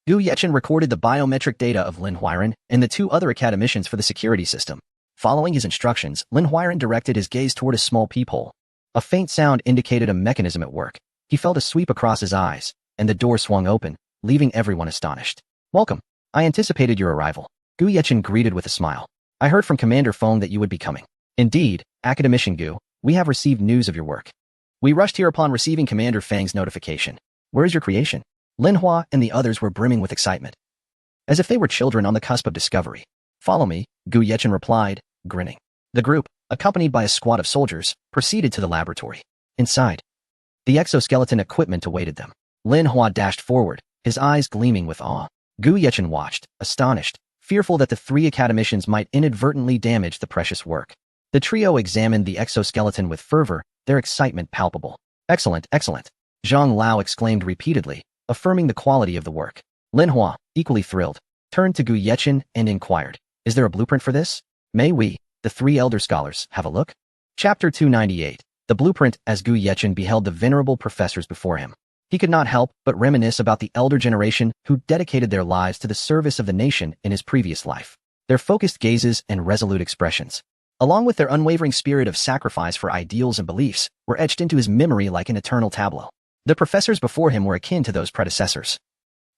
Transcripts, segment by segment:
Gu Yechen recorded the biometric data of Lin Huiran and the two other academicians for the security system. Following his instructions, Lin Huiran directed his gaze toward a small peephole. A faint sound indicated a mechanism at work. He felt a sweep across his eyes, and the door swung open, leaving everyone astonished. "Welcome. I anticipated your arrival." Gu Yechen greeted with a smile. "I heard from Commander Feng that you would be coming." "Indeed, Academician Gu, we have received news of your work. We rushed here upon receiving Commander Feng's notification. Where is your creation?" Lin Hua and the others were brimming with excitement, as if they were children on the cusp of discovery. "Follow me," Gu Yechen replied, grinning. The group, accompanied by a squad of soldiers, proceeded to the laboratory. Inside, the exoskeleton equipment awaited them. Lin Hua dashed forward, his eyes gleaming with awe. Gu Yechen watched, astonished, fearful that the three academicians might inadvertently damage the precious work. The trio examined the exoskeleton with fervor, their excitement palpable. "Excellent, excellent," Zhang Lao exclaimed repeatedly, affirming the quality of the work. Lin Hua, equally thrilled, turned to Gu Yechen and inquired, "Is there a blueprint for this? May we, the three elder scholars, have a look?" Chapter 298. The blueprint. As Gu Yechen beheld the venerable professors before him, he could not help but reminisce about the elder generation who dedicated their lives to the service of the nation in his previous life. Their focused gazes and resolute expressions, along with their unwavering spirit of sacrifice for ideals and beliefs, were etched into his memory like an eternal tableau. The professors before him were akin to those predecessors,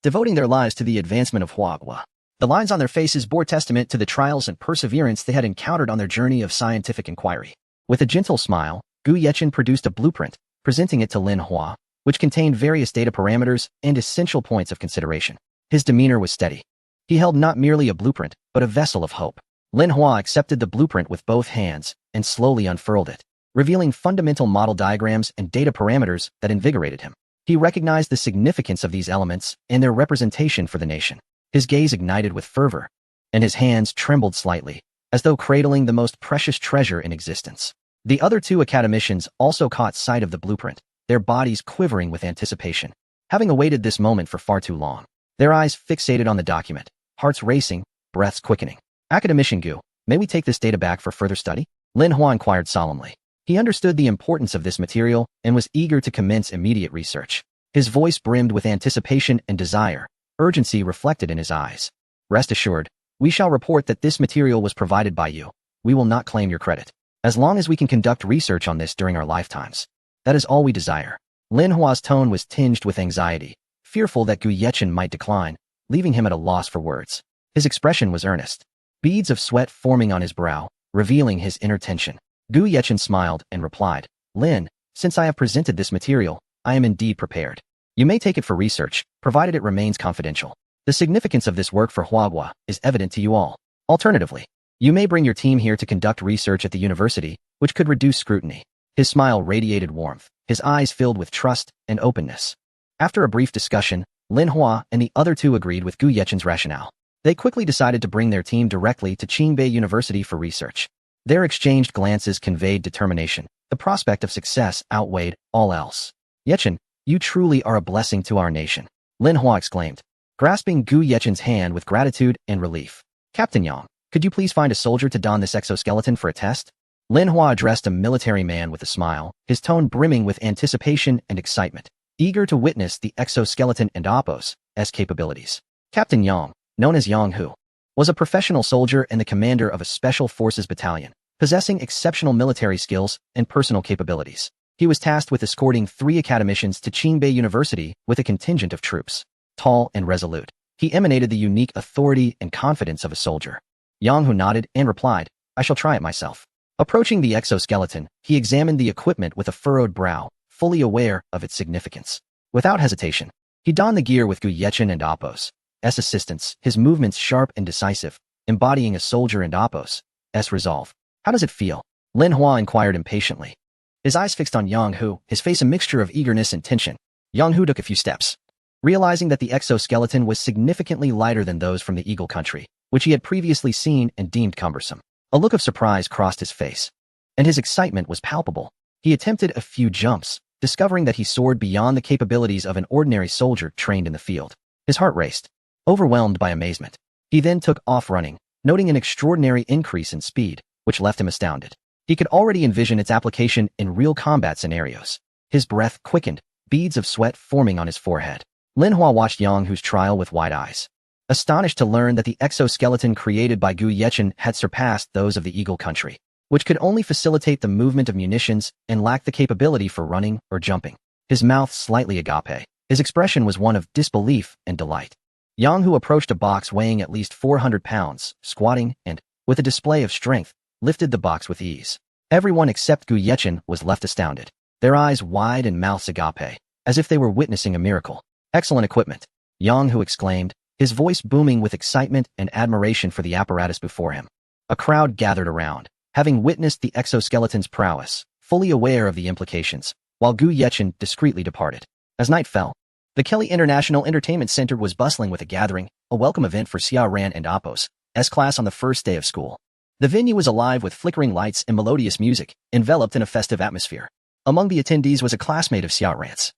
devoting their lives to the advancement of Huagua. The lines on their faces bore testament to the trials and perseverance they had encountered on their journey of scientific inquiry. With a gentle smile, Gu Yechen produced a blueprint, presenting it to Lin Hua, which contained various data parameters and essential points of consideration. His demeanor was steady. He held not merely a blueprint, but a vessel of hope. Lin Hua accepted the blueprint with both hands and slowly unfurled it, revealing fundamental model diagrams and data parameters that invigorated him. He recognized the significance of these elements and their representation for the nation. His gaze ignited with fervor, and his hands trembled slightly, as though cradling the most precious treasure in existence. The other two academicians also caught sight of the blueprint, their bodies quivering with anticipation. Having awaited this moment for far too long, their eyes fixated on the document, hearts racing, breaths quickening. "Academician Gu, may we take this data back for further study?" Lin Hua inquired solemnly. He understood the importance of this material and was eager to commence immediate research. His voice brimmed with anticipation and desire, urgency reflected in his eyes. "Rest assured, we shall report that this material was provided by you. We will not claim your credit. As long as we can conduct research on this during our lifetimes, that is all we desire." Lin Hua's tone was tinged with anxiety, fearful that Gu Yechen might decline, leaving him at a loss for words. His expression was earnest, beads of sweat forming on his brow, revealing his inner tension. Gu Yechen smiled and replied, "Lin, since I have presented this material, I am indeed prepared. You may take it for research, provided it remains confidential. The significance of this work for Huagua is evident to you all. Alternatively, you may bring your team here to conduct research at the university, which could reduce scrutiny." His smile radiated warmth, his eyes filled with trust and openness. After a brief discussion, Lin Hua and the other two agreed with Gu Yechen's rationale. They quickly decided to bring their team directly to Qingbei University for research. Their exchanged glances conveyed determination. The prospect of success outweighed all else. "Yechen, you truly are a blessing to our nation," Lin Hua exclaimed, grasping Gu Yechen's hand with gratitude and relief. "Captain Yang, could you please find a soldier to don this exoskeleton for a test?" Lin Hua addressed a military man with a smile, his tone brimming with anticipation and excitement, eager to witness the exoskeleton and Oppo's capabilities. Captain Yang, known as Yang Hu, was a professional soldier and the commander of a special forces battalion, possessing exceptional military skills and personal capabilities. He was tasked with escorting 3 academicians to Qingbei University with a contingent of troops. Tall and resolute, he emanated the unique authority and confidence of a soldier. Yang Hu nodded and replied, "I shall try it myself." Approaching the exoskeleton, he examined the equipment with a furrowed brow, fully aware of its significance. Without hesitation, he donned the gear with Gu Yechen and Oppo's assistance, his movements sharp and decisive, embodying a soldier and Oppo's resolve. "How does it feel?" Lin Hua inquired impatiently. His eyes fixed on Yang Hu, his face a mixture of eagerness and tension. Yang Hu took a few steps, realizing that the exoskeleton was significantly lighter than those from the Eagle Country, which he had previously seen and deemed cumbersome. A look of surprise crossed his face, and his excitement was palpable. He attempted a few jumps, discovering that he soared beyond the capabilities of an ordinary soldier trained in the field. His heart raced, overwhelmed by amazement. He then took off running, noting an extraordinary increase in speed, which left him astounded. He could already envision its application in real combat scenarios. His breath quickened, beads of sweat forming on his forehead. Lin Hua watched Yang Hu's trial with wide eyes, astonished to learn that the exoskeleton created by Gu Yechen had surpassed those of the Eagle Country, which could only facilitate the movement of munitions and lacked the capability for running or jumping. His mouth slightly agape. His expression was one of disbelief and delight. Yang Hu approached a box weighing at least 400 pounds, squatting, and, with a display of strength, lifted the box with ease. Everyone except Gu Yechen was left astounded, their eyes wide and mouths agape, as if they were witnessing a miracle. Excellent equipment, Yang Hu exclaimed, his voice booming with excitement and admiration for the apparatus before him. A crowd gathered around, having witnessed the exoskeleton's prowess, fully aware of the implications, while Gu Yechen discreetly departed. As night fell, the Kelly International Entertainment Center was bustling with a gathering, a welcome event for Xia Ran and Apos, S-class on the first day of school. The venue was alive with flickering lights and melodious music, enveloped in a festive atmosphere. Among the attendees was a classmate of Xia Ran's,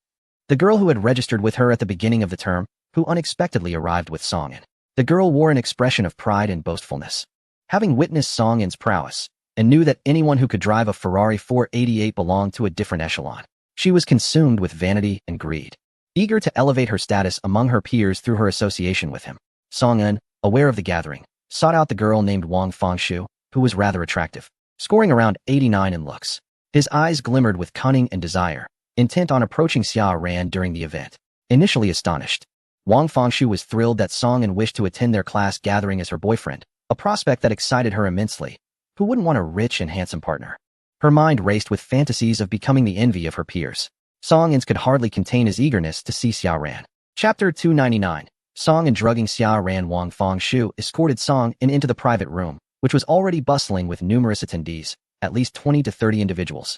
the girl who had registered with her at the beginning of the term, who unexpectedly arrived with Song-in. The girl wore an expression of pride and boastfulness. Having witnessed Song-in's prowess, and knew that anyone who could drive a Ferrari 488 belonged to a different echelon, she was consumed with vanity and greed. Eager to elevate her status among her peers through her association with him, Song-in, aware of the gathering, sought out the girl named Wang Fengshu, who was rather attractive, scoring around 89 in looks. His eyes glimmered with cunning and desire, intent on approaching Xia Ran during the event. Initially astonished, Wang Fengshu was thrilled that Song-in wished to attend their class gathering as her boyfriend, a prospect that excited her immensely. Who wouldn't want a rich and handsome partner? Her mind raced with fantasies of becoming the envy of her peers. Song-in could hardly contain his eagerness to see Xia Ran. Chapter 299. Song-in drugging Xia Ran. Wang Fengshu escorted Song-in into the private room, which was already bustling with numerous attendees, at least 20 to 30 individuals,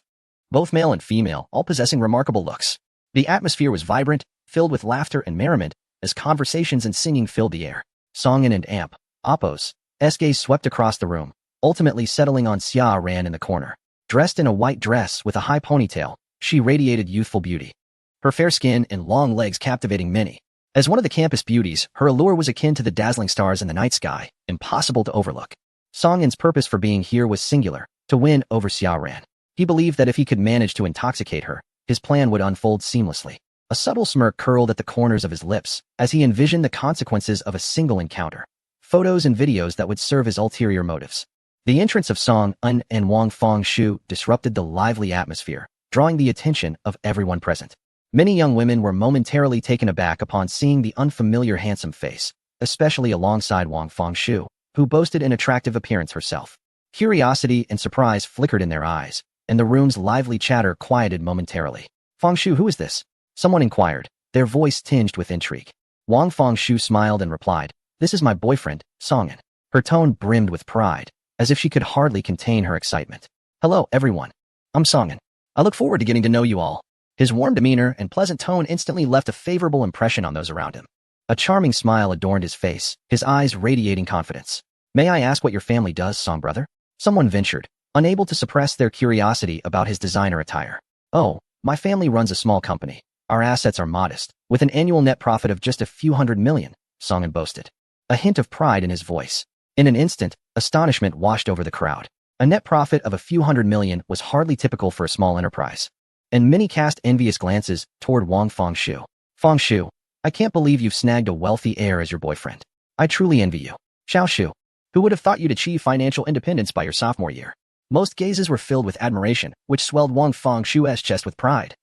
both male and female, all possessing remarkable looks. The atmosphere was vibrant, filled with laughter and merriment, as conversations and singing filled the air. Song-in and Apos, gaze swept across the room, ultimately settling on Xia Ran in the corner. Dressed in a white dress with a high ponytail, she radiated youthful beauty, her fair skin and long legs captivating many. As one of the campus beauties, her allure was akin to the dazzling stars in the night sky, impossible to overlook. Song-in's purpose for being here was singular, to win over Xia Ran. He believed that if he could manage to intoxicate her, his plan would unfold seamlessly. A subtle smirk curled at the corners of his lips as he envisioned the consequences of a single encounter, photos and videos that would serve his ulterior motives. The entrance of Song-in and Wang Fengshu disrupted the lively atmosphere, drawing the attention of everyone present. Many young women were momentarily taken aback upon seeing the unfamiliar handsome face, especially alongside Wang Fengshu, who boasted an attractive appearance herself. Curiosity and surprise flickered in their eyes, and the room's lively chatter quieted momentarily. Fengshu, who is this? Someone inquired, their voice tinged with intrigue. Wang Fengshu smiled and replied, "This is my boyfriend, Song-in." Her tone brimmed with pride, as if she could hardly contain her excitement. "Hello, everyone. I'm Song-in. I look forward to getting to know you all." His warm demeanor and pleasant tone instantly left a favorable impression on those around him. A charming smile adorned his face, his eyes radiating confidence. "May I ask what your family does, Song brother?" Someone ventured, unable to suppress their curiosity about his designer attire. "Oh, my family runs a small company. Our assets are modest, with an annual net profit of just a few $100 million, Song-in boasted, a hint of pride in his voice. In an instant, astonishment washed over the crowd. A net profit of a few $100 million was hardly typical for a small enterprise, and many cast envious glances toward Wang Fengshu. "Fengshu, I can't believe you've snagged a wealthy heir as your boyfriend. I truly envy you. Xiaoshu, who would have thought you'd achieve financial independence by your sophomore year?" Most gazes were filled with admiration, which swelled Wang Fengshu's chest with pride.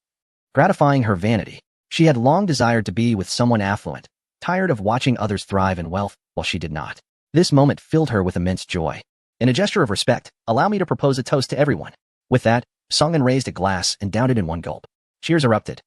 Gratifying her vanity, she had long desired to be with someone affluent, tired of watching others thrive in wealth while she did not. This moment filled her with immense joy. In a gesture of respect, allow me to propose a toast to everyone. With that, Song-in raised a glass and downed it in one gulp. Cheers erupted,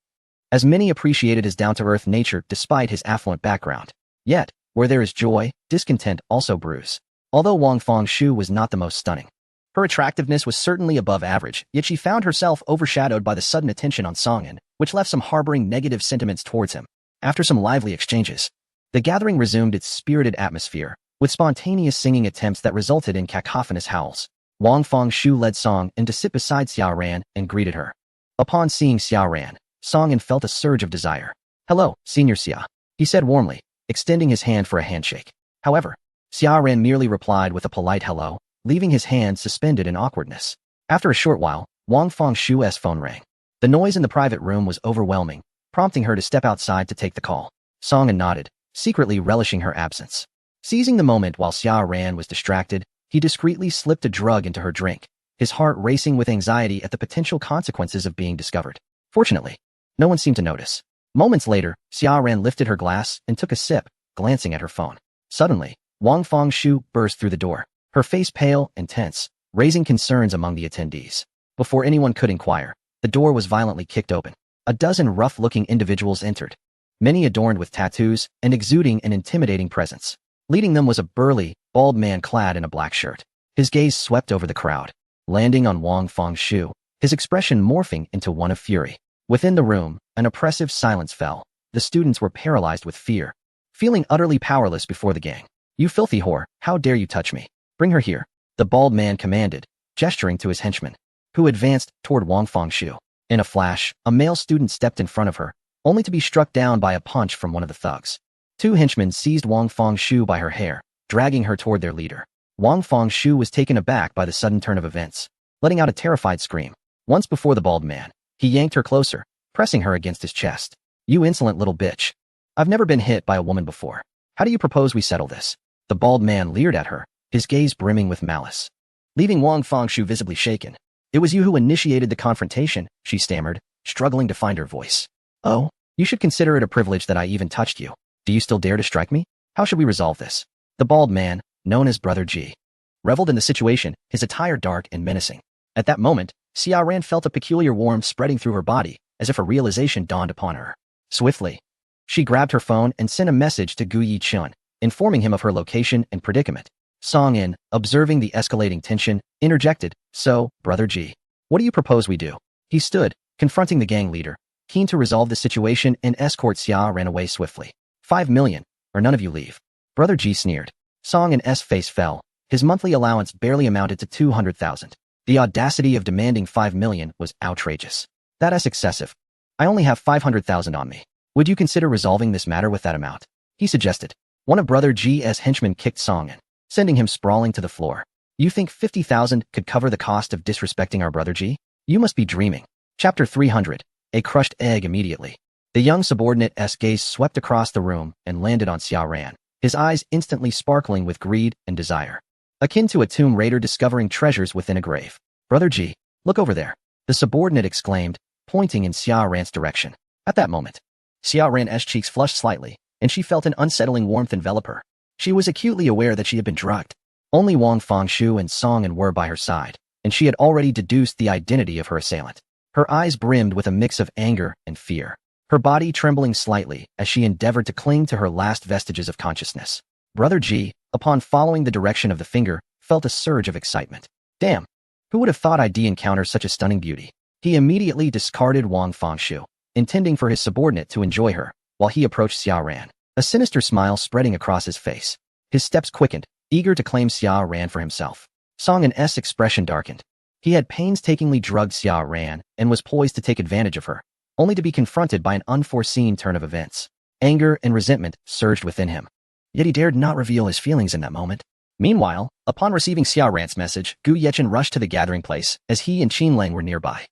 as many appreciated his down-to-earth nature despite his affluent background. Yet, where there is joy, discontent also brews. Although Wang Fengshu was not the most stunning, her attractiveness was certainly above average, yet she found herself overshadowed by the sudden attention on Song-in, which left some harboring negative sentiments towards him. After some lively exchanges, the gathering resumed its spirited atmosphere, with spontaneous singing attempts that resulted in cacophonous howls. Wang Fengshu led Song-in to sit beside Xia Ran and greeted her. Upon seeing Xia Ran, Song-in felt a surge of desire. "Hello, Senior Xia," he said warmly, extending his hand for a handshake. However, Xia Ran merely replied with a polite hello, leaving his hand suspended in awkwardness. After a short while, Wang Fengshu's phone rang. The noise in the private room was overwhelming, prompting her to step outside to take the call. Song nodded, secretly relishing her absence. Seizing the moment while Xia Ran was distracted, he discreetly slipped a drug into her drink, his heart racing with anxiety at the potential consequences of being discovered. Fortunately, no one seemed to notice. Moments later, Xia Ran lifted her glass and took a sip, glancing at her phone. Suddenly, Wang Fengshu burst through the door, her face pale and tense, raising concerns among the attendees. Before anyone could inquire, the door was violently kicked open. A dozen rough-looking individuals entered, many adorned with tattoos and exuding an intimidating presence. Leading them was a burly, bald man clad in a black shirt. His gaze swept over the crowd, landing on Wang Fengshu, his expression morphing into one of fury. Within the room, an oppressive silence fell. The students were paralyzed with fear, feeling utterly powerless before the gang. "You filthy whore, how dare you touch me? Bring her here," the bald man commanded, gesturing to his henchman, who advanced toward Wang Fengshu. In a flash, a male student stepped in front of her, only to be struck down by a punch from one of the thugs. Two henchmen seized Wang Fengshu by her hair, dragging her toward their leader. Wang Fengshu was taken aback by the sudden turn of events, letting out a terrified scream. Once before the bald man, he yanked her closer, pressing her against his chest. "You insolent little bitch. I've never been hit by a woman before. How do you propose we settle this?" The bald man leered at her, his gaze brimming with malice. Leaving Wang Fengshu visibly shaken. "It was you who initiated the confrontation," she stammered, struggling to find her voice. "Oh, you should consider it a privilege that I even touched you. Do you still dare to strike me? How should we resolve this?" The bald man, known as Brother G, reveled in the situation, his attire dark and menacing. At that moment, Xia Ran felt a peculiar warmth spreading through her body, as if a realization dawned upon her. Swiftly, she grabbed her phone and sent a message to Gu Yichun, informing him of her location and predicament. Song In, observing the escalating tension, interjected, "So, Brother G, what do you propose we do?" He stood, confronting the gang leader, keen to resolve the situation and escort Xia Ran away swiftly. 5 million, or none of you leave." Brother G sneered. Song In's face fell. His monthly allowance barely amounted to 200,000. The audacity of demanding 5 million was outrageous. "That's excessive. I only have 500,000 on me. Would you consider resolving this matter with that amount?" he suggested. One of Brother G's henchmen kicked Song In, sending him sprawling to the floor. "You think 50,000 could cover the cost of disrespecting our Brother G? You must be dreaming." Chapter 300. A crushed egg immediately. The young subordinate's gaze swept across the room and landed on Xia Ran, his eyes instantly sparkling with greed and desire, akin to a tomb raider discovering treasures within a grave. "Brother G, look over there," the subordinate exclaimed, pointing in Xia Ran's direction. At that moment, Xia Ran's cheeks flushed slightly, and she felt an unsettling warmth envelop her. She was acutely aware that she had been drugged. Only Wang Fengshu and Song In were by her side, and she had already deduced the identity of her assailant. Her eyes brimmed with a mix of anger and fear, her body trembling slightly as she endeavored to cling to her last vestiges of consciousness. Brother G, upon following the direction of the finger, felt a surge of excitement. "Damn! Who would have thought I'd encounter such a stunning beauty?" He immediately discarded Wang Fengshu, intending for his subordinate to enjoy her, while he approached Xia Ran, a sinister smile spreading across his face. His steps quickened, eager to claim Xia Ran for himself. Song In's expression darkened. He had painstakingly drugged Xia Ran and was poised to take advantage of her, only to be confronted by an unforeseen turn of events. Anger and resentment surged within him, yet he dared not reveal his feelings in that moment. Meanwhile, upon receiving Xia Ran's message, Gu Yechen rushed to the gathering place as he and Qin Lang were nearby.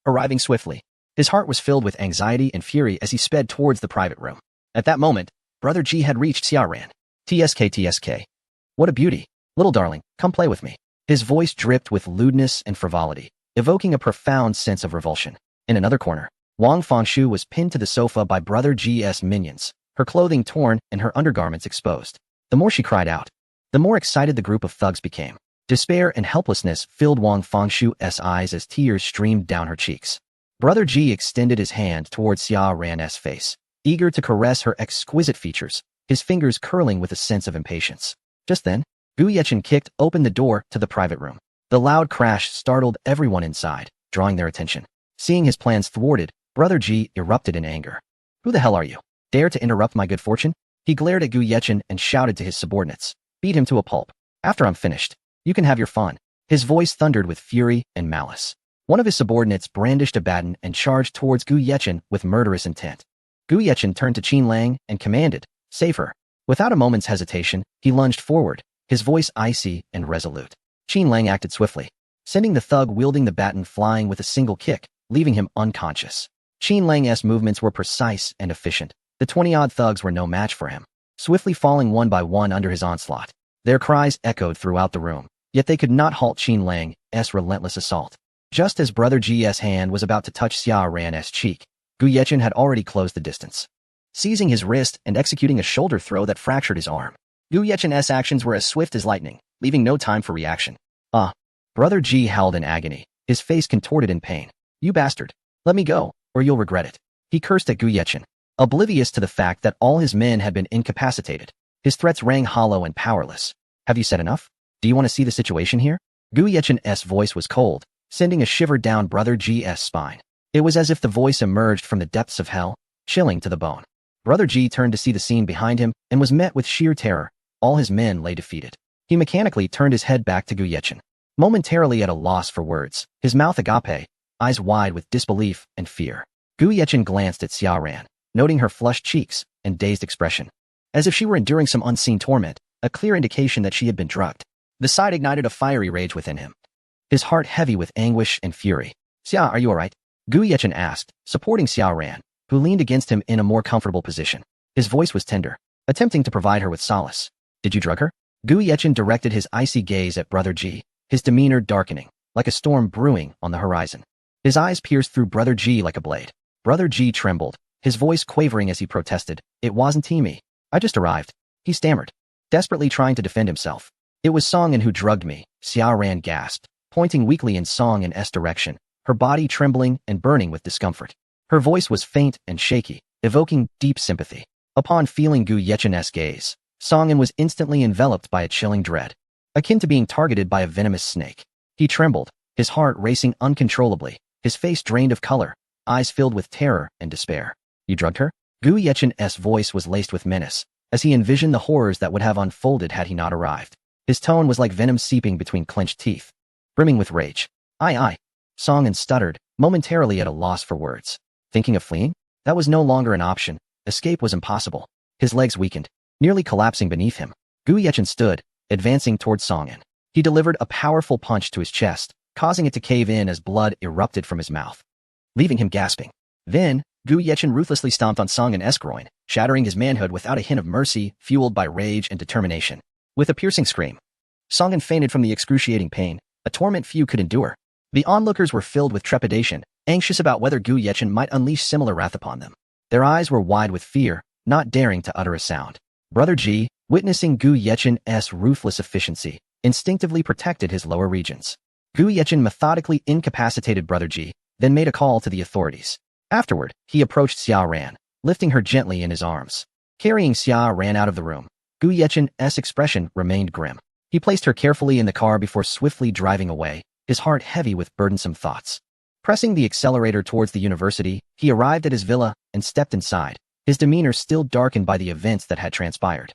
Arriving swiftly, his heart was filled with anxiety and fury as he sped towards the private room. At that moment, Brother G had reached Xia Ran. TSK. What a beauty. Little darling, come play with me." His voice dripped with lewdness and frivolity, evoking a profound sense of revulsion. In another corner, Wang Fengshu was pinned to the sofa by Brother G's minions, her clothing torn and her undergarments exposed. The more she cried out, the more excited the group of thugs became. Despair and helplessness filled Wang Fengshu's eyes as tears streamed down her cheeks. Brother G extended his hand towards Xia Ran's face, eager to caress her exquisite features, his fingers curling with a sense of impatience. Just then, Gu Yechen kicked open the door to the private room. The loud crash startled everyone inside, drawing their attention. Seeing his plans thwarted, Brother G erupted in anger. "Who the hell are you? Dare to interrupt my good fortune?" He glared at Gu Yechen and shouted to his subordinates. "Beat him to a pulp. After I'm finished, you can have your fun." His voice thundered with fury and malice. One of his subordinates brandished a baton and charged towards Gu Yechen with murderous intent. Gu Yechen turned to Qin Lang and commanded, "Save her." Without a moment's hesitation, he lunged forward, his voice icy and resolute. Qin Lang acted swiftly, sending the thug wielding the baton flying with a single kick, leaving him unconscious. Qin Lang's movements were precise and efficient, The 20-odd thugs were no match for him, swiftly falling one by one under his onslaught. Their cries echoed throughout the room, yet they could not halt Qin Lang's relentless assault. Just as Brother G's hand was about to touch Xia Ran's cheek, Gu Yechen had already closed the distance, seizing his wrist and executing a shoulder throw that fractured his arm. Gu Yechen's actions were as swift as lightning, leaving no time for reaction. Brother G howled in agony, his face contorted in pain. "You bastard! Let me go, or you'll regret it." He cursed at Gu Yechen, oblivious to the fact that all his men had been incapacitated. His threats rang hollow and powerless. "Have you said enough? Do you want to see the situation here?" Gu Yechen's voice was cold, sending a shiver down Brother G's spine. It was as if the voice emerged from the depths of hell, chilling to the bone. Brother G turned to see the scene behind him and was met with sheer terror. All his men lay defeated. He mechanically turned his head back to Gu Yechen, momentarily at a loss for words, his mouth agape, eyes wide with disbelief and fear. Gu Yechen glanced at Xia Ran, noting her flushed cheeks and dazed expression, as if she were enduring some unseen torment, a clear indication that she had been drugged. The sight ignited a fiery rage within him, his heart heavy with anguish and fury. "Xia, are you all right?" Gu Yechen asked, supporting Xia Ran, who leaned against him in a more comfortable position. His voice was tender, attempting to provide her with solace. "Did you drug her?" Gu Yechen directed his icy gaze at Brother G, his demeanor darkening, like a storm brewing on the horizon. His eyes pierced through Brother G like a blade. Brother G trembled, his voice quavering as he protested. "It wasn't me. I just arrived," he stammered, desperately trying to defend himself. "It was Songin who drugged me," Xia Ran gasped, pointing weakly in Songin's direction, her body trembling and burning with discomfort. Her voice was faint and shaky, evoking deep sympathy. Upon feeling Gu Yechen's gaze, Songin was instantly enveloped by a chilling dread, akin to being targeted by a venomous snake. He trembled, his heart racing uncontrollably, his face drained of color, eyes filled with terror and despair. "You drugged her?" Gu Yechen's voice was laced with menace, as he envisioned the horrors that would have unfolded had he not arrived. His tone was like venom seeping between clenched teeth, brimming with rage. Aye. Songin stuttered, momentarily at a loss for words. Thinking of fleeing? That was no longer an option. Escape was impossible. His legs weakened, nearly collapsing beneath him. Gu Yechen stood, advancing towards Songin. He delivered a powerful punch to his chest, causing it to cave in as blood erupted from his mouth, leaving him gasping. Then, Gu Yechen ruthlessly stomped on Songin's groin, shattering his manhood without a hint of mercy, fueled by rage and determination. With a piercing scream, Songin fainted from the excruciating pain, a torment few could endure. The onlookers were filled with trepidation, anxious about whether Gu Yechen might unleash similar wrath upon them. Their eyes were wide with fear, not daring to utter a sound. Brother G, witnessing Gu Yechen's ruthless efficiency, instinctively protected his lower regions. Gu Yechen methodically incapacitated Brother G, then made a call to the authorities. Afterward, he approached Xia Ran, lifting her gently in his arms. Carrying Xia Ran out of the room, Gu Yechen's expression remained grim. He placed her carefully in the car before swiftly driving away, his heart heavy with burdensome thoughts. Pressing the accelerator towards the university, he arrived at his villa and stepped inside, his demeanor still darkened by the events that had transpired.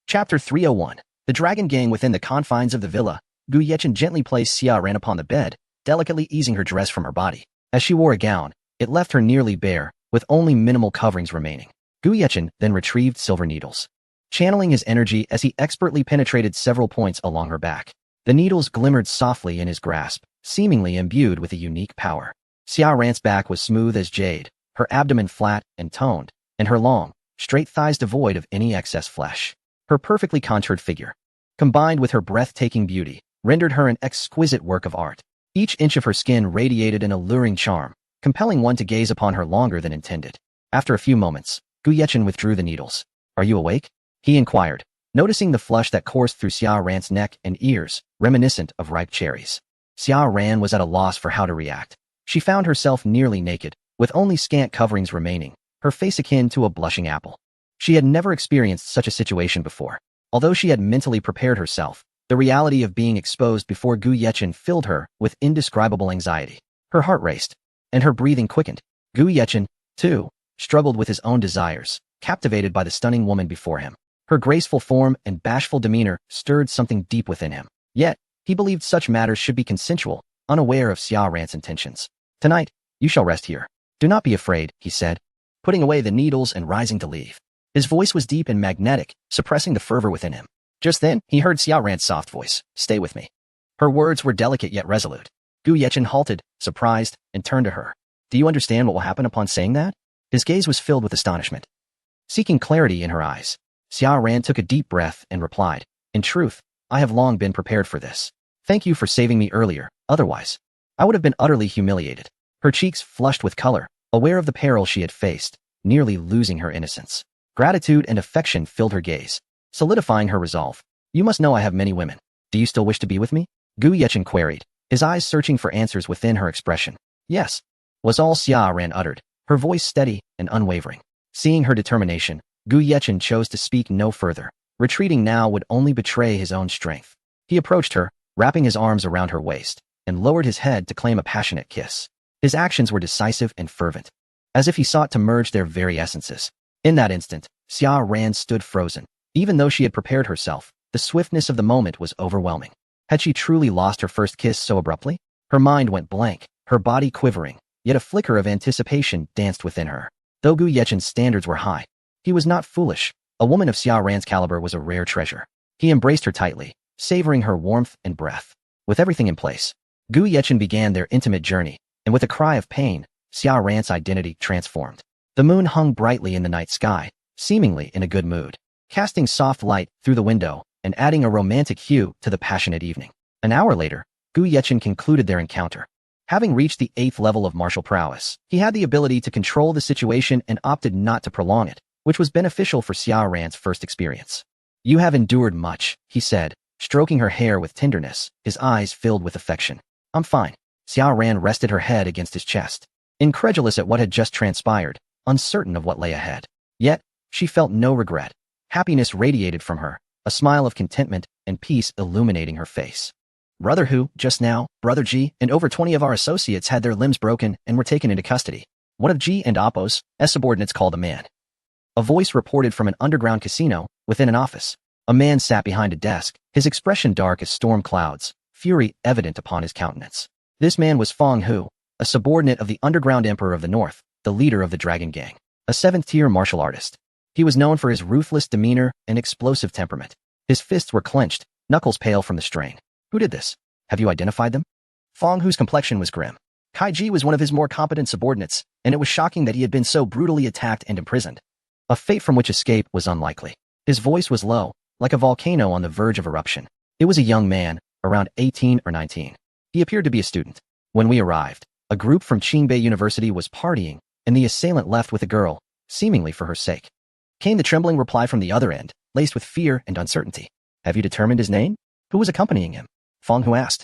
Chapter 301. The Dragon Gang. Within the confines of the villa, Gu Yechen gently placed Xia Ran upon the bed, delicately easing her dress from her body. As she wore a gown, it left her nearly bare, with only minimal coverings remaining. Gu Yechen then retrieved silver needles, channeling his energy as he expertly penetrated several points along her back. The needles glimmered softly in his grasp, seemingly imbued with a unique power. Xia Ran's back was smooth as jade, her abdomen flat and toned, and her long, straight thighs devoid of any excess flesh. Her perfectly contoured figure, combined with her breathtaking beauty, rendered her an exquisite work of art. Each inch of her skin radiated an alluring charm, compelling one to gaze upon her longer than intended. After a few moments, Gu Yechen withdrew the needles. "Are you awake?" he inquired, noticing the flush that coursed through Xia Ran's neck and ears, reminiscent of ripe cherries. Xia Ran was at a loss for how to react. She found herself nearly naked, with only scant coverings remaining, her face akin to a blushing apple. She had never experienced such a situation before. Although she had mentally prepared herself, the reality of being exposed before Gu Yechen filled her with indescribable anxiety. Her heart raced, and her breathing quickened. Gu Yechen, too, struggled with his own desires, captivated by the stunning woman before him. Her graceful form and bashful demeanor stirred something deep within him. Yet, he believed such matters should be consensual, unaware of Xia Ran's intentions. "Tonight, you shall rest here. Do not be afraid," he said, putting away the needles and rising to leave. His voice was deep and magnetic, suppressing the fervor within him. Just then, he heard Xia Ran's soft voice, "Stay with me." Her words were delicate yet resolute. Gu Yechen halted, surprised, and turned to her. "Do you understand what will happen upon saying that?" His gaze was filled with astonishment. seeking clarity in her eyes. Xia Ran took a deep breath and replied, "In truth, I have long been prepared for this. Thank you for saving me earlier, otherwise I would have been utterly humiliated." Her cheeks flushed with color, aware of the peril she had faced, nearly losing her innocence. Gratitude and affection filled her gaze, solidifying her resolve. "You must know I have many women. Do you still wish to be with me?" Gu Yechen queried, his eyes searching for answers within her expression. "Yes," was all Xia Ran uttered, her voice steady and unwavering. Seeing her determination, Gu Yechen chose to speak no further. Retreating now would only betray his own strength. He approached her, wrapping his arms around her waist, and lowered his head to claim a passionate kiss. His actions were decisive and fervent, as if he sought to merge their very essences. In that instant, Xia Ran stood frozen. Even though she had prepared herself, the swiftness of the moment was overwhelming. Had she truly lost her first kiss so abruptly? Her mind went blank, her body quivering, yet a flicker of anticipation danced within her. Though Gu Yechen's standards were high, he was not foolish. A woman of Xia Ran's caliber was a rare treasure. He embraced her tightly, savoring her warmth and breath. With everything in place, Gu Yechen began their intimate journey, and with a cry of pain, Xia Ran's identity transformed. The moon hung brightly in the night sky, seemingly in a good mood, casting soft light through the window and adding a romantic hue to the passionate evening. An hour later, Gu Yechen concluded their encounter. Having reached the 8th level of martial prowess, he had the ability to control the situation and opted not to prolong it, which was beneficial for Xia Ran's first experience. "You have endured much," he said, stroking her hair with tenderness, his eyes filled with affection. "I'm fine." Xia Ran rested her head against his chest, incredulous at what had just transpired, uncertain of what lay ahead. Yet, she felt no regret. Happiness radiated from her, a smile of contentment and peace illuminating her face. "Brother Hu, just now, Brother Ji, and over 20 of our associates had their limbs broken and were taken into custody. One of Ji and Appo's subordinates called a man." A voice reported from an underground casino within an office. A man sat behind a desk, his expression dark as storm clouds, fury evident upon his countenance. This man was Fong Hu, a subordinate of the underground emperor of the north, the leader of the Dragon Gang, a 7th-tier martial artist. He was known for his ruthless demeanor and explosive temperament. His fists were clenched, knuckles pale from the strain. "Who did this? Have you identified them?" Fong Hu's complexion was grim. Kai Ji was one of his more competent subordinates, and it was shocking that he had been so brutally attacked and imprisoned. A fate from which escape was unlikely. His voice was low, like a volcano on the verge of eruption. It was a young man, around 18 or 19. He appeared to be a student. When we arrived, a group from Qingbei University was partying, and the assailant left with a girl, seemingly for her sake. Came the trembling reply from the other end, laced with fear and uncertainty. "Have you determined his name? Who was accompanying him?" Fong Hu asked,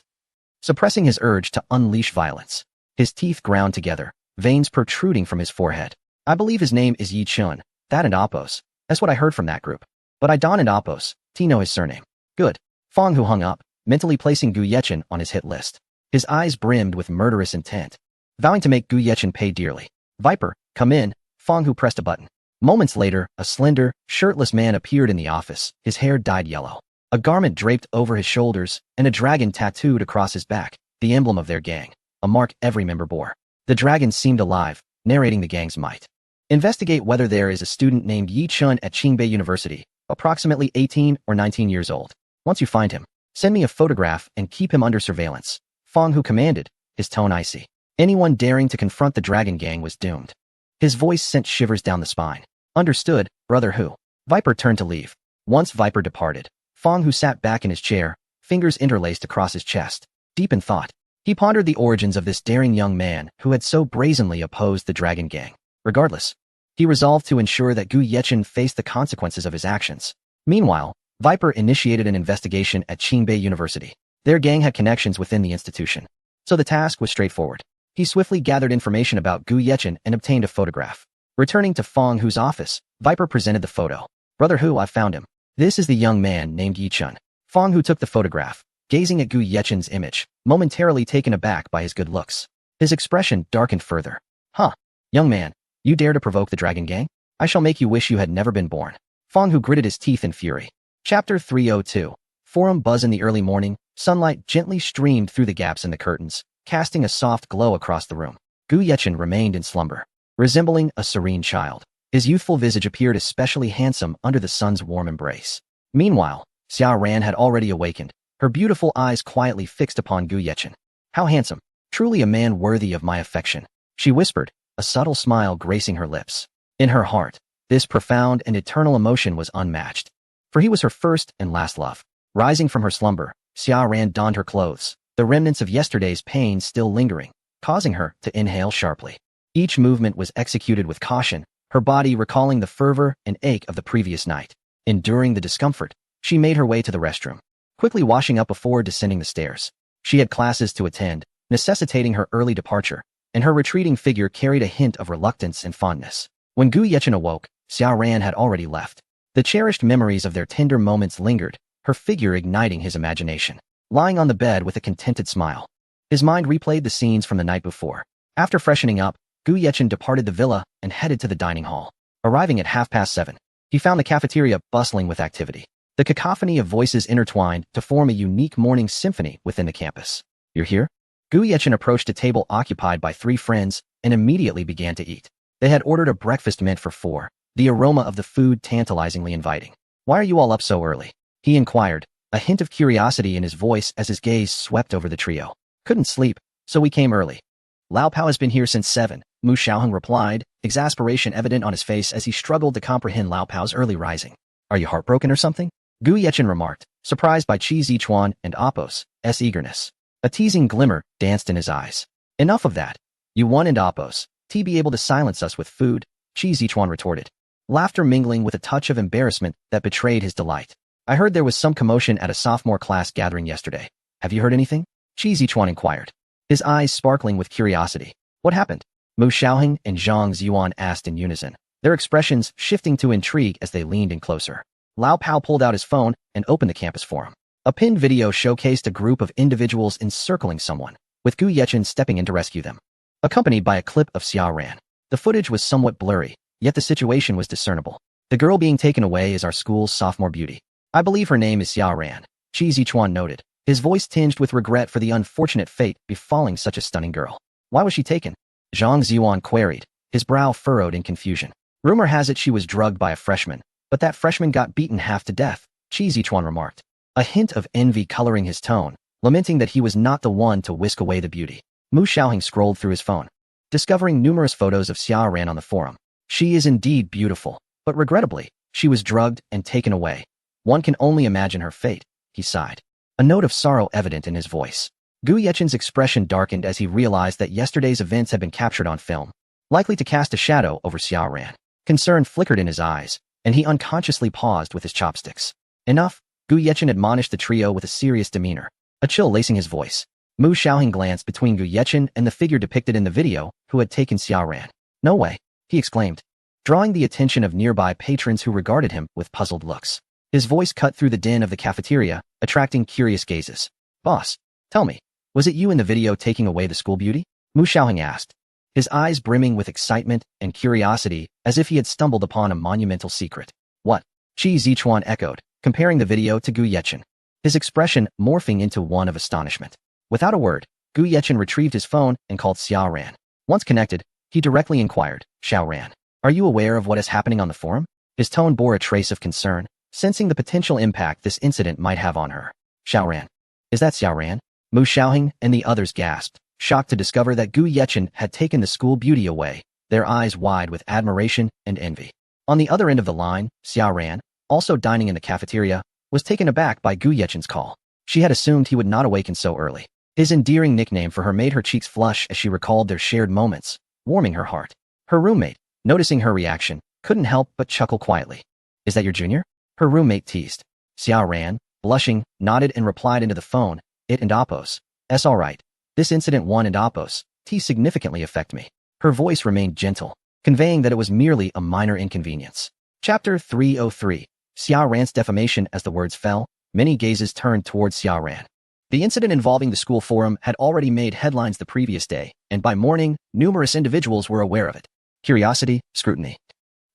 suppressing his urge to unleash violence. His teeth ground together, veins protruding from his forehead. "I believe his name is Yi Chun, that and Appo's. That's what I heard from that group. But I don't and Appo's, know his surname." "Good." Fong Hu hung up, mentally placing Gu Yechen on his hit list. His eyes brimmed with murderous intent, vowing to make Gu Yechen pay dearly. "Viper, come in." Fong Hu pressed a button. Moments later, a slender, shirtless man appeared in the office, his hair dyed yellow, a garment draped over his shoulders, and a dragon tattooed across his back, the emblem of their gang, a mark every member bore. The dragon seemed alive, narrating the gang's might. "Investigate whether there is a student named Yi Chun at Qingbei University, approximately 18 or 19 years old. Once you find him, send me a photograph and keep him under surveillance." Fong Hu commanded, his tone icy. Anyone daring to confront the Dragon Gang was doomed. His voice sent shivers down the spine. "Understood, Brother Hu." Viper turned to leave. Once Viper departed, Fong Hu sat back in his chair, fingers interlaced across his chest, deep in thought. He pondered the origins of this daring young man who had so brazenly opposed the Dragon Gang. Regardless, he resolved to ensure that Gu Yechen faced the consequences of his actions. Meanwhile, Viper initiated an investigation at Qingbei University. Their gang had connections within the institution, so the task was straightforward. He swiftly gathered information about Gu Yechen and obtained a photograph. Returning to Fong Hu's office, Viper presented the photo. "Brother Hu, I found him. This is the young man named Yi Chun." Fong Hu took the photograph, gazing at Gu Yechen's image, momentarily taken aback by his good looks. His expression darkened further. "Huh, young man, you dare to provoke the Dragon Gang? I shall make you wish you had never been born." Fong Hu gritted his teeth in fury. Chapter 302. Forum buzz. In the early morning, sunlight gently streamed through the gaps in the curtains, casting a soft glow across the room. Gu Yechen remained in slumber, resembling a serene child. His youthful visage appeared especially handsome under the sun's warm embrace. Meanwhile, Xia Ran had already awakened, her beautiful eyes quietly fixed upon Gu Yechen. "How handsome! Truly a man worthy of my affection," she whispered, a subtle smile gracing her lips. In her heart, This profound and eternal emotion was unmatched, for he was her first and last love. Rising from her slumber, Xia Ran donned her clothes, the remnants of yesterday's pain still lingering, causing her to inhale sharply. Each movement was executed with caution, her body recalling the fervor and ache of the previous night. Enduring the discomfort, she made her way to the restroom, quickly washing up before descending the stairs. She had classes to attend, necessitating her early departure, and her retreating figure carried a hint of reluctance and fondness. When Gu Yechen awoke, Xia Ran had already left. The cherished memories of their tender moments lingered, her figure igniting his imagination. Lying on the bed with a contented smile, his mind replayed the scenes from the night before. After freshening up, Gu Yechen departed the villa and headed to the dining hall. Arriving at 7:30, he found the cafeteria bustling with activity. The cacophony of voices intertwined to form a unique morning symphony within the campus. "You're here?" Gu Yechen approached a table occupied by 3 friends and immediately began to eat. They had ordered a breakfast meant for 4, the aroma of the food tantalizingly inviting. "Why are you all up so early?" he inquired, a hint of curiosity in his voice as his gaze swept over the trio. "Couldn't sleep, so we came early." "Lao Pao has been here since 7, Mu Xiaoheng replied, exasperation evident on his face as he struggled to comprehend Lao Pao's early rising. "Are you heartbroken or something?" Gu Yechen remarked, surprised by Qi Zichuan's and Apos' eagerness. A teasing glimmer danced in his eyes. "Enough of that. You won and Apos, be able to silence us with food," Qi Zichuan retorted, laughter mingling with a touch of embarrassment that betrayed his delight. "I heard there was some commotion at a sophomore class gathering yesterday. Have you heard anything?" Qi Zichuan inquired, his eyes sparkling with curiosity. "What happened?" Mu Xiaoheng and Zhang Ziyuan asked in unison, their expressions shifting to intrigue as they leaned in closer. Lao Pao pulled out his phone and opened the campus forum. A pinned video showcased a group of individuals encircling someone, with Gu Yechen stepping in to rescue them, accompanied by a clip of Xia Ran. The footage was somewhat blurry, yet the situation was discernible. "The girl being taken away is our school's sophomore beauty. I believe her name is Xia Ran," Qi Zichuan noted, his voice tinged with regret for the unfortunate fate befalling such a stunning girl. "Why was she taken?" Zhang Ziyuan queried, his brow furrowed in confusion. "Rumor has it she was drugged by a freshman, but that freshman got beaten half to death," Qi Zichuan remarked, a hint of envy coloring his tone, lamenting that he was not the one to whisk away the beauty. Mu Xiaoheng scrolled through his phone, discovering numerous photos of Xia Ran on the forum. "She is indeed beautiful, but regrettably, she was drugged and taken away. One can only imagine her fate," he sighed, a note of sorrow evident in his voice. Gu Yechen's expression darkened as he realized that yesterday's events had been captured on film, likely to cast a shadow over Xia Ran. Concern flickered in his eyes, and he unconsciously paused with his chopsticks. "Enough," Gu Yechen admonished the trio with a serious demeanor, a chill lacing his voice. Mu Xiaoheng glanced between Gu Yechen and the figure depicted in the video who had taken Xia Ran. "No way," he exclaimed, drawing the attention of nearby patrons who regarded him with puzzled looks. His voice cut through the din of the cafeteria, attracting curious gazes. "Boss, tell me, was it you in the video taking away the school beauty?" Mu Xiaoheng asked, his eyes brimming with excitement and curiosity as if he had stumbled upon a monumental secret. "What?" Qi Zichuan echoed, comparing the video to Gu Yechen, his expression morphing into one of astonishment. Without a word, Gu Yechen retrieved his phone and called Xia Ran. Once connected, he directly inquired, "Xiao Ran, are you aware of what is happening on the forum?" His tone bore a trace of concern, sensing the potential impact this incident might have on her. "Xiao Ran? Is that Xia Ran?" Mu Xiaoheng and the others gasped, shocked to discover that Gu Yechen had taken the school beauty away, their eyes wide with admiration and envy. On the other end of the line, Xia Ran, also dining in the cafeteria, was taken aback by Gu Yechen's call. She had assumed he would not awaken so early. His endearing nickname for her made her cheeks flush as she recalled their shared moments, warming her heart. Her roommate, noticing her reaction, couldn't help but chuckle quietly. "Is that your junior?" her roommate teased. Xia Ran, blushing, nodded and replied into the phone, "It and Apos. S all right. This incident won and Apos. Significantly affect me." Her voice remained gentle, conveying that it was merely a minor inconvenience. Chapter 303. Xia Ran's defamation. As the words fell, many gazes turned towards Xia Ran. The incident involving the school forum had already made headlines the previous day, and by morning, numerous individuals were aware of it. Curiosity, scrutiny,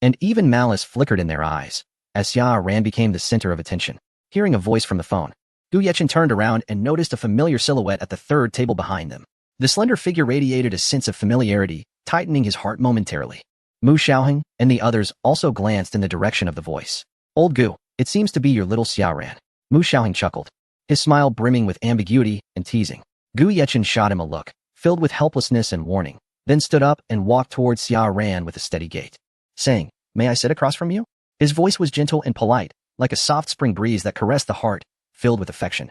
and even malice flickered in their eyes, as Xia Ran became the center of attention. Hearing a voice from the phone, Gu Yechen turned around and noticed a familiar silhouette at the third table behind them. The slender figure radiated a sense of familiarity, tightening his heart momentarily. Mu Xiaoheng and the others also glanced in the direction of the voice. "Old Gu, it seems to be your little Xia Ran." Mu Xiaoheng chuckled, his smile brimming with ambiguity and teasing. Gu Yechen shot him a look, filled with helplessness and warning, then stood up and walked towards Xia Ran with a steady gait, saying, may I sit across from you? His voice was gentle and polite, like a soft spring breeze that caressed the heart, filled with affection.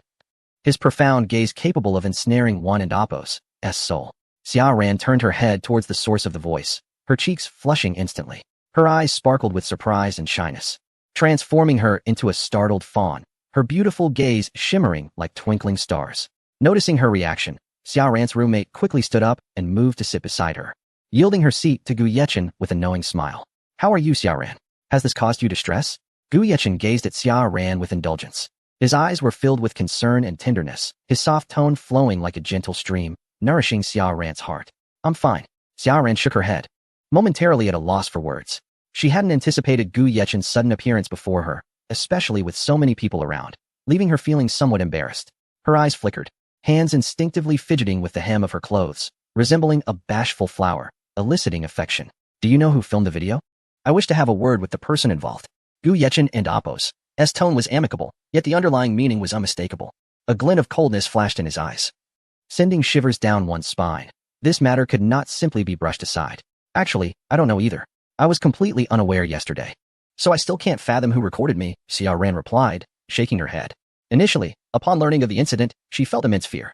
His profound gaze capable of ensnaring one and Apos' soul. Xia Ran turned her head towards the source of the voice, her cheeks flushing instantly. Her eyes sparkled with surprise and shyness, transforming her into a startled fawn, her beautiful gaze shimmering like twinkling stars. Noticing her reaction, Xia Ran's roommate quickly stood up and moved to sit beside her, yielding her seat to Gu Yechen with a knowing smile. How are you, Xia Ran? Has this caused you distress? Gu Yechen gazed at Xia Ran with indulgence. His eyes were filled with concern and tenderness, his soft tone flowing like a gentle stream, nourishing Xia Ran's heart. I'm fine. Xia Ran shook her head, momentarily at a loss for words. She hadn't anticipated Gu Yechen's sudden appearance before her, especially with so many people around, leaving her feeling somewhat embarrassed. Her eyes flickered, hands instinctively fidgeting with the hem of her clothes, resembling a bashful flower, eliciting affection. Do you know who filmed the video? I wish to have a word with the person involved. Gu Yechen and Apos' tone was amicable, yet the underlying meaning was unmistakable. A glint of coldness flashed in his eyes, sending shivers down one's spine. This matter could not simply be brushed aside. Actually, I don't know either. I was completely unaware yesterday. So I still can't fathom who recorded me, Xia Ran replied, shaking her head. Initially, upon learning of the incident, she felt immense fear,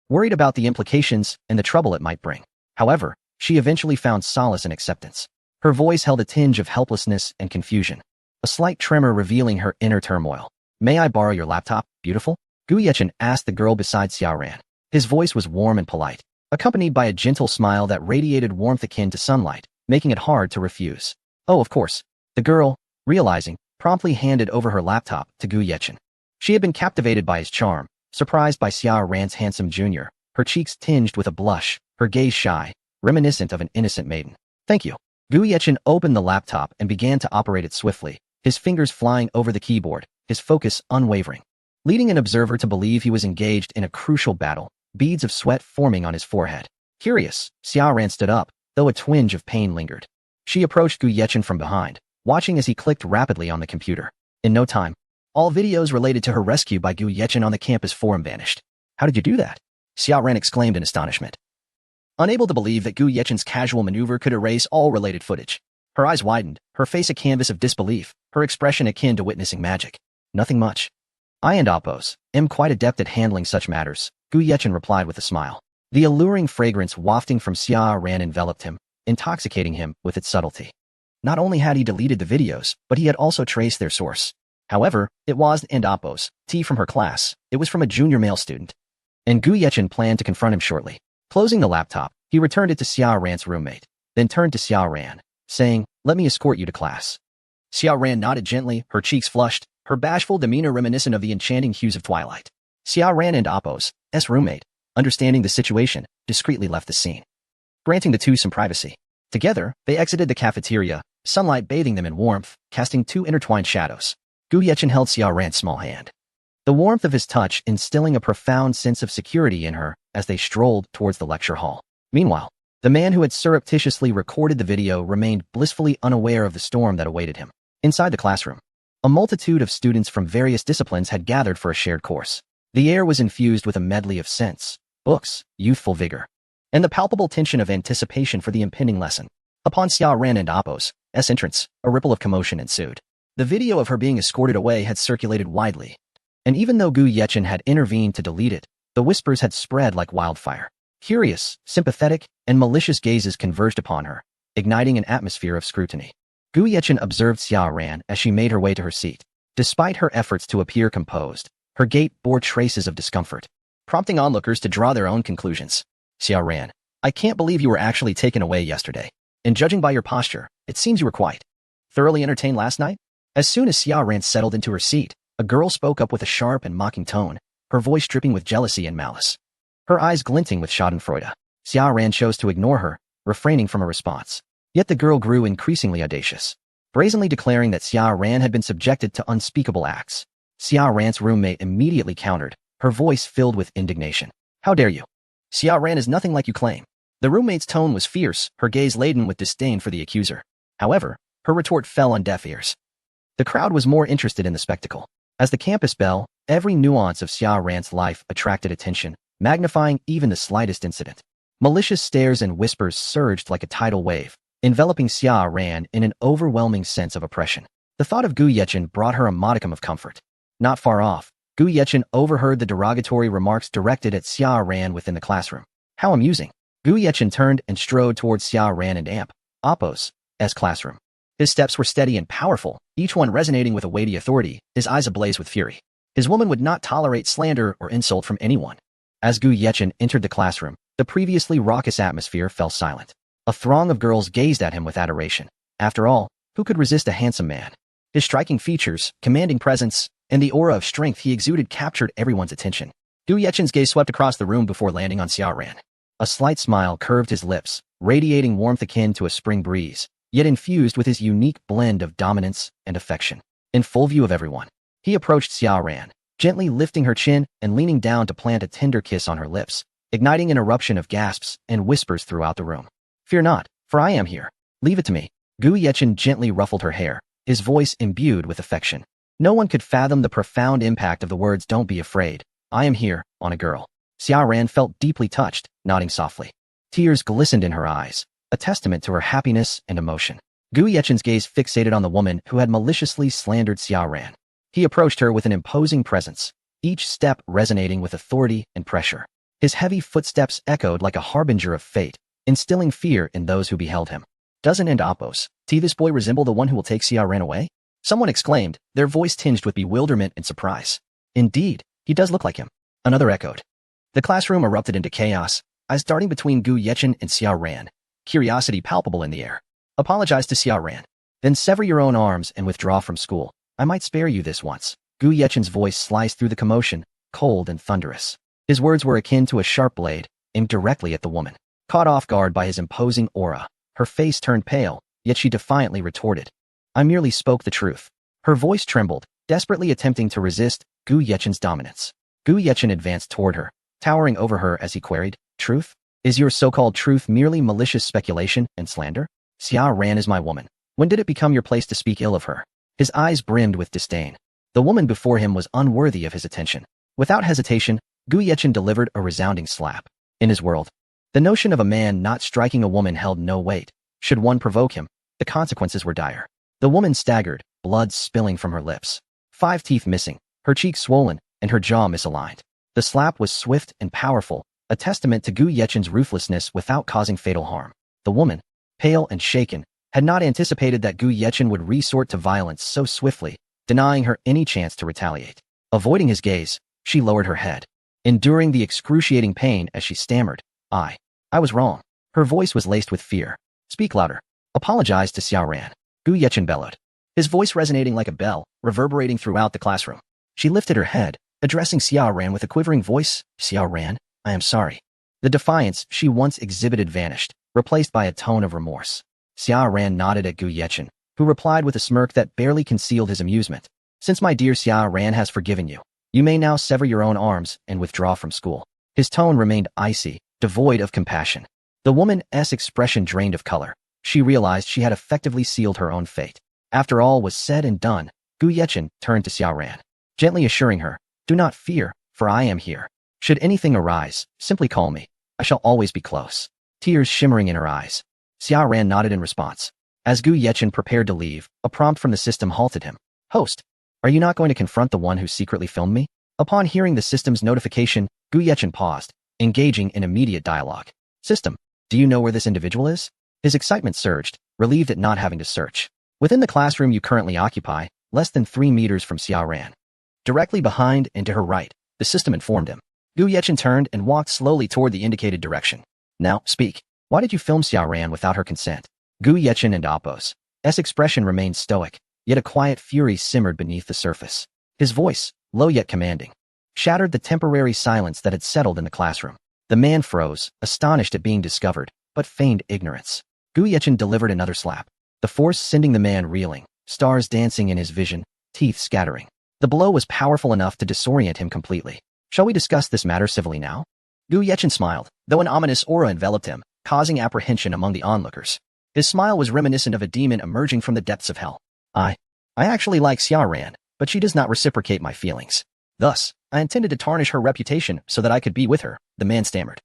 worried about the implications and the trouble it might bring. However, she eventually found solace in acceptance. Her voice held a tinge of helplessness and confusion, a slight tremor revealing her inner turmoil. May I borrow your laptop, beautiful? Gu Yechen asked the girl beside Xia Ran. His voice was warm and polite, accompanied by a gentle smile that radiated warmth akin to sunlight, making it hard to refuse. Oh, of course. The girl, realizing, promptly handed over her laptop to Gu Yechen. She had been captivated by his charm, surprised by Xia Ran's handsome junior, her cheeks tinged with a blush, her gaze shy, reminiscent of an innocent maiden. Thank you. Gu Yechen opened the laptop and began to operate it swiftly, his fingers flying over the keyboard, his focus unwavering, leading an observer to believe he was engaged in a crucial battle, beads of sweat forming on his forehead. Curious, Xia Ran stood up, though a twinge of pain lingered. She approached Gu Yechen from behind, watching as he clicked rapidly on the computer. In no time, all videos related to her rescue by Gu Yechen on the campus forum vanished. How did you do that? Xia Ran exclaimed in astonishment, unable to believe that Gu Yechen's casual maneuver could erase all related footage. Her eyes widened, her face a canvas of disbelief, her expression akin to witnessing magic. Nothing much. I and Apos am quite adept at handling such matters, Gu Yechen replied with a smile. The alluring fragrance wafting from Xia Ran enveloped him, intoxicating him with its subtlety. Not only had he deleted the videos, but he had also traced their source. However, it wasn't Apos' from her class. It was from a junior male student. And Gu Yechen planned to confront him shortly. Closing the laptop, he returned it to Xia Ran's roommate, then turned to Xia Ran, saying, let me escort you to class. Xia Ran nodded gently, her cheeks flushed, her bashful demeanor reminiscent of the enchanting hues of twilight. Xia Ran and Apos' roommate, understanding the situation, discreetly left the scene, granting the two some privacy. Together, they exited the cafeteria, sunlight bathing them in warmth, casting two intertwined shadows. Gu Yechen held Xia Ran's small hand, the warmth of his touch instilling a profound sense of security in her as they strolled towards the lecture hall. Meanwhile, the man who had surreptitiously recorded the video remained blissfully unaware of the storm that awaited him. Inside the classroom, a multitude of students from various disciplines had gathered for a shared course. The air was infused with a medley of scents, books, youthful vigor, and the palpable tension of anticipation for the impending lesson. Upon Xia Ran and Apos' entrance, a ripple of commotion ensued. The video of her being escorted away had circulated widely, and even though Gu Yechen had intervened to delete it, the whispers had spread like wildfire. Curious, sympathetic, and malicious gazes converged upon her, igniting an atmosphere of scrutiny. Gu Yechen observed Xia Ran as she made her way to her seat. Despite her efforts to appear composed, her gait bore traces of discomfort, prompting onlookers to draw their own conclusions. Xia Ran, I can't believe you were actually taken away yesterday. And judging by your posture, it seems you were quite thoroughly entertained last night? As soon as Xia Ran settled into her seat, a girl spoke up with a sharp and mocking tone, her voice dripping with jealousy and malice, her eyes glinting with schadenfreude. Xia Ran chose to ignore her, refraining from a response. Yet the girl grew increasingly audacious, brazenly declaring that Xia Ran had been subjected to unspeakable acts. Xia Ran's roommate immediately countered, her voice filled with indignation. How dare you? Xia Ran is nothing like you claim. The roommate's tone was fierce, her gaze laden with disdain for the accuser. However, her retort fell on deaf ears. The crowd was more interested in the spectacle. As the campus bell, every nuance of Xia Ran's life attracted attention, magnifying even the slightest incident. Malicious stares and whispers surged like a tidal wave, enveloping Xia Ran in an overwhelming sense of oppression. The thought of Gu Yechen brought her a modicum of comfort. Not far off, Gu Yechen overheard the derogatory remarks directed at Xia Ran within the classroom. How amusing. Gu Yechen turned and strode towards Xia Ran and Appo's classroom. His steps were steady and powerful, each one resonating with a weighty authority, his eyes ablaze with fury. His woman would not tolerate slander or insult from anyone. As Gu Yechen entered the classroom, the previously raucous atmosphere fell silent. A throng of girls gazed at him with adoration. After all, who could resist a handsome man? His striking features, commanding presence, and the aura of strength he exuded captured everyone's attention. Gu Yechen's gaze swept across the room before landing on Xia Ran. A slight smile curved his lips, radiating warmth akin to a spring breeze, yet infused with his unique blend of dominance and affection. In full view of everyone, he approached Xia Ran, gently lifting her chin and leaning down to plant a tender kiss on her lips, igniting an eruption of gasps and whispers throughout the room. "Fear not, for I am here. Leave it to me." Gu Yechen gently ruffled her hair, his voice imbued with affection. No one could fathom the profound impact of the words "don't be afraid, I am here" on a girl. Xia Ran felt deeply touched, nodding softly. Tears glistened in her eyes, a testament to her happiness and emotion. Gu Yechen's gaze fixated on the woman who had maliciously slandered Xia Ran. He approached her with an imposing presence, each step resonating with authority and pressure. His heavy footsteps echoed like a harbinger of fate, instilling fear in those who beheld him. "Doesn't Apos, this boy resemble the one who will take Xia Ran away?" Someone exclaimed, their voice tinged with bewilderment and surprise. "Indeed, he does look like him," another echoed. The classroom erupted into chaos, eyes darting between Gu Yechen and Xia Ran, curiosity palpable in the air. "Apologize to Xia Ran. Then sever your own arms and withdraw from school. I might spare you this once." Gu Yechen's voice sliced through the commotion, cold and thunderous. His words were akin to a sharp blade, aimed directly at the woman. Caught off guard by his imposing aura, her face turned pale, yet she defiantly retorted, "I merely spoke the truth." Her voice trembled, desperately attempting to resist Gu Yechen's dominance. Gu Yechen advanced toward her, towering over her as he queried, "Truth? Is your so-called truth merely malicious speculation and slander? Xia Ran is my woman. When did it become your place to speak ill of her?" His eyes brimmed with disdain. The woman before him was unworthy of his attention. Without hesitation, Gu Yechen delivered a resounding slap. In his world, the notion of a man not striking a woman held no weight. Should one provoke him, the consequences were dire. The woman staggered, blood spilling from her lips. 5 teeth missing, her cheeks swollen, and her jaw misaligned. The slap was swift and powerful, a testament to Gu Yechen's ruthlessness without causing fatal harm. The woman, pale and shaken, had not anticipated that Gu Yechen would resort to violence so swiftly, denying her any chance to retaliate. Avoiding his gaze, she lowered her head, enduring the excruciating pain as she stammered, I was wrong." Her voice was laced with fear. "Speak louder. Apologize to Xia Ran." Gu Yechen bellowed, his voice resonating like a bell, reverberating throughout the classroom. She lifted her head, addressing Xia Ran with a quivering voice, "Xia Ran, I am sorry." The defiance she once exhibited vanished, replaced by a tone of remorse. Xia Ran nodded at Gu Yechen, who replied with a smirk that barely concealed his amusement. "Since my dear Xia Ran has forgiven you, you may now sever your own arms and withdraw from school." His tone remained icy, devoid of compassion. The woman's expression drained of color. She realized she had effectively sealed her own fate. After all was said and done, Gu Yechen turned to Xia Ran, gently assuring her, "Do not fear, for I am here. Should anything arise, simply call me. I shall always be close." Tears shimmering in her eyes, Xia Ran nodded in response. As Gu Yechen prepared to leave, a prompt from the system halted him. "Host, are you not going to confront the one who secretly filmed me?" Upon hearing the system's notification, Gu Yechen paused, engaging in immediate dialogue. "System, do you know where this individual is?" His excitement surged, relieved at not having to search. "Within the classroom you currently occupy, less than 3 meters from Xia Ran. Directly behind and to her right," the system informed him. Gu Yechen turned and walked slowly toward the indicated direction. "Now, speak. Why did you film Xia Ran without her consent?" Gu Yechen and Apos' expression remained stoic, yet a quiet fury simmered beneath the surface. His voice, low yet commanding, shattered the temporary silence that had settled in the classroom. The man froze, astonished at being discovered, but feigned ignorance. Gu Yechen delivered another slap, the force sending the man reeling, stars dancing in his vision, teeth scattering. The blow was powerful enough to disorient him completely. "Shall we discuss this matter civilly now?" Gu Yechen smiled, though an ominous aura enveloped him, causing apprehension among the onlookers. His smile was reminiscent of a demon emerging from the depths of hell. I actually like Xia Ran, but she does not reciprocate my feelings. Thus, I intended to tarnish her reputation so that I could be with her," the man stammered,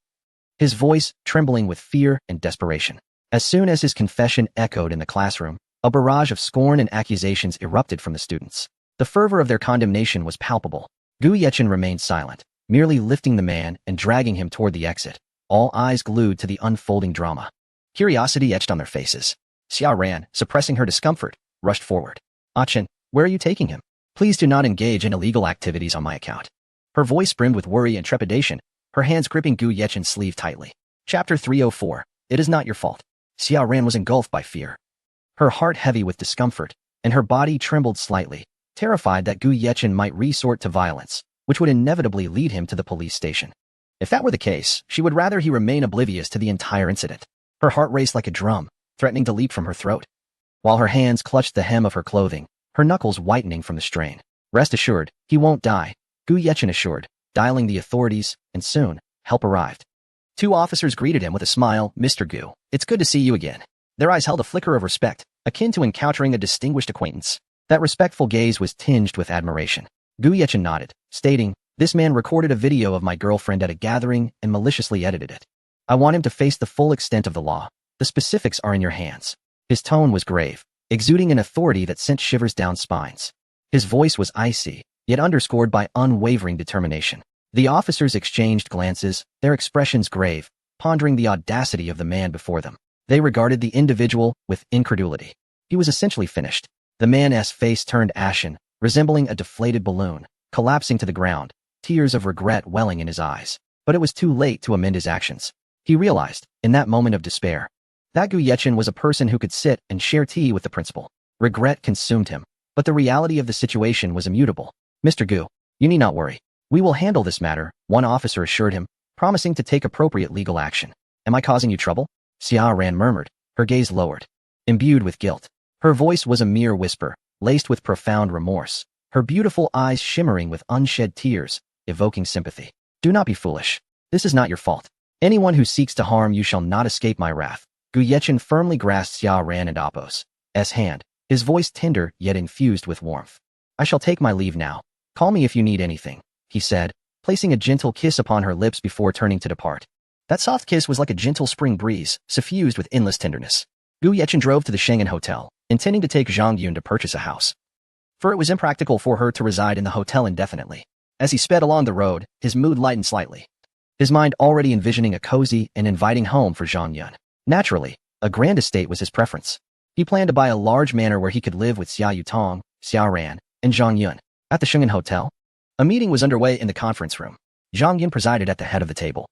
his voice trembling with fear and desperation. As soon as his confession echoed in the classroom, a barrage of scorn and accusations erupted from the students. The fervor of their condemnation was palpable. Gu Yechen remained silent, merely lifting the man and dragging him toward the exit, all eyes glued to the unfolding drama. Curiosity etched on their faces. Xia Ran, suppressing her discomfort, rushed forward. "Chen, where are you taking him? Please do not engage in illegal activities on my account." Her voice brimmed with worry and trepidation, her hands gripping Gu Yechen's sleeve tightly. Chapter 304. It is not your fault. Xia Ran was engulfed by fear. Her heart heavy with discomfort, and her body trembled slightly, terrified that Gu Yechen might resort to violence, which would inevitably lead him to the police station. If that were the case, she would rather he remain oblivious to the entire incident. Her heart raced like a drum, threatening to leap from her throat, while her hands clutched the hem of her clothing, her knuckles whitening from the strain. "Rest assured, he won't die," Gu Yechen assured, dialing the authorities, and soon, help arrived. Two officers greeted him with a smile. "Mr. Gu, it's good to see you again." Their eyes held a flicker of respect, akin to encountering a distinguished acquaintance. That respectful gaze was tinged with admiration. Gu Yechen nodded, stating, "This man recorded a video of my girlfriend at a gathering and maliciously edited it. I want him to face the full extent of the law. The specifics are in your hands." His tone was grave, exuding an authority that sent shivers down spines. His voice was icy, yet underscored by unwavering determination. The officers exchanged glances, their expressions grave, pondering the audacity of the man before them. They regarded the individual with incredulity. He was essentially finished. The man's face turned ashen, resembling a deflated balloon, collapsing to the ground, tears of regret welling in his eyes. But it was too late to amend his actions. He realized, in that moment of despair, that Gu Yechen was a person who could sit and share tea with the principal. Regret consumed him, but the reality of the situation was immutable. "Mr. Gu, you need not worry. We will handle this matter," one officer assured him, promising to take appropriate legal action. "Am I causing you trouble?" Xia Ran murmured, her gaze lowered, imbued with guilt. Her voice was a mere whisper, laced with profound remorse, her beautiful eyes shimmering with unshed tears, evoking sympathy. "Do not be foolish. This is not your fault. Anyone who seeks to harm you shall not escape my wrath." Gu Yechen firmly grasped Xia Ran and Apos' hand, his voice tender yet infused with warmth. "I shall take my leave now. Call me if you need anything," he said, placing a gentle kiss upon her lips before turning to depart. That soft kiss was like a gentle spring breeze, suffused with endless tenderness. Gu Yechen drove to the Schengen Hotel, intending to take Zhang Yun to purchase a house, for it was impractical for her to reside in the hotel indefinitely. As he sped along the road, his mood lightened slightly, his mind already envisioning a cozy and inviting home for Zhang Yun. Naturally, a grand estate was his preference. He planned to buy a large manor where he could live with Xia Yutong, Xia Ran, and Zhang Yun. At the Schengen Hotel, a meeting was underway in the conference room. Zhang Yun presided at the head of the table,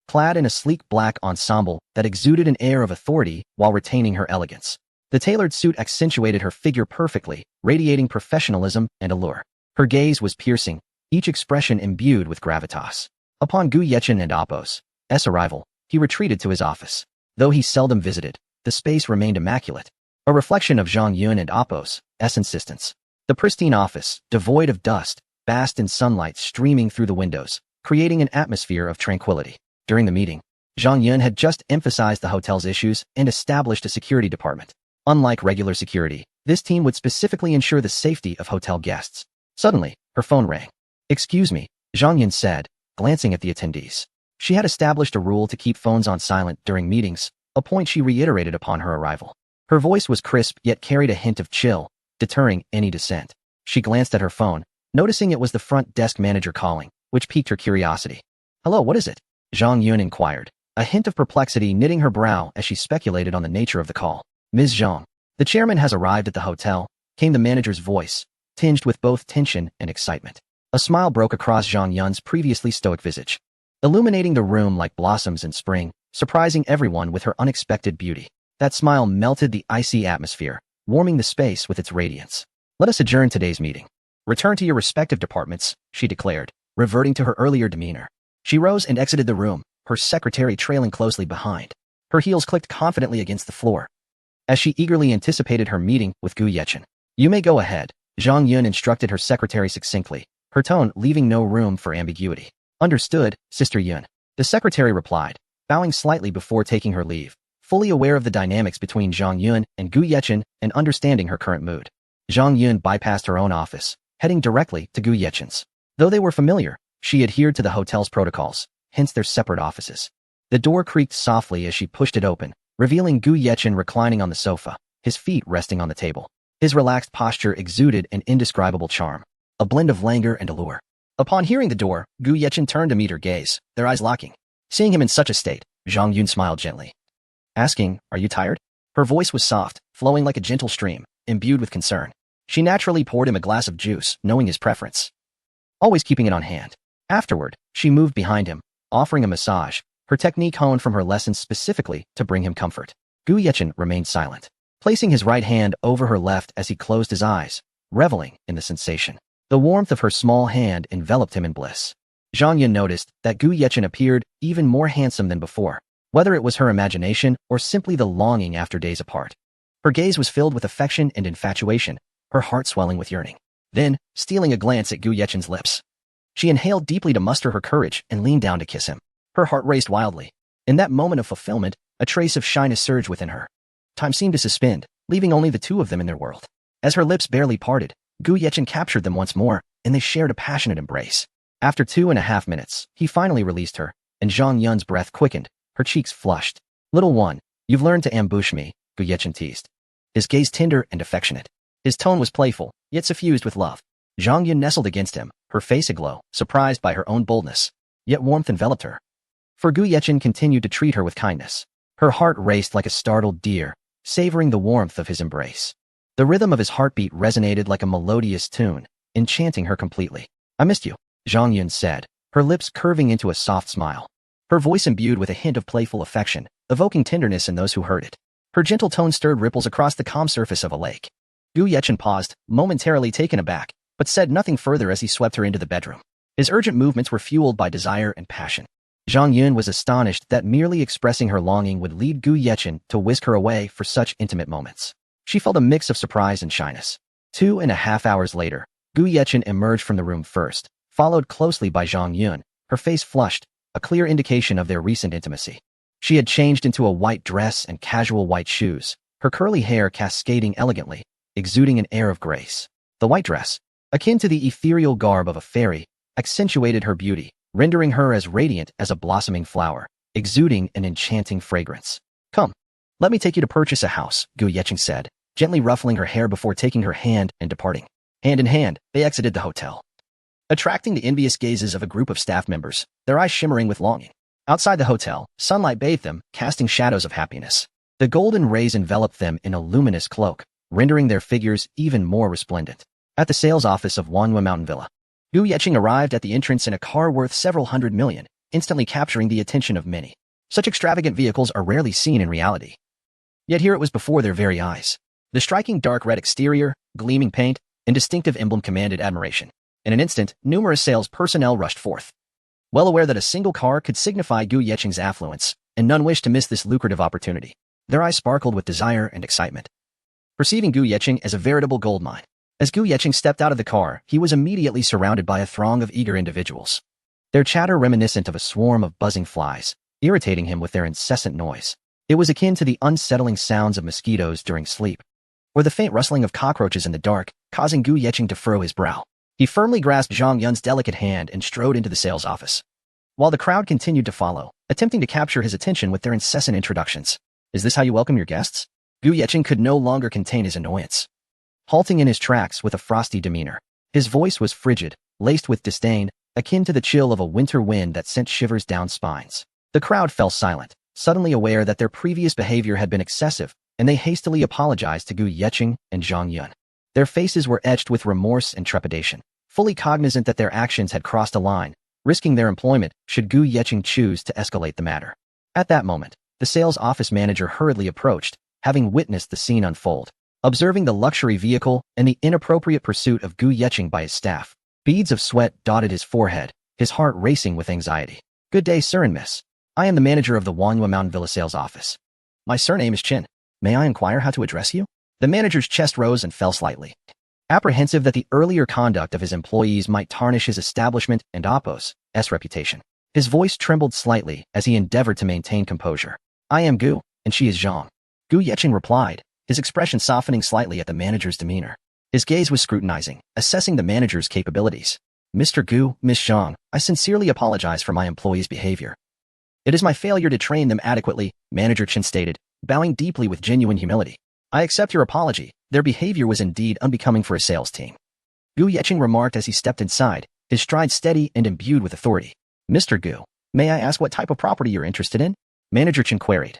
clad in a sleek black ensemble that exuded an air of authority while retaining her elegance. The tailored suit accentuated her figure perfectly, radiating professionalism and allure. Her gaze was piercing, each expression imbued with gravitas. Upon Gu Yechen and Apos' arrival, he retreated to his office. Though he seldom visited, the space remained immaculate, a reflection of Zhang Yun and Apos' insistence. The pristine office, devoid of dust, basked in sunlight streaming through the windows, creating an atmosphere of tranquility. During the meeting, Zhang Yun had just emphasized the hotel's issues and established a security department. Unlike regular security, this team would specifically ensure the safety of hotel guests. Suddenly, her phone rang. "Excuse me," Zhang Yun said, glancing at the attendees. She had established a rule to keep phones on silent during meetings, a point she reiterated upon her arrival. Her voice was crisp yet carried a hint of chill, deterring any dissent. She glanced at her phone, noticing it was the front desk manager calling, which piqued her curiosity. "Hello, what is it?" Zhang Yun inquired, a hint of perplexity knitting her brow as she speculated on the nature of the call. "Ms. Zhang, the chairman has arrived at the hotel," came the manager's voice, tinged with both tension and excitement. A smile broke across Zhang Yun's previously stoic visage, illuminating the room like blossoms in spring, surprising everyone with her unexpected beauty. That smile melted the icy atmosphere, warming the space with its radiance. "Let us adjourn today's meeting. Return to your respective departments," she declared, reverting to her earlier demeanor. She rose and exited the room, her secretary trailing closely behind. Her heels clicked confidently against the floor, as she eagerly anticipated her meeting with Gu Yechen. "You may go ahead," Zhang Yun instructed her secretary succinctly, her tone leaving no room for ambiguity. "Understood, Sister Yun," the secretary replied, bowing slightly before taking her leave, fully aware of the dynamics between Zhang Yun and Gu Yechen and understanding her current mood. Zhang Yun bypassed her own office, heading directly to Gu Yechen's. Though they were familiar, she adhered to the hotel's protocols, hence their separate offices. The door creaked softly as she pushed it open, revealing Gu Yechen reclining on the sofa, his feet resting on the table. His relaxed posture exuded an indescribable charm, a blend of languor and allure. Upon hearing the door, Gu Yechen turned to meet her gaze, their eyes locking. Seeing him in such a state, Zhang Yun smiled gently, asking, "Are you tired?" Her voice was soft, flowing like a gentle stream, imbued with concern. She naturally poured him a glass of juice, knowing his preference, always keeping it on hand. Afterward, she moved behind him, offering a massage, her technique honed from her lessons specifically to bring him comfort. Gu Yechen remained silent, placing his right hand over her left as he closed his eyes, reveling in the sensation. The warmth of her small hand enveloped him in bliss. Zhang Yun noticed that Gu Yechen appeared even more handsome than before, whether it was her imagination or simply the longing after days apart. Her gaze was filled with affection and infatuation, her heart swelling with yearning. Then, stealing a glance at Gu Yechen's lips, she inhaled deeply to muster her courage and leaned down to kiss him. Her heart raced wildly. In that moment of fulfillment, a trace of shyness surged within her. Time seemed to suspend, leaving only the two of them in their world. As her lips barely parted, Gu Yechen captured them once more, and they shared a passionate embrace. After 2.5 minutes, he finally released her, and Zhang Yun's breath quickened, her cheeks flushed. "Little one, you've learned to ambush me," Gu Yechen teased, his gaze tender and affectionate. His tone was playful, yet suffused with love. Zhang Yun nestled against him, her face aglow, surprised by her own boldness. Yet warmth enveloped her. For Gu Yechen continued to treat her with kindness. Her heart raced like a startled deer, savoring the warmth of his embrace. The rhythm of his heartbeat resonated like a melodious tune, enchanting her completely. "I missed you," Zhang Yun said, her lips curving into a soft smile. Her voice imbued with a hint of playful affection, evoking tenderness in those who heard it. Her gentle tone stirred ripples across the calm surface of a lake. Gu Yechen paused, momentarily taken aback, but said nothing further as he swept her into the bedroom. His urgent movements were fueled by desire and passion. Zhang Yun was astonished that merely expressing her longing would lead Gu Yechen to whisk her away for such intimate moments. She felt a mix of surprise and shyness. 2.5 hours later, Gu Yechen emerged from the room first, followed closely by Zhang Yun, her face flushed, a clear indication of their recent intimacy. She had changed into a white dress and casual white shoes, her curly hair cascading elegantly, exuding an air of grace. The white dress, akin to the ethereal garb of a fairy, accentuated her beauty, rendering her as radiant as a blossoming flower, exuding an enchanting fragrance. "Come, let me take you to purchase a house," Gu Yechen said, gently ruffling her hair before taking her hand and departing. Hand in hand, they exited the hotel, attracting the envious gazes of a group of staff members, their eyes shimmering with longing. Outside the hotel, sunlight bathed them, casting shadows of happiness. The golden rays enveloped them in a luminous cloak, rendering their figures even more resplendent. At the sales office of Wanhua Mountain Villa, Gu Yechen arrived at the entrance in a car worth several hundred million, instantly capturing the attention of many. Such extravagant vehicles are rarely seen in reality. Yet here it was before their very eyes. The striking dark red exterior, gleaming paint, and distinctive emblem commanded admiration. In an instant, numerous sales personnel rushed forth. Well aware that a single car could signify Gu Yechen's affluence, and none wished to miss this lucrative opportunity. Their eyes sparkled with desire and excitement, perceiving Gu Yechen as a veritable goldmine. As Gu Yechen stepped out of the car, he was immediately surrounded by a throng of eager individuals. Their chatter reminiscent of a swarm of buzzing flies, irritating him with their incessant noise. It was akin to the unsettling sounds of mosquitoes during sleep, or the faint rustling of cockroaches in the dark, causing Gu Yechen to furrow his brow. He firmly grasped Zhang Yun's delicate hand and strode into the sales office, while the crowd continued to follow, attempting to capture his attention with their incessant introductions. "Is this how you welcome your guests?" Gu Yechen could no longer contain his annoyance, halting in his tracks with a frosty demeanor. His voice was frigid, laced with disdain, akin to the chill of a winter wind that sent shivers down spines. The crowd fell silent, suddenly aware that their previous behavior had been excessive, and they hastily apologized to Gu Yechen and Zhang Yun. Their faces were etched with remorse and trepidation, fully cognizant that their actions had crossed a line, risking their employment should Gu Yechen choose to escalate the matter. At that moment, the sales office manager hurriedly approached, having witnessed the scene unfold. Observing the luxury vehicle and the inappropriate pursuit of Gu Yechen by his staff, beads of sweat dotted his forehead, his heart racing with anxiety. "Good day, sir and miss. I am the manager of the Wanhua Mountain Villa sales office. My surname is Chin. May I inquire how to address you?" The manager's chest rose and fell slightly, apprehensive that the earlier conduct of his employees might tarnish his establishment and Oppo's reputation. His voice trembled slightly as he endeavored to maintain composure. "I am Gu, and she is Zhang," Gu Yechen replied, his expression softening slightly at the manager's demeanor. His gaze was scrutinizing, assessing the manager's capabilities. "Mr. Gu, Miss Zhang, I sincerely apologize for my employee's behavior. It is my failure to train them adequately, Manager Chen stated, bowing deeply with genuine humility. I accept your apology. Their behavior was indeed unbecoming for a sales team. Gu Yeqing remarked as he stepped inside, his stride steady and imbued with authority. Mr. Gu, may I ask what type of property you're interested in? Manager Chen queried.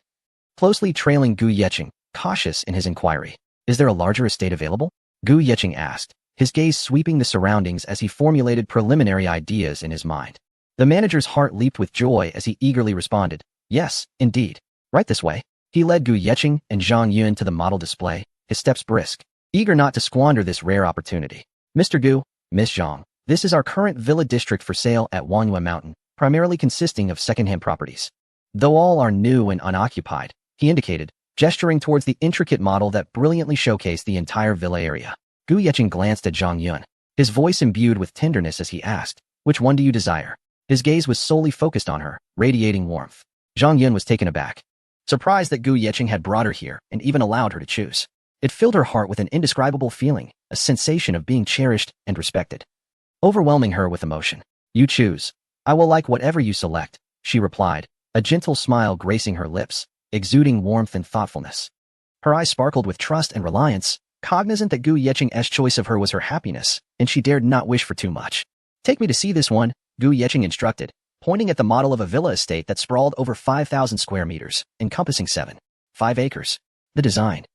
Closely trailing Gu Yeqing, cautious in his inquiry. Is there a larger estate available? Gu Yeqing asked, his gaze sweeping the surroundings as he formulated preliminary ideas in his mind. The manager's heart leaped with joy as he eagerly responded, yes, indeed. Right this way. He led Gu Yeqing and Zhang Yun to the model display, his steps brisk, eager not to squander this rare opportunity. Mr. Gu, Miss Zhang, this is our current villa district for sale at Wangyue Mountain, primarily consisting of second-hand properties. Though all are new and unoccupied, he indicated, gesturing towards the intricate model that brilliantly showcased the entire villa area. Gu Yeqing glanced at Zhang Yun, his voice imbued with tenderness as he asked, which one do you desire? His gaze was solely focused on her, radiating warmth. Zhang Yun was taken aback, surprised that Gu Yeqing had brought her here and even allowed her to choose. It filled her heart with an indescribable feeling, a sensation of being cherished and respected, overwhelming her with emotion. You choose. I will like whatever you select, she replied, a gentle smile gracing her lips, exuding warmth and thoughtfulness. Her eyes sparkled with trust and reliance, cognizant that Gu Yeqing's choice of her was her happiness, and she dared not wish for too much. Take me to see this one, Gu Yeqing instructed, pointing at the model of a villa estate that sprawled over 5,000 square meters, encompassing 5 acres. The design,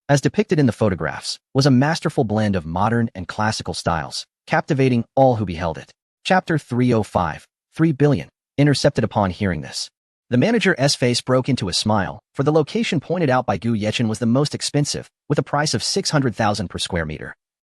as depicted in the photographs, was a masterful blend of modern and classical styles, captivating all who beheld it. Chapter 305, 3 billion, intercepted upon hearing this. The manager's face broke into a smile, for the location pointed out by Gu Yeqing was the most expensive, with a price of 600,000 per square meter.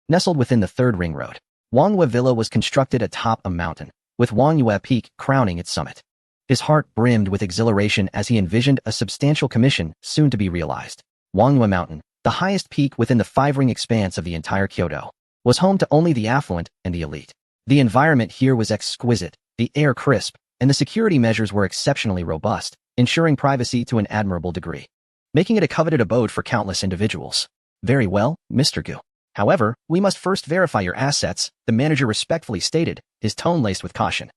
Nestled within the third ring road, Wangyue Villa was constructed atop a mountain, with Wangyue Peak crowning its summit. His heart brimmed with exhilaration as he envisioned a substantial commission soon to be realized. Wangyue Mountain, the highest peak within the 5-ring expanse of the entire Kyoto, was home to only the affluent and the elite. The environment here was exquisite, the air crisp, and the security measures were exceptionally robust, ensuring privacy to an admirable degree, making it a coveted abode for countless individuals. Very well, Mr. Gu. However, we must first verify your assets, the manager respectfully stated, his tone laced with caution.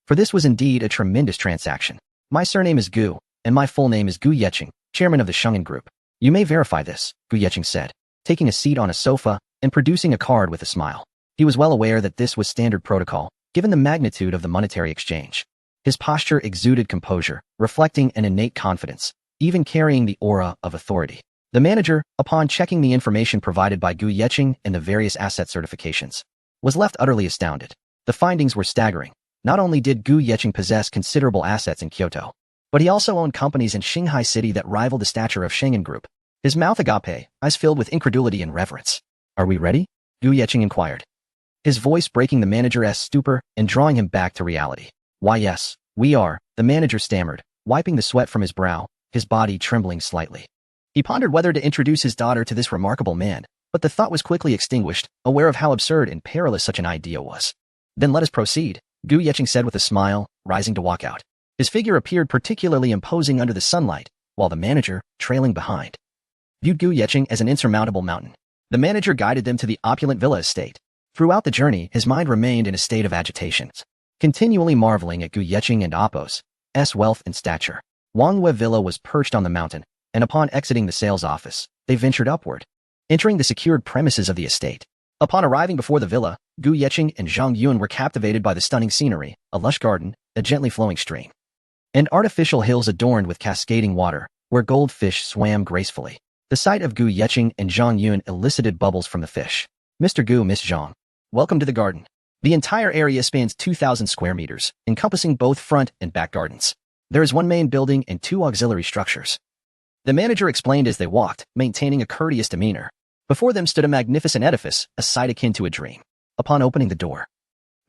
For this was indeed a tremendous transaction. My surname is Gu, and my full name is Gu Yeqing, chairman of the Shungen Group. You may verify this, Gu Yeqing said, taking a seat on a sofa and producing a card with a smile. He was well aware that this was standard protocol, given the magnitude of the monetary exchange. His posture exuded composure, reflecting an innate confidence, even carrying the aura of authority. The manager, upon checking the information provided by Gu Yeqing and the various asset certifications, was left utterly astounded. The findings were staggering. Not only did Gu Yeqing possess considerable assets in Kyoto, but he also owned companies in Shanghai City that rivaled the stature of Shungen Group. His mouth agape, eyes filled with incredulity and reverence. Are we ready? Gu Yeqing inquired, his voice breaking the manager's stupor and drawing him back to reality. Why yes, we are, the manager stammered, wiping the sweat from his brow, his body trembling slightly. He pondered whether to introduce his daughter to this remarkable man, but the thought was quickly extinguished, aware of how absurd and perilous such an idea was. Then let us proceed, Gu Yeqing said with a smile, rising to walk out. His figure appeared particularly imposing under the sunlight, while the manager, trailing behind, viewed Gu Yeqing as an insurmountable mountain. The manager guided them to the opulent villa estate. Throughout the journey, his mind remained in a state of agitation, continually marveling at Gu Yeqing and Appo's wealth and stature. Wangyue Villa was perched on the mountain, and upon exiting the sales office, they ventured upward, entering the secured premises of the estate. Upon arriving before the villa, Gu Yeqing and Zhang Yun were captivated by the stunning scenery, a lush garden, a gently flowing stream, and artificial hills adorned with cascading water, where goldfish swam gracefully. The sight of Gu Yeqing and Zhang Yun elicited bubbles from the fish. Mr. Gu, Miss Zhang, welcome to the garden. The entire area spans 2,000 square meters, encompassing both front and back gardens. There is one main building and 2 auxiliary structures. The manager explained as they walked, maintaining a courteous demeanor. Before them stood a magnificent edifice, a sight akin to a dream. Upon opening the door,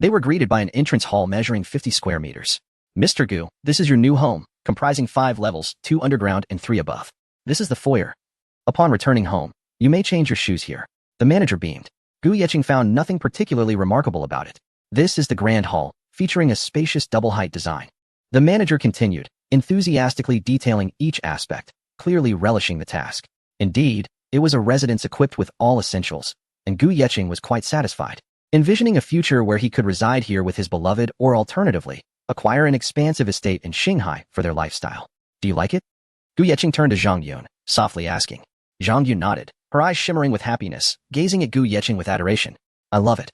they were greeted by an entrance hall measuring 50 square meters. Mr. Gu, this is your new home, comprising 5 levels, 2 underground and 3 above. This is the foyer. Upon returning home, you may change your shoes here. The manager beamed. Gu Yeqing found nothing particularly remarkable about it. This is the grand hall, featuring a spacious double-height design. The manager continued, enthusiastically detailing each aspect, clearly relishing the task. Indeed, it was a residence equipped with all essentials, and Gu Yeqing was quite satisfied, envisioning a future where he could reside here with his beloved or alternatively, acquire an expansive estate in Shanghai for their lifestyle. Do you like it? Gu Yeqing turned to Zhang Yun, softly asking. Zhang Yun nodded, her eyes shimmering with happiness, gazing at Gu Yeqing with adoration. I love it.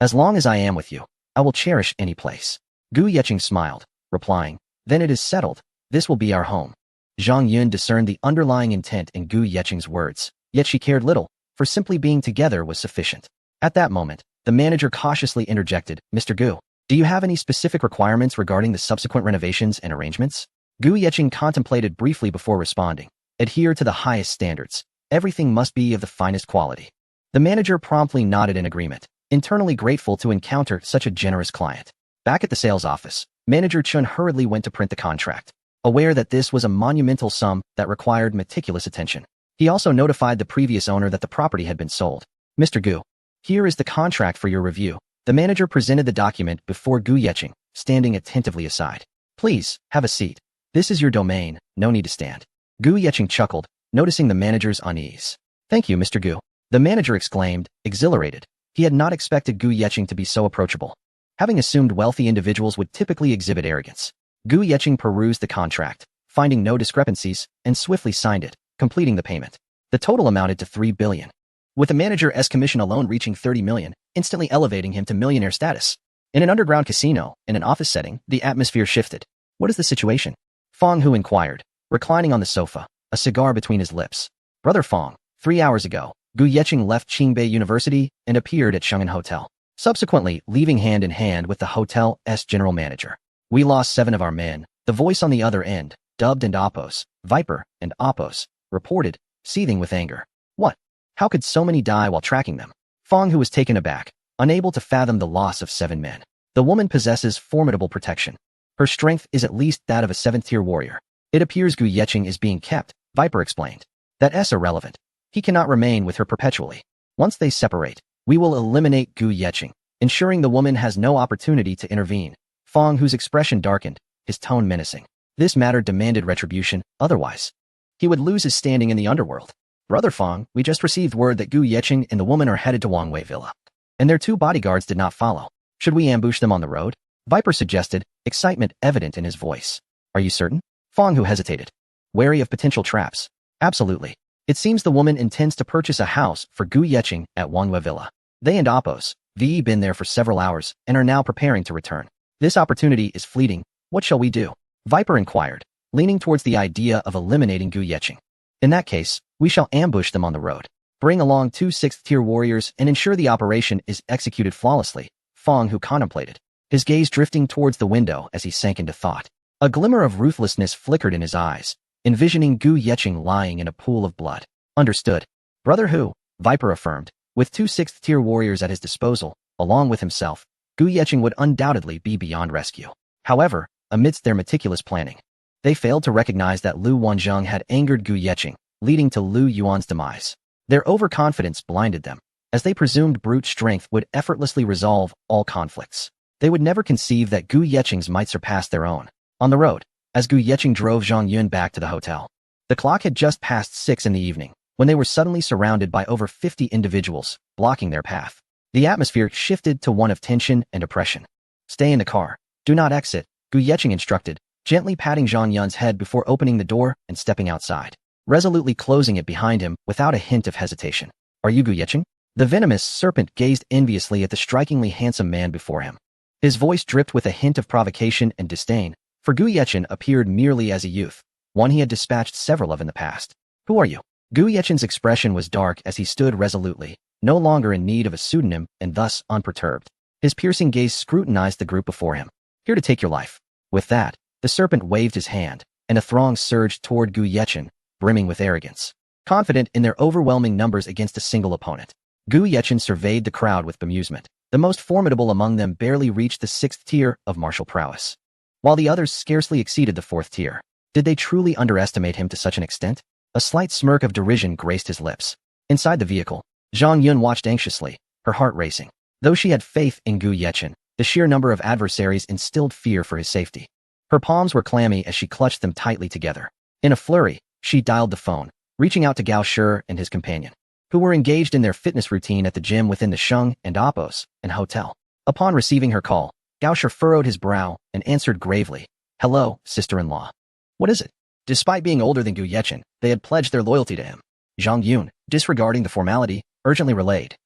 As long as I am with you, I will cherish any place. Gu Yeqing smiled, replying, then it is settled. This will be our home. Zhang Yun discerned the underlying intent in Gu Yeqing's words, yet she cared little, for simply being together was sufficient. At that moment, the manager cautiously interjected, Mr. Gu, do you have any specific requirements regarding the subsequent renovations and arrangements? Gu Yeqing contemplated briefly before responding. Adhere to the highest standards. Everything must be of the finest quality. The manager promptly nodded in agreement, internally grateful to encounter such a generous client. Back at the sales office, Manager Chun hurriedly went to print the contract, aware that this was a monumental sum that required meticulous attention. He also notified the previous owner that the property had been sold. Mr. Gu, here is the contract for your review. The manager presented the document before Gu Yeqing, standing attentively aside. Please, have a seat. This is your domain, no need to stand. Gu Yeqing chuckled, noticing the manager's unease. Thank you, Mr. Gu. The manager exclaimed, exhilarated. He had not expected Gu Yeqing to be so approachable. Having assumed wealthy individuals would typically exhibit arrogance. Gu Yeqing perused the contract, finding no discrepancies, and swiftly signed it, completing the payment. The total amounted to 3 billion. With the manager's commission alone reaching 30 million, instantly elevating him to millionaire status. In an underground casino, in an office setting, the atmosphere shifted. What is the situation? Fong Hu inquired, reclining on the sofa, a cigar between his lips. Brother Fong, 3 hours ago, Gu Yeqing left Qingbei University and appeared at Shenzhen Hotel, subsequently leaving hand in hand with the hotel's general manager. We lost 7 of our men, the voice on the other end, dubbed and Oppos, Viper and Oppos, reported, seething with anger. What? How could so many die while tracking them? Fong Hu was taken aback, unable to fathom the loss of 7 men. The woman possesses formidable protection. Her strength is at least that of a 7th-tier warrior. It appears Gu Yeqing is being kept, Viper explained. That's irrelevant. He cannot remain with her perpetually. Once they separate, we will eliminate Gu Yeqing, ensuring the woman has no opportunity to intervene. Fong Hu's expression darkened, his tone menacing. This matter demanded retribution, otherwise he would lose his standing in the underworld. Brother Fong, we just received word that Gu Yeqing and the woman are headed to Wangwei Villa, and their 2 bodyguards did not follow. Should we ambush them on the road? Viper suggested, excitement evident in his voice. Are you certain? Fong Hu hesitated, wary of potential traps. Absolutely. It seems the woman intends to purchase a house for Gu Yeqing at Wangwei Villa. They and Oppos, VE been there for several hours and are now preparing to return. This opportunity is fleeting. What shall we do? Viper inquired, leaning towards the idea of eliminating Gu Yeqing. In that case, we shall ambush them on the road. Bring along 2 6th-tier warriors and ensure the operation is executed flawlessly. Fong Hu contemplated, his gaze drifting towards the window as he sank into thought. A glimmer of ruthlessness flickered in his eyes, envisioning Gu Yeqing lying in a pool of blood. Understood. Brother Hu, Viper affirmed, with 2 6th-tier warriors at his disposal, along with himself, Gu Yeqing would undoubtedly be beyond rescue. However, amidst their meticulous planning, they failed to recognize that Lu Wanzheng had angered Gu Yeqing, leading to Lu Yuan's demise. Their overconfidence blinded them, as they presumed brute strength would effortlessly resolve all conflicts. They would never conceive that Gu Yeqing's might surpass their own. On the road, as Gu Yeqing drove Zhang Yun back to the hotel, the clock had just passed 6 in the evening, when they were suddenly surrounded by over 50 individuals, blocking their path. The atmosphere shifted to one of tension and oppression. Stay in the car. Do not exit, Gu Yeqing instructed, gently patting Zhang Yun's head before opening the door and stepping outside, resolutely closing it behind him without a hint of hesitation. Are you Gu Yeqing? The venomous serpent gazed enviously at the strikingly handsome man before him. His voice dripped with a hint of provocation and disdain, for Gu Yeqing appeared merely as a youth, one he had dispatched several of in the past. Who are you? Gu Yeqing's expression was dark as he stood resolutely, no longer in need of a pseudonym and thus unperturbed. His piercing gaze scrutinized the group before him. Here to take your life. With that, the serpent waved his hand, and a throng surged toward Gu Yeqing, brimming with arrogance. Confident in their overwhelming numbers against a single opponent, Gu Yeqing surveyed the crowd with bemusement. The most formidable among them barely reached the 6th tier of martial prowess, while the others scarcely exceeded the 4th tier. Did they truly underestimate him to such an extent? A slight smirk of derision graced his lips. Inside the vehicle, Zhang Yun watched anxiously, her heart racing. Though she had faith in Gu Yeqing, the sheer number of adversaries instilled fear for his safety. Her palms were clammy as she clutched them tightly together. In a flurry, she dialed the phone, reaching out to Gao Shi and his companion, who were engaged in their fitness routine at the gym within the Sheng and Oppos and hotel. Upon receiving her call, Gao Shi furrowed his brow and answered gravely, "Hello, sister-in-law. What is it?" Despite being older than Gu Yechen, they had pledged their loyalty to him. Zhang Yun, disregarding the formality, urgently relayed,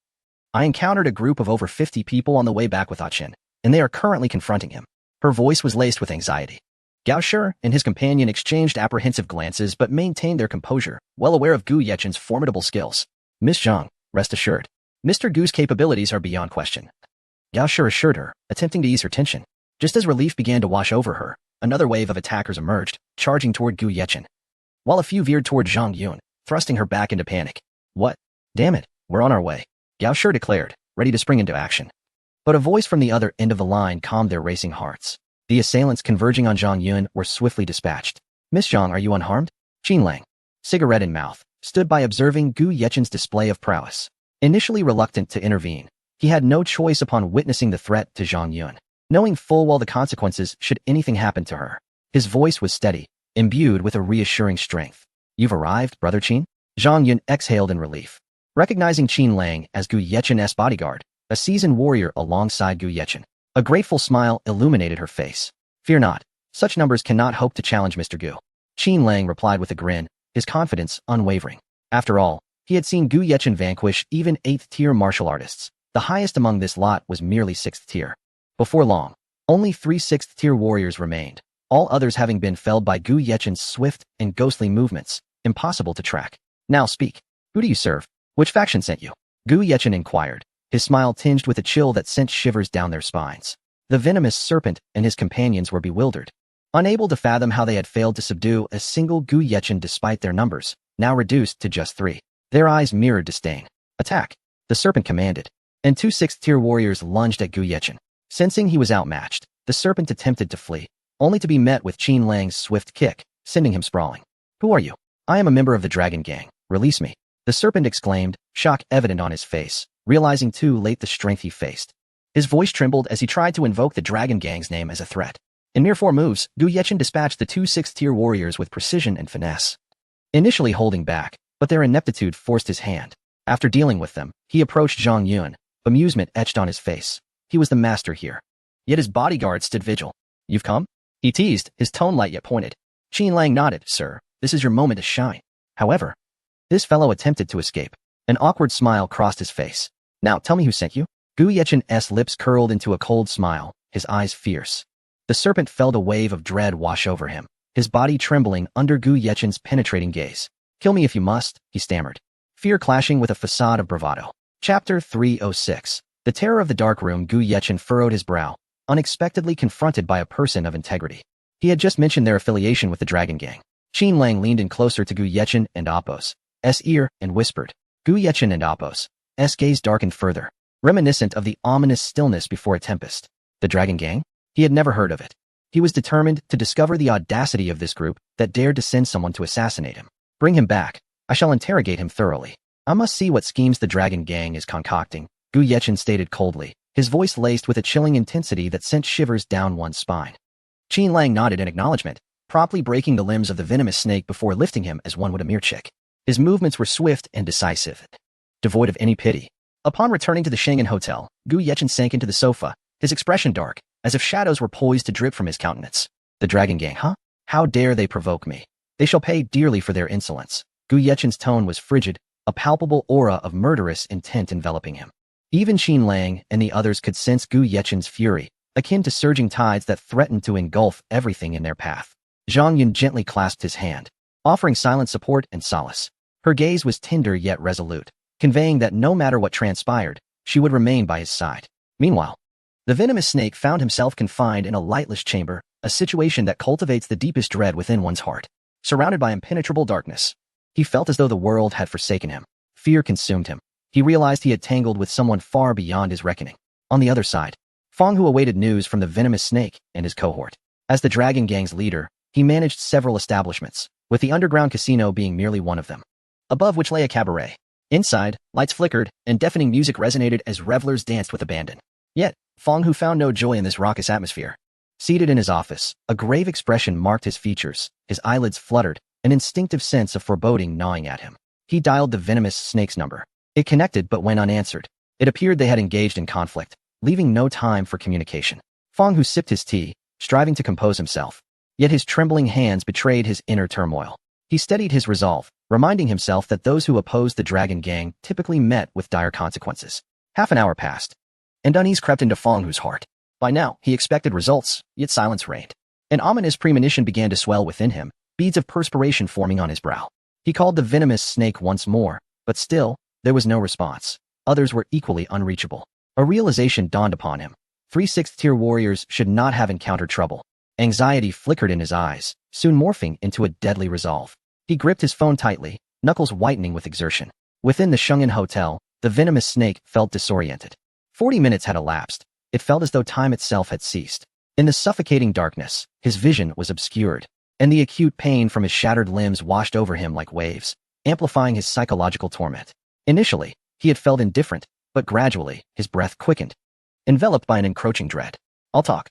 "I encountered a group of over 50 people on the way back with Chen, and they are currently confronting him." Her voice was laced with anxiety. Gao Shi and his companion exchanged apprehensive glances but maintained their composure, well aware of Gu Yechen's formidable skills. "Miss Zhang, rest assured, Mr. Gu's capabilities are beyond question," Gao Shi assured her, attempting to ease her tension. Just as relief began to wash over her, another wave of attackers emerged, charging toward Gu Yechen, while a few veered toward Zhang Yun, thrusting her back into panic. "What? Damn it, we're on our way," Gao Shi declared, ready to spring into action. But a voice from the other end of the line calmed their racing hearts. The assailants converging on Zhang Yun were swiftly dispatched. "Miss Zhang, are you unharmed?" Qin Lang, cigarette in mouth, stood by observing Gu Yechen's display of prowess. Initially reluctant to intervene, he had no choice upon witnessing the threat to Zhang Yun, knowing full well the consequences should anything happen to her. His voice was steady, imbued with a reassuring strength. "You've arrived, Brother Qin?" Zhang Yun exhaled in relief. Recognizing Qin Lang as Gu Yechen's bodyguard, a seasoned warrior alongside Gu Yechen, a grateful smile illuminated her face. "Fear not, such numbers cannot hope to challenge Mr. Gu." Qin Lang replied with a grin, his confidence unwavering. After all, he had seen Gu Yechen vanquish even 8th-tier martial artists. The highest among this lot was merely 6th tier. Before long, only 3 6th-tier warriors remained, all others having been felled by Gu Yechen's swift and ghostly movements, impossible to track. "Now speak. Who do you serve? Which faction sent you?" Gu Yechen inquired, his smile tinged with a chill that sent shivers down their spines. The venomous serpent and his companions were bewildered, unable to fathom how they had failed to subdue a single Gu Yechen despite their numbers, now reduced to just 3. Their eyes mirrored disdain. "Attack!" the serpent commanded, and 2 6th-tier warriors lunged at Gu Yechen. Sensing he was outmatched, the serpent attempted to flee, only to be met with Qin Lang's swift kick, sending him sprawling. "Who are you?" "I am a member of the Dragon Gang. Release me," the serpent exclaimed, shock evident on his face, realizing too late the strength he faced. His voice trembled as he tried to invoke the Dragon Gang's name as a threat. In mere 4 moves, Gu Yechen dispatched the 2 6th-tier warriors with precision and finesse. Initially holding back, but their ineptitude forced his hand. After dealing with them, he approached Zhang Yun, amusement etched on his face. He was the master here. Yet his bodyguard stood vigil. "You've come?" he teased, his tone light yet pointed. Qin Lang nodded. "Sir, this is your moment to shine." However, this fellow attempted to escape. An awkward smile crossed his face. "Now tell me who sent you?" Gu Yechen's lips curled into a cold smile, his eyes fierce. The serpent felt a wave of dread wash over him, his body trembling under Gu Yechen's penetrating gaze. "Kill me if you must," he stammered, fear clashing with a facade of bravado. Chapter 306. The terror of the dark room. Gu Yechen furrowed his brow, unexpectedly confronted by a person of integrity. He had just mentioned their affiliation with the Dragon Gang. Qin Lang leaned in closer to Gu Yechen and Apos' ear and whispered. Gu Yechen and Apos' gaze darkened further, reminiscent of the ominous stillness before a tempest. The Dragon Gang? He had never heard of it. He was determined to discover the audacity of this group that dared to send someone to assassinate him. "Bring him back. I shall interrogate him thoroughly. I must see what schemes the Dragon Gang is concocting," Gu Yechen stated coldly, his voice laced with a chilling intensity that sent shivers down one's spine. Qin Lang nodded in acknowledgement, promptly breaking the limbs of the venomous snake before lifting him as one would a mere chick. His movements were swift and decisive, devoid of any pity. Upon returning to the Schengen Hotel, Gu Yechen sank into the sofa, his expression dark, as if shadows were poised to drip from his countenance. "The Dragon Gang, huh? How dare they provoke me? They shall pay dearly for their insolence." Gu Yechen's tone was frigid, a palpable aura of murderous intent enveloping him. Even Qin Lang and the others could sense Gu Yechen's fury, akin to surging tides that threatened to engulf everything in their path. Zhang Yun gently clasped his hand, offering silent support and solace. Her gaze was tender yet resolute, conveying that no matter what transpired, she would remain by his side. Meanwhile, the venomous snake found himself confined in a lightless chamber, a situation that cultivates the deepest dread within one's heart. Surrounded by impenetrable darkness, he felt as though the world had forsaken him. Fear consumed him. He realized he had tangled with someone far beyond his reckoning. On the other side, Fong Hu awaited news from the venomous snake and his cohort. As the Dragon Gang's leader, he managed several establishments, with the underground casino being merely one of them, above which lay a cabaret. Inside, lights flickered, and deafening music resonated as revelers danced with abandon. Yet, Fong Hu found no joy in this raucous atmosphere. Seated in his office, a grave expression marked his features, his eyelids fluttered, an instinctive sense of foreboding gnawing at him. He dialed the venomous snake's number. It connected but went unanswered. It appeared they had engaged in conflict, leaving no time for communication. Fong Hu sipped his tea, striving to compose himself. Yet his trembling hands betrayed his inner turmoil. He steadied his resolve, reminding himself that those who opposed the Dragon Gang typically met with dire consequences. Half an hour passed, and unease crept into Fong Hu's heart. By now, he expected results, yet silence reigned. An ominous premonition began to swell within him, beads of perspiration forming on his brow. He called the venomous snake once more, but still, there was no response. Others were equally unreachable. A realization dawned upon him. 3 6th-tier warriors should not have encountered trouble. Anxiety flickered in his eyes, soon morphing into a deadly resolve. He gripped his phone tightly, knuckles whitening with exertion. Within the Shungin Hotel, the venomous snake felt disoriented. 40 minutes had elapsed. It felt as though time itself had ceased. In the suffocating darkness, his vision was obscured, and the acute pain from his shattered limbs washed over him like waves, amplifying his psychological torment. Initially, he had felt indifferent, but gradually, his breath quickened, enveloped by an encroaching dread. I'll talk.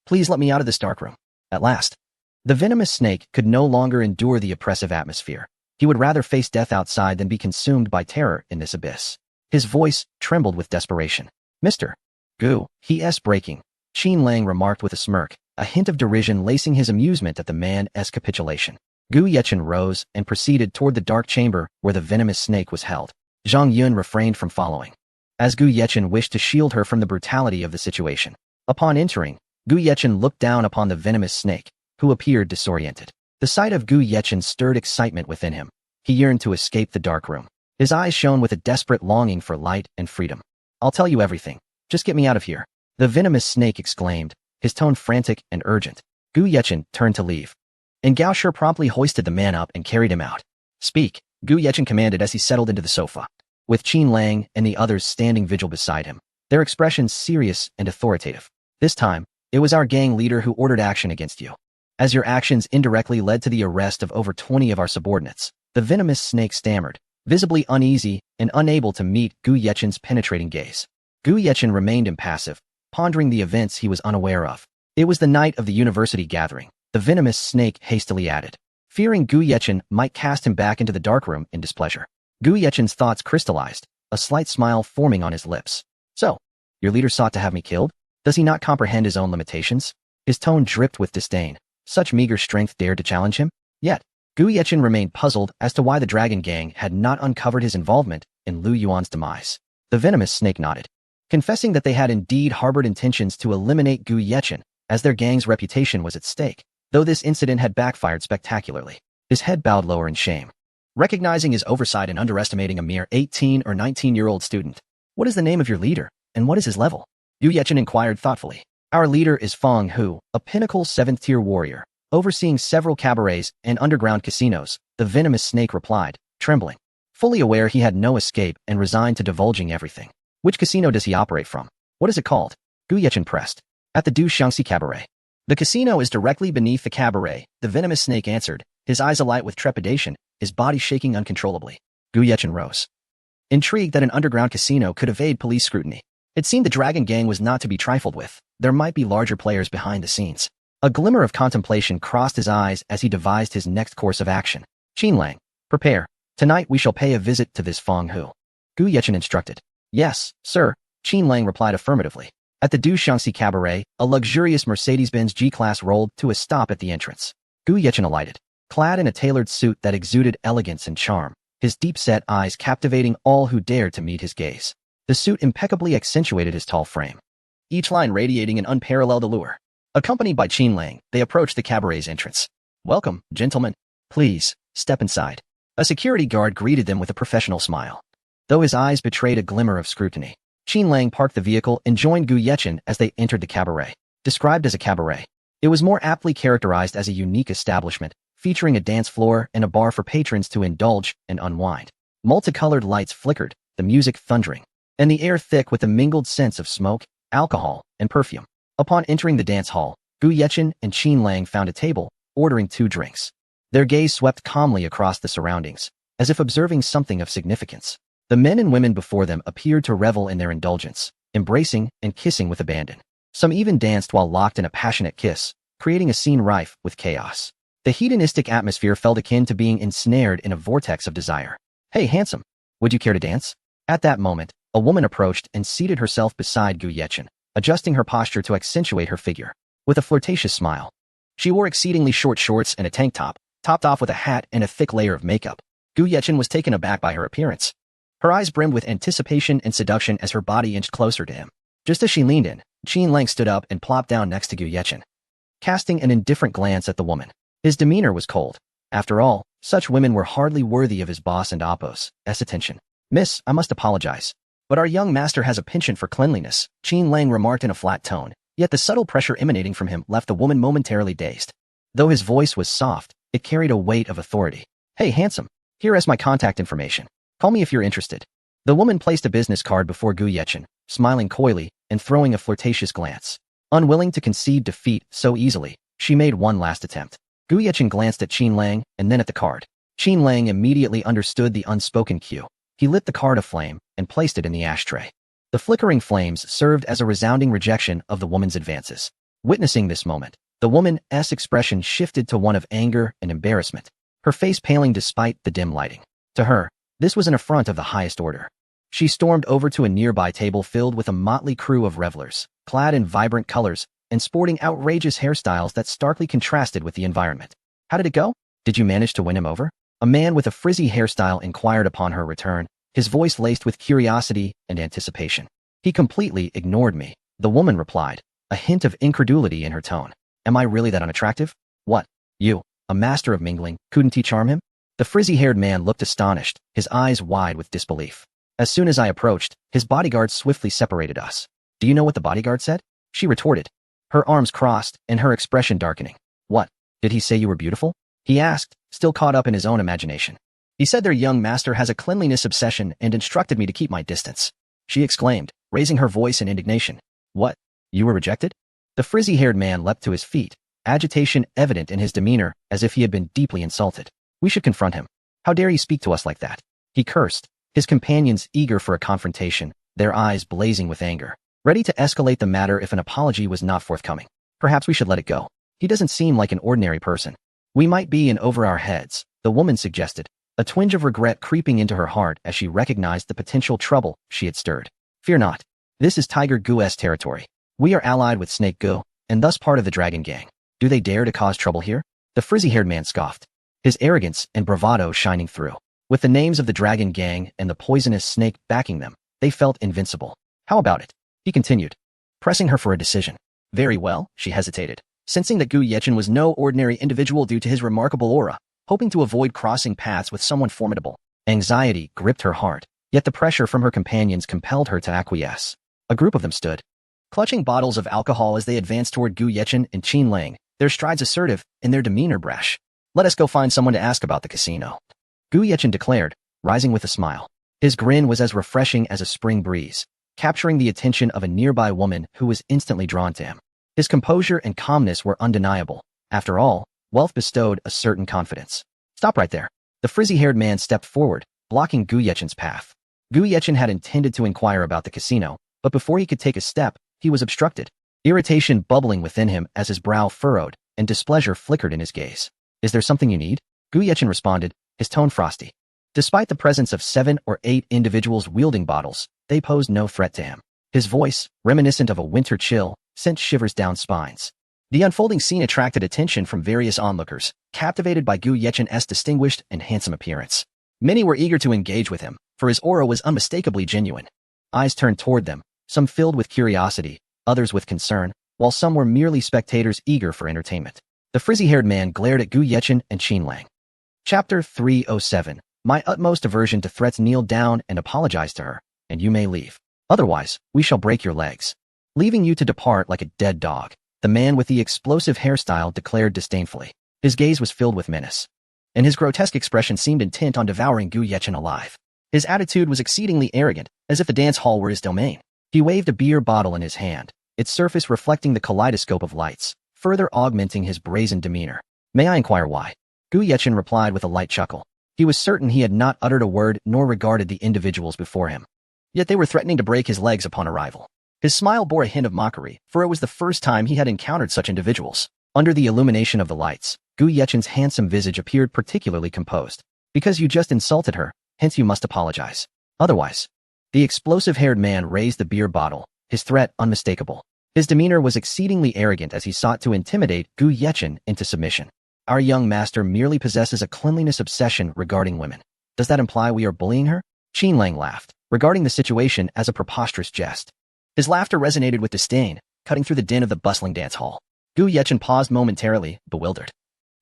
Please let me out of this dark room. At last, the venomous snake could no longer endure the oppressive atmosphere. He would rather face death outside than be consumed by terror in this abyss. His voice trembled with desperation. Mr. Gu, he breaking, Qin Lang remarked with a smirk, a hint of derision lacing his amusement at the man's capitulation. Gu Yechen rose and proceeded toward the dark chamber where the venomous snake was held. Zhang Yun refrained from following, as Gu Yechen wished to shield her from the brutality of the situation. Upon entering, Gu Yechen looked down upon the venomous snake, who appeared disoriented. The sight of Gu Yechen stirred excitement within him. He yearned to escape the dark room. His eyes shone with a desperate longing for light and freedom. I'll tell you everything. Just get me out of here, the venomous snake exclaimed, his tone frantic and urgent. Gu Yechen turned to leave, and Gao Shi promptly hoisted the man up and carried him out. Speak, Gu Yechen commanded as he settled into the sofa, with Qin Lang and the others standing vigil beside him, their expressions serious and authoritative. This time, it was our gang leader who ordered action against you, as your actions indirectly led to the arrest of over 20 of our subordinates, the venomous snake stammered, visibly uneasy and unable to meet Gu Yechen's penetrating gaze. Gu Yechen remained impassive, pondering the events he was unaware of. It was the night of the university gathering, the venomous snake hastily added, fearing Gu Yechen might cast him back into the darkroom in displeasure. Gu Yechen's thoughts crystallized, a slight smile forming on his lips. So, your leader sought to have me killed? Does he not comprehend his own limitations? His tone dripped with disdain. Such meager strength dared to challenge him? Yet, Gu Yechen remained puzzled as to why the Dragon Gang had not uncovered his involvement in Lu Yuan's demise. The venomous snake nodded, confessing that they had indeed harbored intentions to eliminate Gu Yechen, as their gang's reputation was at stake, though this incident had backfired spectacularly. His head bowed lower in shame, recognizing his oversight in underestimating a mere 18 or 19-year-old student. What is the name of your leader, and what is his level? Gu Yechen inquired thoughtfully. Our leader is Fong Hu, a pinnacle 7th-tier warrior, overseeing several cabarets and underground casinos, the venomous snake replied, trembling, fully aware he had no escape and resigned to divulging everything. Which casino does he operate from? What is it called? Gu Yechen pressed. At the Du Xiangxi Cabaret. The casino is directly beneath the cabaret, the venomous snake answered, his eyes alight with trepidation, his body shaking uncontrollably. Gu Yechen rose, intrigued that an underground casino could evade police scrutiny. It seemed the Dragon Gang was not to be trifled with. There might be larger players behind the scenes. A glimmer of contemplation crossed his eyes as he devised his next course of action. Qin Lang, prepare. Tonight we shall pay a visit to this Fong Hu. Gu Yechen instructed. Yes, sir, Qin Lang replied affirmatively. At the Du Xiangxi Cabaret, a luxurious Mercedes-Benz G-Class rolled to a stop at the entrance. Gu Yechen alighted, clad in a tailored suit that exuded elegance and charm, his deep-set eyes captivating all who dared to meet his gaze. The suit impeccably accentuated his tall frame, each line radiating an unparalleled allure. Accompanied by Qin Lang, they approached the cabaret's entrance. Welcome, gentlemen. Please, step inside. A security guard greeted them with a professional smile, though his eyes betrayed a glimmer of scrutiny. Qin Lang parked the vehicle and joined Gu Yechen as they entered the cabaret. Described as a cabaret, it was more aptly characterized as a unique establishment, featuring a dance floor and a bar for patrons to indulge and unwind. Multicolored lights flickered, the music thundering, and the air thick with a mingled sense of smoke, alcohol, and perfume. Upon entering the dance hall, Gu Yechen and Qin Lang found a table, ordering 2 drinks. Their gaze swept calmly across the surroundings, as if observing something of significance. The men and women before them appeared to revel in their indulgence, embracing and kissing with abandon. Some even danced while locked in a passionate kiss, creating a scene rife with chaos. The hedonistic atmosphere felt akin to being ensnared in a vortex of desire. Hey, handsome, would you care to dance? At that moment, a woman approached and seated herself beside Gu Yechen, adjusting her posture to accentuate her figure. With a flirtatious smile, she wore exceedingly short shorts and a tank top, topped off with a hat and a thick layer of makeup. Gu Yechen was taken aback by her appearance. Her eyes brimmed with anticipation and seduction as her body inched closer to him. Just as she leaned in, Qin Lang stood up and plopped down next to Gu Yechen, casting an indifferent glance at the woman. His demeanor was cold. After all, such women were hardly worthy of his boss and Appo's attention. "Miss, I must apologize, but our young master has a penchant for cleanliness," Qin Lang remarked in a flat tone, yet the subtle pressure emanating from him left the woman momentarily dazed. Though his voice was soft, it carried a weight of authority. "Hey, handsome, here is my contact information. Call me if you're interested." The woman placed a business card before Gu Yechen, smiling coyly and throwing a flirtatious glance. Unwilling to concede defeat so easily, she made one last attempt. Gu Yechen glanced at Qin Lang and then at the card. Qin Lang immediately understood the unspoken cue. He lit the card aflame and placed it in the ashtray. The flickering flames served as a resounding rejection of the woman's advances. Witnessing this moment, the woman's expression shifted to one of anger and embarrassment, her face paling despite the dim lighting. To her, this was an affront of the highest order. She stormed over to a nearby table filled with a motley crew of revelers, clad in vibrant colors and sporting outrageous hairstyles that starkly contrasted with the environment. "How did it go? Did you manage to win him over?" A man with a frizzy hairstyle inquired upon her return, his voice laced with curiosity and anticipation. "He completely ignored me," the woman replied, a hint of incredulity in her tone. "Am I really that unattractive? What? You, a master of mingling, couldn't he charm him?" The frizzy-haired man looked astonished, his eyes wide with disbelief. "As soon as I approached, his bodyguard swiftly separated us." "Do you know what the bodyguard said?" she retorted, her arms crossed and her expression darkening. "What? Did he say you were beautiful?" he asked, still caught up in his own imagination. "He said their young master has a cleanliness obsession and instructed me to keep my distance," she exclaimed, raising her voice in indignation. "What? You were rejected?" The frizzy-haired man leapt to his feet, agitation evident in his demeanor as if he had been deeply insulted. "We should confront him. How dare he speak to us like that?" he cursed, his companions eager for a confrontation, their eyes blazing with anger, ready to escalate the matter if an apology was not forthcoming. "Perhaps we should let it go. He doesn't seem like an ordinary person." "We might be in over our heads," the woman suggested, a twinge of regret creeping into her heart as she recognized the potential trouble she had stirred. "Fear not. This is Tiger Gu's territory. We are allied with Snake Gu, and thus part of the Dragon Gang. Do they dare to cause trouble here?" The frizzy-haired man scoffed, his arrogance and bravado shining through. With the names of the Dragon Gang and the poisonous snake backing them, they felt invincible. "How about it?" he continued, pressing her for a decision. "Very well," she hesitated, sensing that Gu Yechen was no ordinary individual due to his remarkable aura, hoping to avoid crossing paths with someone formidable. Anxiety gripped her heart, yet the pressure from her companions compelled her to acquiesce. A group of them stood, clutching bottles of alcohol as they advanced toward Gu Yechen and Qin Lang, their strides assertive and their demeanor brash. "Let us go find someone to ask about the casino," Gu Yechen declared, rising with a smile. His grin was as refreshing as a spring breeze, capturing the attention of a nearby woman who was instantly drawn to him. His composure and calmness were undeniable. After all, wealth bestowed a certain confidence. "Stop right there." The frizzy-haired man stepped forward, blocking Gu Yechen's path. Gu Yechen had intended to inquire about the casino, but before he could take a step, he was obstructed, irritation bubbling within him as his brow furrowed and displeasure flickered in his gaze. "Is there something you need?" Gu Yechen responded, his tone frosty. Despite the presence of 7 or 8 individuals wielding bottles, they posed no threat to him. His voice, reminiscent of a winter chill, sent shivers down spines. The unfolding scene attracted attention from various onlookers, captivated by Gu Yechen's distinguished and handsome appearance. Many were eager to engage with him, for his aura was unmistakably genuine. Eyes turned toward them, some filled with curiosity, others with concern, while some were merely spectators eager for entertainment. The frizzy-haired man glared at Gu Yechen and Qin Lang. Chapter 307. My utmost aversion to threats. Kneel down and apologize to her, and you may leave. Otherwise, we shall break your legs, leaving you to depart like a dead dog, the man with the explosive hairstyle declared disdainfully. His gaze was filled with menace, and his grotesque expression seemed intent on devouring Gu Yechen alive. His attitude was exceedingly arrogant, as if the dance hall were his domain. He waved a beer bottle in his hand, its surface reflecting the kaleidoscope of lights, further augmenting his brazen demeanor. "May I inquire why?" Gu Yechen replied with a light chuckle. He was certain he had not uttered a word nor regarded the individuals before him. Yet they were threatening to break his legs upon arrival. His smile bore a hint of mockery, for it was the first time he had encountered such individuals. Under the illumination of the lights, Gu Yechen's handsome visage appeared particularly composed. "Because you just insulted her, hence you must apologize. Otherwise." The explosive-haired man raised the beer bottle, his threat unmistakable. His demeanor was exceedingly arrogant as he sought to intimidate Gu Yechen into submission. Our young master merely possesses a cleanliness obsession regarding women. Does that imply we are bullying her? Qin Lang laughed, regarding the situation as a preposterous jest. His laughter resonated with disdain, cutting through the din of the bustling dance hall. Gu Yechen paused momentarily, bewildered.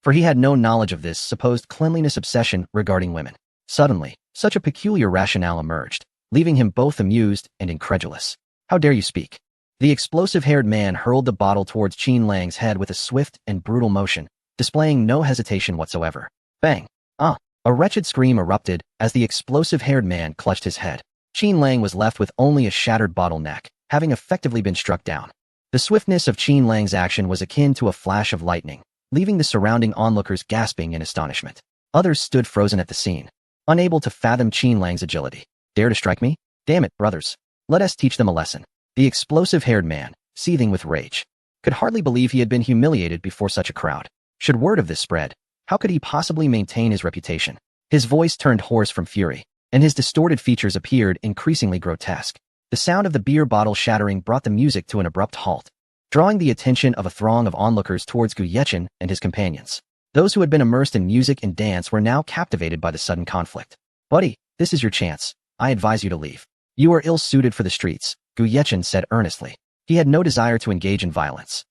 For he had no knowledge of this supposed cleanliness obsession regarding women. Suddenly, such a peculiar rationale emerged, leaving him both amused and incredulous. How dare you speak? The explosive-haired man hurled the bottle towards Qin Lang's head with a swift and brutal motion, displaying no hesitation whatsoever. Bang! Ah! A wretched scream erupted as the explosive-haired man clutched his head. Qin Lang was left with only a shattered bottle neck, having effectively been struck down. The swiftness of Qin Lang's action was akin to a flash of lightning, leaving the surrounding onlookers gasping in astonishment. Others stood frozen at the scene, unable to fathom Qin Lang's agility. Dare to strike me? Damn it, brothers. Let us teach them a lesson. The explosive-haired man, seething with rage, could hardly believe he had been humiliated before such a crowd. Should word of this spread, how could he possibly maintain his reputation? His voice turned hoarse from fury, and his distorted features appeared increasingly grotesque. The sound of the beer bottle shattering brought the music to an abrupt halt, drawing the attention of a throng of onlookers towards Gu Yechen and his companions. Those who had been immersed in music and dance were now captivated by the sudden conflict. Buddy, this is your chance. I advise you to leave. You are ill-suited for the streets, Gu Yechen said earnestly. He had no desire to engage in violence.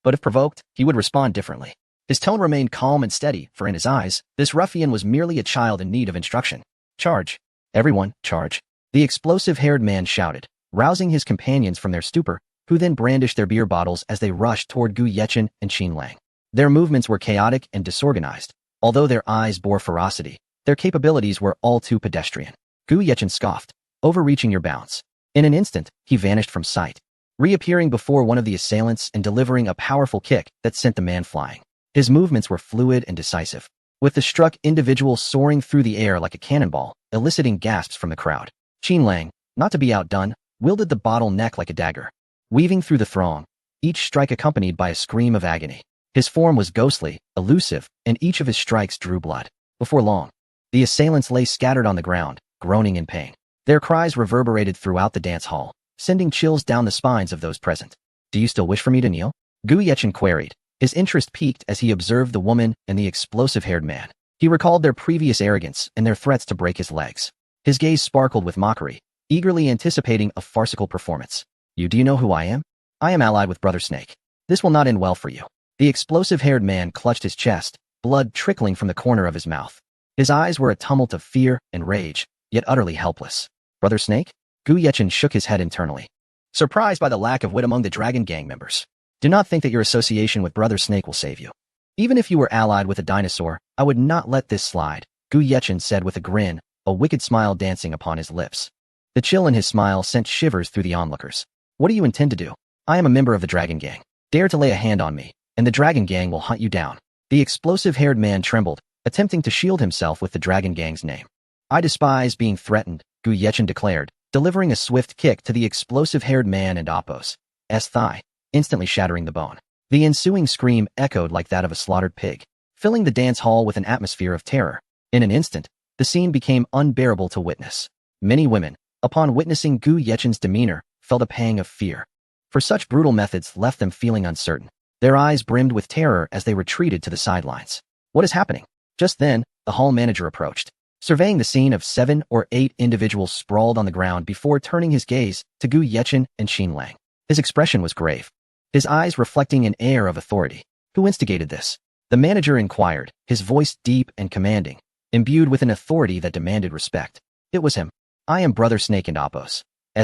But if provoked, he would respond differently. His tone remained calm and steady, for in his eyes, this ruffian was merely a child in need of instruction. Charge. Everyone, charge. The explosive-haired man shouted, rousing his companions from their stupor, who then brandished their beer bottles as they rushed toward Gu Yechen and Qin Lang. Their movements were chaotic and disorganized. Although their eyes bore ferocity, their capabilities were all too pedestrian. Gu Yechen scoffed, overreaching your bounds. In an instant, he vanished from sight, reappearing before one of the assailants and delivering a powerful kick that sent the man flying. His movements were fluid and decisive, with the struck individual soaring through the air like a cannonball, eliciting gasps from the crowd. Qin Lang, not to be outdone, wielded the bottle neck like a dagger, weaving through the throng, each strike accompanied by a scream of agony. His form was ghostly, elusive, and each of his strikes drew blood. Before long, the assailants lay scattered on the ground, groaning in pain. Their cries reverberated throughout the dance hall, sending chills down the spines of those present. Do you still wish for me to kneel? Gu Yechen queried, his interest piqued as he observed the woman and the explosive-haired man. He recalled their previous arrogance and their threats to break his legs. His gaze sparkled with mockery, eagerly anticipating a farcical performance. Do you know who I am? I am allied with Brother Snake. This will not end well for you. The explosive-haired man clutched his chest, blood trickling from the corner of his mouth. His eyes were a tumult of fear and rage, yet utterly helpless. Brother Snake? Gu Yechen shook his head internally, surprised by the lack of wit among the Dragon Gang members. Do not think that your association with Brother Snake will save you. Even if you were allied with a dinosaur, I would not let this slide, Gu Yechen said with a grin, a wicked smile dancing upon his lips. The chill in his smile sent shivers through the onlookers. What do you intend to do? I am a member of the Dragon Gang. Dare to lay a hand on me, and the Dragon Gang will hunt you down. The explosive-haired man trembled, attempting to shield himself with the Dragon Gang's name. I despise being threatened, Gu Yechen declared, delivering a swift kick to the explosive-haired man and Apos' thigh, instantly shattering the bone. The ensuing scream echoed like that of a slaughtered pig, filling the dance hall with an atmosphere of terror. In an instant, the scene became unbearable to witness. Many women, upon witnessing Gu Yechen's demeanor, felt a pang of fear. For such brutal methods left them feeling uncertain. Their eyes brimmed with terror as they retreated to the sidelines. What is happening? Just then, the hall manager approached, surveying the scene of 7 or 8 individuals sprawled on the ground before turning his gaze to Gu Yechen and Qin Lang. His expression was grave, his eyes reflecting an air of authority. Who instigated this? The manager inquired, his voice deep and commanding, imbued with an authority that demanded respect. It was him. I am Brother Snake and Apos'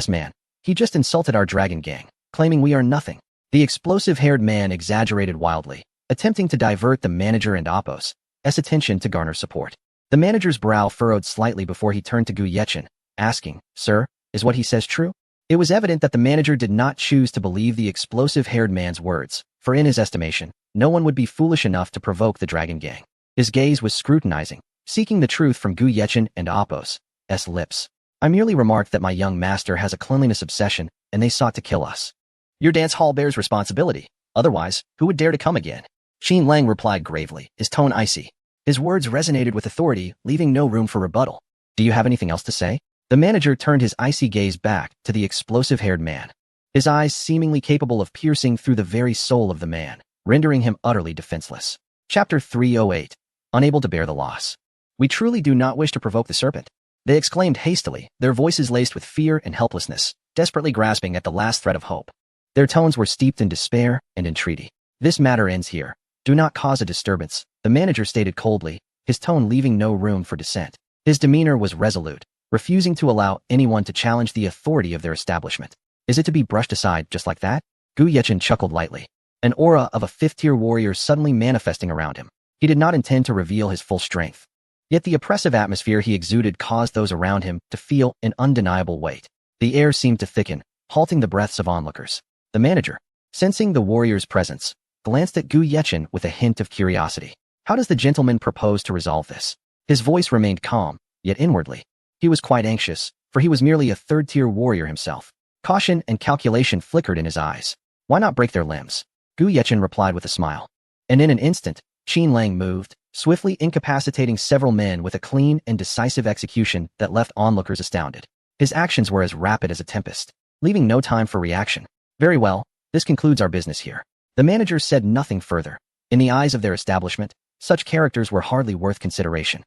man. He just insulted our Dragon Gang, claiming we are nothing. The explosive-haired man exaggerated wildly, attempting to divert the manager and Apos' attention to garner support. The manager's brow furrowed slightly before he turned to Gu Yechen, asking, Sir, is what he says true? It was evident that the manager did not choose to believe the explosive-haired man's words, for in his estimation, no one would be foolish enough to provoke the Dragon Gang. His gaze was scrutinizing, seeking the truth from Gu Yechen and Apos' lips. I merely remarked that my young master has a cleanliness obsession, and they sought to kill us. Your dance hall bears responsibility. Otherwise, who would dare to come again? Qin Lang replied gravely, his tone icy. His words resonated with authority, leaving no room for rebuttal. Do you have anything else to say? The manager turned his icy gaze back to the explosive-haired man. his eyes seemingly capable of piercing through the very soul of the man, rendering him utterly defenseless. Chapter 308. Unable to bear the loss. We truly do not wish to provoke the serpent, they exclaimed hastily, their voices laced with fear and helplessness, desperately grasping at the last thread of hope. Their tones were steeped in despair and entreaty. This matter ends here. Do not cause a disturbance, the manager stated coldly, his tone leaving no room for dissent. His demeanor was resolute, refusing to allow anyone to challenge the authority of their establishment. Is it to be brushed aside just like that? Gu Yechen chuckled lightly, an aura of a fifth-tier warrior suddenly manifesting around him. He did not intend to reveal his full strength. Yet the oppressive atmosphere he exuded caused those around him to feel an undeniable weight. The air seemed to thicken, halting the breaths of onlookers. The manager, sensing the warrior's presence, glanced at Gu Yechen with a hint of curiosity. How does the gentleman propose to resolve this? His voice remained calm, yet inwardly, he was quite anxious, for he was merely a third-tier warrior himself. Caution and calculation flickered in his eyes. Why not break their limbs? Gu Yechen replied with a smile. And in an instant, Qin Lang moved, swiftly incapacitating several men with a clean and decisive execution that left onlookers astounded. His actions were as rapid as a tempest, leaving no time for reaction. Very well, this concludes our business here. The manager said nothing further. In the eyes of their establishment, such characters were hardly worth consideration.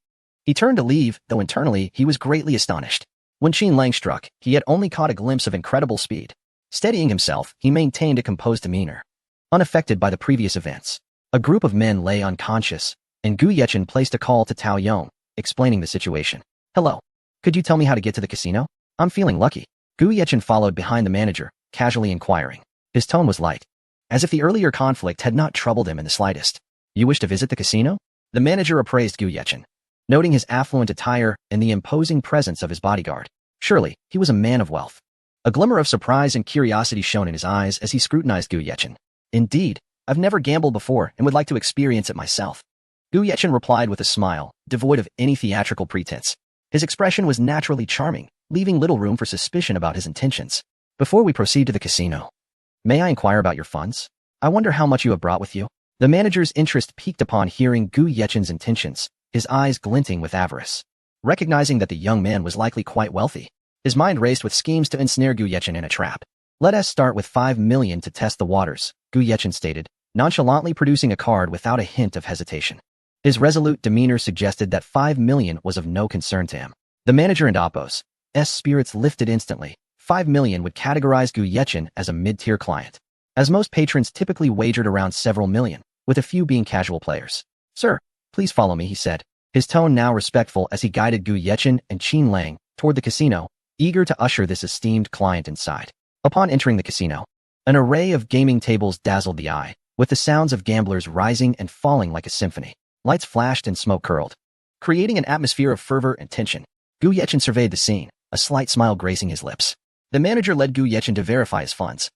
He turned to leave, though internally he was greatly astonished. When Qin Lang struck, he had only caught a glimpse of incredible speed. Steadying himself, he maintained a composed demeanor. Unaffected by the previous events, a group of men lay unconscious, and Gu Yechen placed a call to Tao Yong, explaining the situation. Hello. Could you tell me how to get to the casino? I'm feeling lucky. Gu Yechen followed behind the manager, casually inquiring. His tone was light, as if the earlier conflict had not troubled him in the slightest. You wish to visit the casino? The manager appraised Gu Yechen, noting his affluent attire and the imposing presence of his bodyguard. Surely, he was a man of wealth. A glimmer of surprise and curiosity shone in his eyes as he scrutinized Gu Yechen. Indeed, I've never gambled before and would like to experience it myself. Gu Yechen replied with a smile, devoid of any theatrical pretense. His expression was naturally charming, leaving little room for suspicion about his intentions. Before we proceed to the casino, may I inquire about your funds? I wonder how much you have brought with you. The manager's interest piqued upon hearing Gu Yechen's intentions, his eyes glinting with avarice. Recognizing that the young man was likely quite wealthy, his mind raced with schemes to ensnare Gu Yechen in a trap. Let us start with 5 million to test the waters, Gu Yechen stated, nonchalantly producing a card without a hint of hesitation. His resolute demeanor suggested that 5 million was of no concern to him. The manager and Appo's spirits lifted instantly. 5 million would categorize Gu Yechen as a mid-tier client, as most patrons typically wagered around several million, with a few being casual players. Sir, please follow me, he said, his tone now respectful as he guided Gu Yechen and Qin Lang toward the casino, eager to usher this esteemed client inside. Upon entering the casino, an array of gaming tables dazzled the eye, with the sounds of gamblers rising and falling like a symphony. Lights flashed and smoke curled, creating an atmosphere of fervor and tension. Gu Yechen surveyed the scene, a slight smile gracing his lips. The manager led Gu Yechen to verify his funds,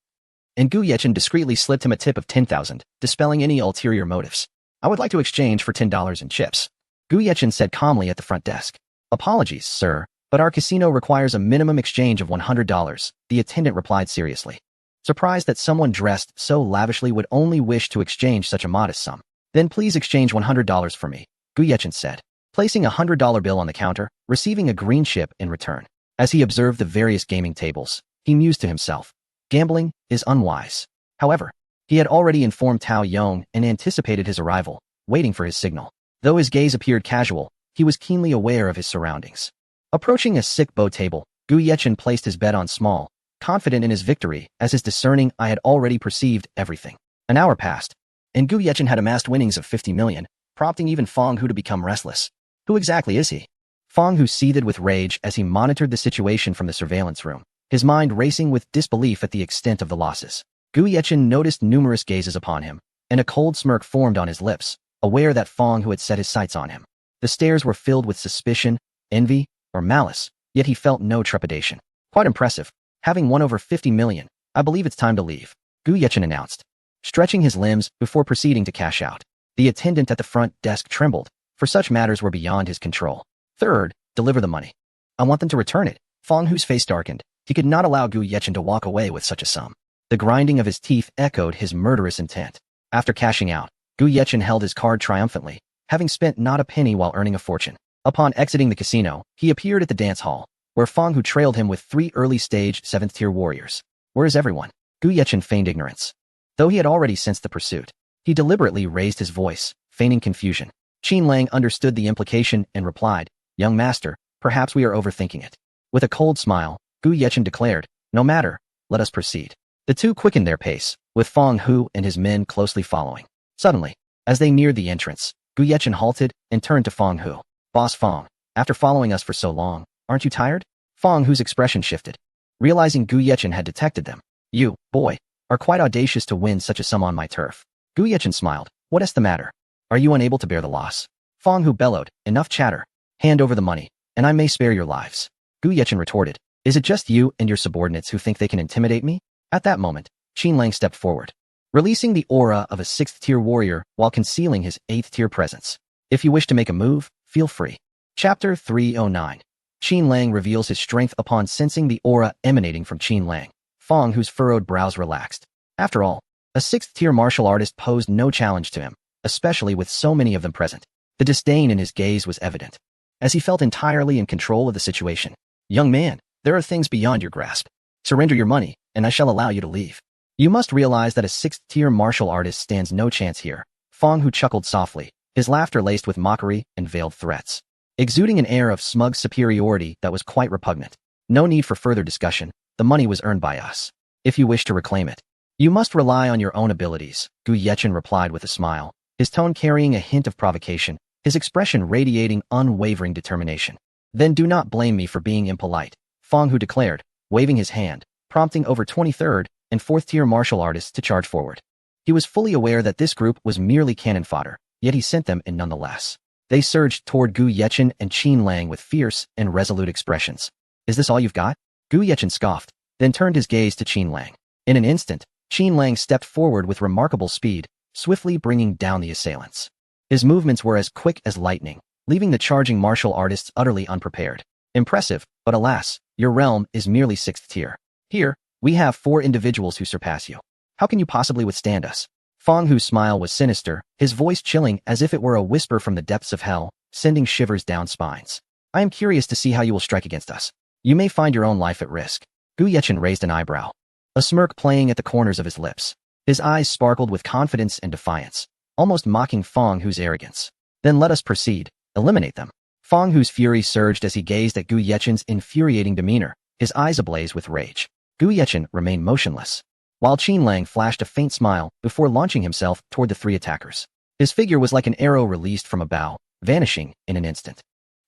and Gu Yechen discreetly slipped him a tip of 10,000, dispelling any ulterior motives. I would like to exchange for $10 in chips, Gu Yechen said calmly at the front desk. Apologies, sir, but our casino requires a minimum exchange of $100, the attendant replied seriously, surprised that someone dressed so lavishly would only wish to exchange such a modest sum. Then please exchange $100 for me, Gu Yechen said, placing a $100 bill on the counter, receiving a green chip in return. As he observed the various gaming tables, he mused to himself, gambling is unwise. However, he had already informed Tao Yong and anticipated his arrival, waiting for his signal. Though his gaze appeared casual, he was keenly aware of his surroundings. Approaching a sick bow table, Gu Yechen placed his bet on small, confident in his victory as his discerning eye had already perceived everything. An hour passed, and Gu Yechen had amassed winnings of 50 million, prompting even Fong Hu to become restless. Who exactly is he? Fong Hu seethed with rage as he monitored the situation from the surveillance room, his mind racing with disbelief at the extent of the losses. Gu Yechen noticed numerous gazes upon him, and a cold smirk formed on his lips, aware that Fong Hu had set his sights on him. The stares were filled with suspicion, envy, or malice, yet he felt no trepidation. Quite impressive. Having won over 50 million, I believe it's time to leave, Gu Yechen announced, stretching his limbs before proceeding to cash out. The attendant at the front desk trembled, for such matters were beyond his control. Third, deliver the money. I want them to return it. Fong Hu's face darkened. He could not allow Gu Yechen to walk away with such a sum. The grinding of his teeth echoed his murderous intent. After cashing out, Gu Yechen held his card triumphantly, having spent not a penny while earning a fortune. Upon exiting the casino, he appeared at the dance hall, where Fong Hu trailed him with 3 early-stage 7th-tier warriors. Where is everyone? Gu Yechen feigned ignorance. Though he had already sensed the pursuit, he deliberately raised his voice, feigning confusion. Qin Lang understood the implication and replied, "Young master, perhaps we are overthinking it." With a cold smile, Gu Yechen declared, "No matter, let us proceed." The two quickened their pace, with Fang Hu and his men closely following. Suddenly, as they neared the entrance, Gu Yechen halted and turned to Fang Hu. "Boss Fang, after following us for so long, aren't you tired?" Fang Hu's expression shifted, realizing Gu Yechen had detected them. "You, boy, are quite audacious to win such a sum on my turf." Gu Yechen smiled. "What is the matter? Are you unable to bear the loss?" Fang Hu bellowed, "Enough chatter. Hand over the money, and I may spare your lives." Gu Yechen retorted, "Is it just you and your subordinates who think they can intimidate me?" At that moment, Qin Lang stepped forward, releasing the aura of a 6th-tier warrior while concealing his 8th-tier presence. "If you wish to make a move, feel free." Chapter 309. Qin Lang reveals his strength upon sensing the aura emanating from Qin Lang. Fang Hu's furrowed brows relaxed. After all, a 6th-tier martial artist posed no challenge to him, especially with so many of them present. The disdain in his gaze was evident, as he felt entirely in control of the situation. "Young man, there are things beyond your grasp. Surrender your money, and I shall allow you to leave. You must realize that a 6th-tier martial artist stands no chance here." Fang Hu chuckled softly, his laughter laced with mockery and veiled threats, exuding an air of smug superiority that was quite repugnant. "No need for further discussion. The money was earned by us. If you wish to reclaim it, you must rely on your own abilities," Gu Yechen replied with a smile, his tone carrying a hint of provocation, his expression radiating unwavering determination. "Then do not blame me for being impolite," Fang Hu declared, waving his hand, prompting over 23rd and 4th-tier martial artists to charge forward. He was fully aware that this group was merely cannon fodder, yet he sent them in nonetheless. They surged toward Gu Yechen and Qin Lang with fierce and resolute expressions. "Is this all you've got?" Gu Yechen scoffed, then turned his gaze to Qin Lang. In an instant, Qin Lang stepped forward with remarkable speed, swiftly bringing down the assailants. His movements were as quick as lightning, leaving the charging martial artists utterly unprepared. "Impressive, but alas, your realm is merely 6th tier. Here, we have 4 individuals who surpass you. How can you possibly withstand us?" Fang Hu's smile was sinister, his voice chilling as if it were a whisper from the depths of hell, sending shivers down spines. "I am curious to see how you will strike against us. You may find your own life at risk." Gu Yechen raised an eyebrow, a smirk playing at the corners of his lips. His eyes sparkled with confidence and defiance, almost mocking Fang Hu's arrogance. "Then let us proceed. Eliminate them." Fang Hu's fury surged as he gazed at Gu Yechen's infuriating demeanor, his eyes ablaze with rage. Gu Yechen remained motionless, while Qin Lang flashed a faint smile before launching himself toward the 3 attackers. His figure was like an arrow released from a bow, vanishing in an instant.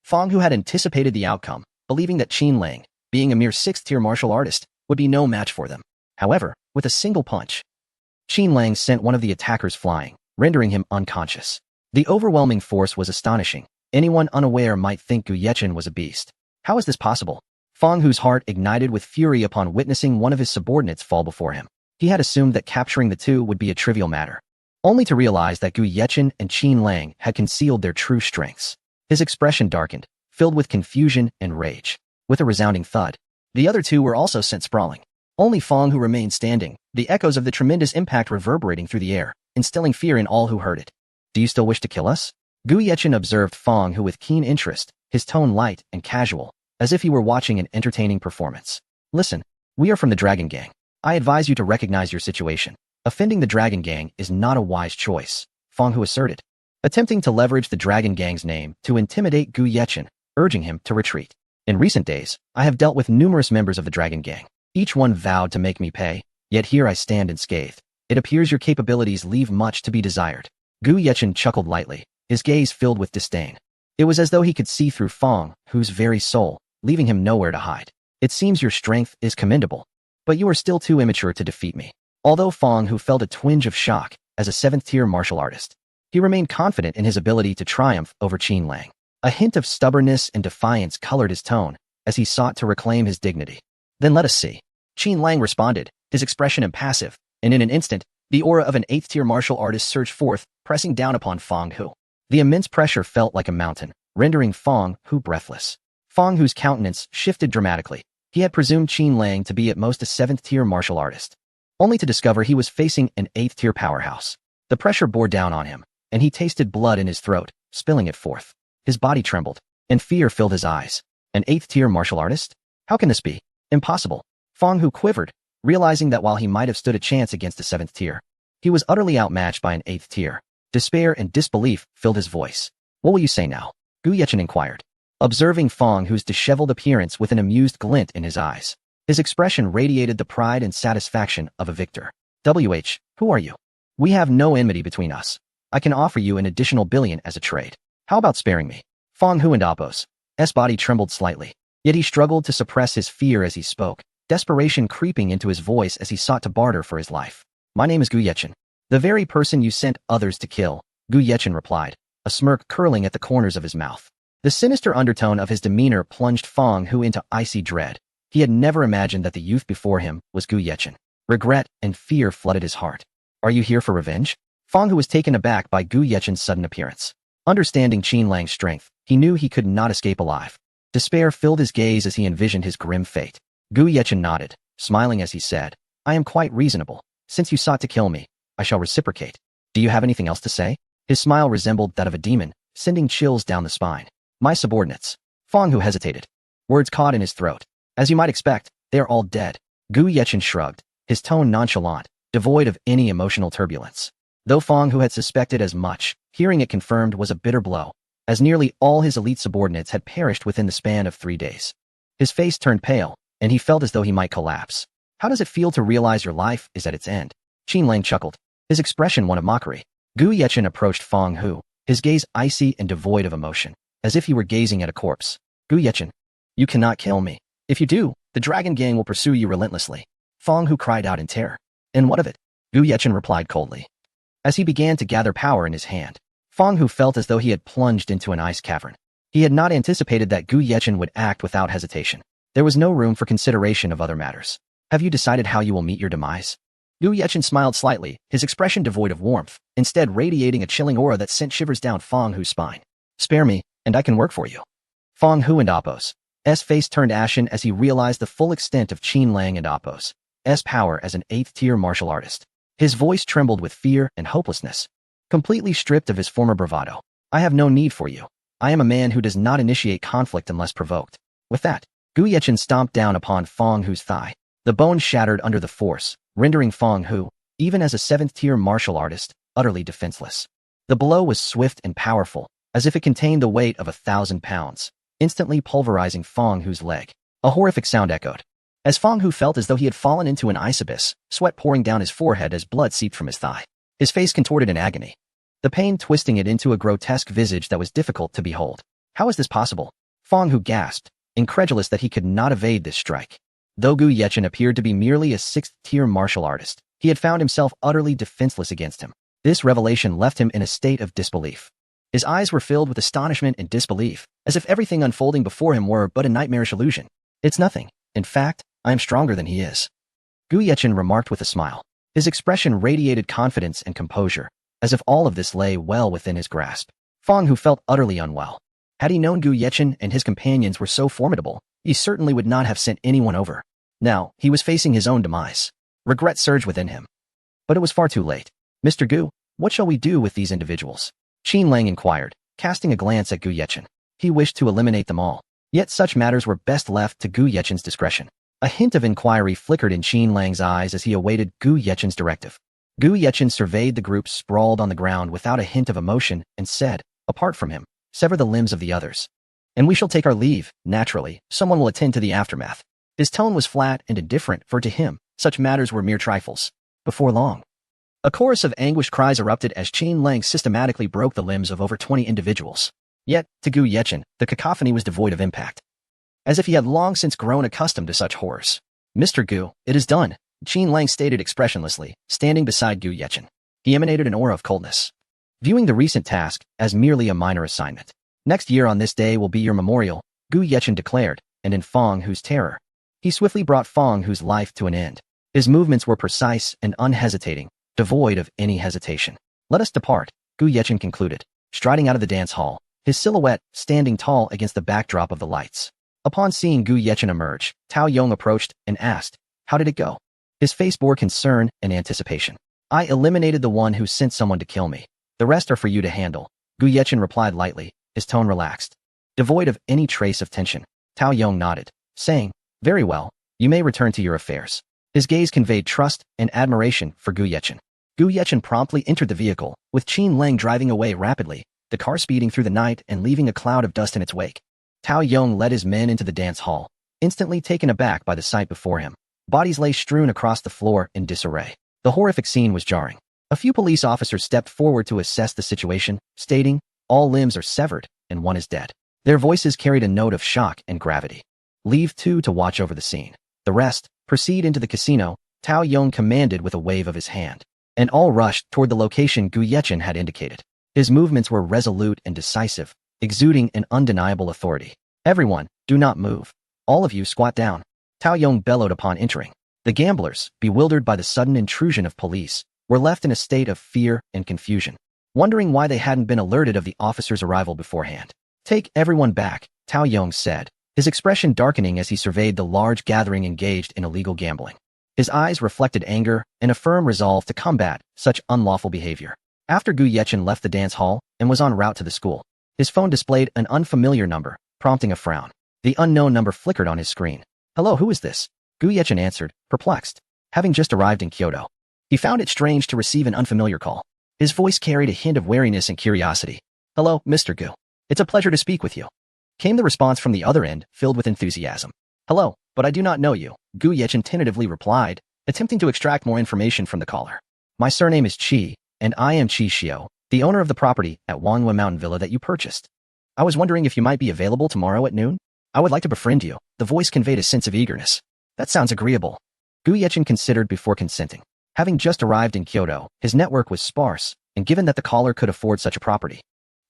Fang Hu had anticipated the outcome, believing that Qin Lang, being a mere 6th-tier martial artist, would be no match for them. However, with a single punch, Qin Lang sent one of the attackers flying, rendering him unconscious. The overwhelming force was astonishing. Anyone unaware might think Gu Yechen was a beast. How is this possible? Fang Hu's heart ignited with fury upon witnessing one of his subordinates fall before him. He had assumed that capturing the 2 would be a trivial matter, only to realize that Gu Yechen and Qin Lang had concealed their true strengths. His expression darkened, filled with confusion and rage. With a resounding thud, the other 2 were also sent sprawling. Only Fang Hu remained standing, the echoes of the tremendous impact reverberating through the air, instilling fear in all who heard it. "Do you still wish to kill us?" Gu Yechen observed Fang Hu with keen interest, his tone light and casual, as if he were watching an entertaining performance. "Listen, we are from the Dragon Gang. I advise you to recognize your situation. Offending the Dragon Gang is not a wise choice," Fang Hu asserted, attempting to leverage the Dragon Gang's name to intimidate Gu Yechen, urging him to retreat. "In recent days, I have dealt with numerous members of the Dragon Gang. Each one vowed to make me pay, yet here I stand unscathed. It appears your capabilities leave much to be desired." Gu Yechen chuckled lightly, his gaze filled with disdain. It was as though he could see through Fang Hu's very soul, leaving him nowhere to hide. "It seems your strength is commendable, but you are still too immature to defeat me." Although Fang Hu felt a twinge of shock as a 7th-tier martial artist, he remained confident in his ability to triumph over Qin Lang. A hint of stubbornness and defiance colored his tone as he sought to reclaim his dignity. "Then let us see." Qin Lang responded, his expression impassive, and in an instant, the aura of an 8th-tier martial artist surged forth, pressing down upon Fang Hu. The immense pressure felt like a mountain, rendering Fang Hu breathless. Fang Hu's countenance shifted dramatically. He had presumed Qin Lang to be at most a 7th-tier martial artist, only to discover he was facing an 8th-tier powerhouse. The pressure bore down on him, and he tasted blood in his throat, spilling it forth. His body trembled, and fear filled his eyes. An 8th-tier martial artist? How can this be? Impossible. Fang Hu quivered, realizing that while he might have stood a chance against a 7th tier, he was utterly outmatched by an 8th tier. Despair and disbelief filled his voice. What will you say now? Gu Yechen inquired, observing Fang Hu's disheveled appearance with an amused glint in his eyes. His expression radiated the pride and satisfaction of a victor. Who are you? We have no enmity between us. I can offer you an additional billion as a trade. How about sparing me? Fang Hu and Appo's body trembled slightly, yet he struggled to suppress his fear as he spoke, desperation creeping into his voice as he sought to barter for his life. My name is Gu Yechen. The very person you sent others to kill, Gu Yechen replied, a smirk curling at the corners of his mouth. The sinister undertone of his demeanor plunged Fang Hu into icy dread. He had never imagined that the youth before him was Gu Yechen. Regret and fear flooded his heart. Are you here for revenge? Fang Hu was taken aback by Gu Yechen's sudden appearance. Understanding Qin Lang's strength, he knew he could not escape alive. Despair filled his gaze as he envisioned his grim fate. Gu Yechen nodded, smiling as he said, I am quite reasonable. Since you sought to kill me, I shall reciprocate. Do you have anything else to say? His smile resembled that of a demon, sending chills down the spine. My subordinates. Fang Hu hesitated. Words caught in his throat. As you might expect, they are all dead. Gu Yechen shrugged, his tone nonchalant, devoid of any emotional turbulence. Though Fang Hu had suspected as much, hearing it confirmed was a bitter blow, as nearly all his elite subordinates had perished within the span of 3 days. His face turned pale, and he felt as though he might collapse. How does it feel to realize your life is at its end? Qin Lang chuckled, his expression one of mockery. Gu Yechen approached Fang Hu, his gaze icy and devoid of emotion, as if he were gazing at a corpse. Gu Yechen, you cannot kill me. If you do, the Dragon Gang will pursue you relentlessly. Fang Hu cried out in terror. And what of it? Gu Yechen replied coldly. As he began to gather power in his hand, Fang Hu felt as though he had plunged into an ice cavern. He had not anticipated that Gu Yechen would act without hesitation. There was no room for consideration of other matters. Have you decided how you will meet your demise? Gu Yechen smiled slightly, his expression devoid of warmth, instead radiating a chilling aura that sent shivers down Fang Hu's spine. Spare me, and I can work for you. Fang Hu and Appo's face turned ashen as he realized the full extent of Qin Lang and Appo's power as an 8th-tier martial artist. His voice trembled with fear and hopelessness. Completely stripped of his former bravado. I have no need for you. I am a man who does not initiate conflict unless provoked. With that, Gu Yechen stomped down upon Fang Hu's thigh. The bone shattered under the force, rendering Fang Hu, even as a 7th-tier martial artist, utterly defenseless. The blow was swift and powerful, as if it contained the weight of 1,000 pounds, instantly pulverizing Fang Hu's leg. A horrific sound echoed, as Fang Hu felt as though he had fallen into an ice abyss, sweat pouring down his forehead as blood seeped from his thigh. His face contorted in agony, the pain twisting it into a grotesque visage that was difficult to behold. How is this possible? Fang Hu gasped, incredulous that he could not evade this strike. Though Gu Yechen appeared to be merely a 6th-tier martial artist, he had found himself utterly defenseless against him. This revelation left him in a state of disbelief. His eyes were filled with astonishment and disbelief, as if everything unfolding before him were but a nightmarish illusion. It's nothing. In fact, I am stronger than he is. Gu Yechen remarked with a smile. His expression radiated confidence and composure, as if all of this lay well within his grasp. Fang Hu felt utterly unwell. Had he known Gu Yechen and his companions were so formidable, he certainly would not have sent anyone over. Now, he was facing his own demise. Regret surged within him. But it was far too late. Mr. Gu, what shall we do with these individuals? Qin Lang inquired, casting a glance at Gu Yechen. He wished to eliminate them all, yet such matters were best left to Gu Yechen's discretion. A hint of inquiry flickered in Qin Lang's eyes as he awaited Gu Yechen's directive. Gu Yechen surveyed the group sprawled on the ground without a hint of emotion and said, apart from him, sever the limbs of the others. And we shall take our leave. Naturally, someone will attend to the aftermath. His tone was flat and indifferent, for to him, such matters were mere trifles. Before long, a chorus of anguished cries erupted as Qin Lang systematically broke the limbs of over 20 individuals. Yet, to Gu Yechen, the cacophony was devoid of impact, as if he had long since grown accustomed to such horrors. Mr. Gu, it is done, Qin Lang stated expressionlessly, standing beside Gu Yechen. He emanated an aura of coldness, viewing the recent task as merely a minor assignment. Next year on this day will be your memorial, Gu Yechen declared, and in Fang Hu's terror, he swiftly brought Fang Hu's life to an end. His movements were precise and unhesitating, devoid of any hesitation. Let us depart, Gu Yechen concluded, striding out of the dance hall, his silhouette standing tall against the backdrop of the lights. Upon seeing Gu Yechen emerge, Tao Yong approached and asked, how did it go? His face bore concern and anticipation. I eliminated the one who sent someone to kill me. The rest are for you to handle, Gu Yechen replied lightly, his tone relaxed, devoid of any trace of tension. Tao Yong nodded, saying, very well, you may return to your affairs. His gaze conveyed trust and admiration for Gu Yechen. Gu Yechen promptly entered the vehicle, with Qin Lang driving away rapidly, the car speeding through the night and leaving a cloud of dust in its wake. Tao Yong led his men into the dance hall, instantly taken aback by the sight before him. Bodies lay strewn across the floor in disarray. The horrific scene was jarring. A few police officers stepped forward to assess the situation, stating, "All limbs are severed, and one is dead." Their voices carried a note of shock and gravity. "Leave two to watch over the scene. The rest, proceed into the casino," Tao Yong commanded with a wave of his hand. And all rushed toward the location Gu Yechen had indicated. His movements were resolute and decisive, exuding an undeniable authority. "Everyone, do not move. All of you squat down," Tao Yong bellowed upon entering. The gamblers, bewildered by the sudden intrusion of police, were left in a state of fear and confusion, wondering why they hadn't been alerted of the officer's arrival beforehand. "Take everyone back," Tao Yong said, his expression darkening as he surveyed the large gathering engaged in illegal gambling. His eyes reflected anger and a firm resolve to combat such unlawful behavior. After Gu Yechen left the dance hall and was en route to the school, his phone displayed an unfamiliar number, prompting a frown. The unknown number flickered on his screen. "Hello, who is this?" Gu Yechen answered, perplexed. Having just arrived in Kyoto, he found it strange to receive an unfamiliar call. His voice carried a hint of wariness and curiosity. "Hello, Mr. Gu. It's a pleasure to speak with you," came the response from the other end, filled with enthusiasm. "Hello, but I do not know you," Gu Yechen tentatively replied, attempting to extract more information from the caller. "My surname is Qi, and I am Qi Xiao, the owner of the property at Wanghua Mountain Villa that you purchased. I was wondering if you might be available tomorrow at noon. I would like to befriend you." The voice conveyed a sense of eagerness. "That sounds agreeable." Gu Yechen considered before consenting. Having just arrived in Kyoto, his network was sparse, and given that the caller could afford such a property,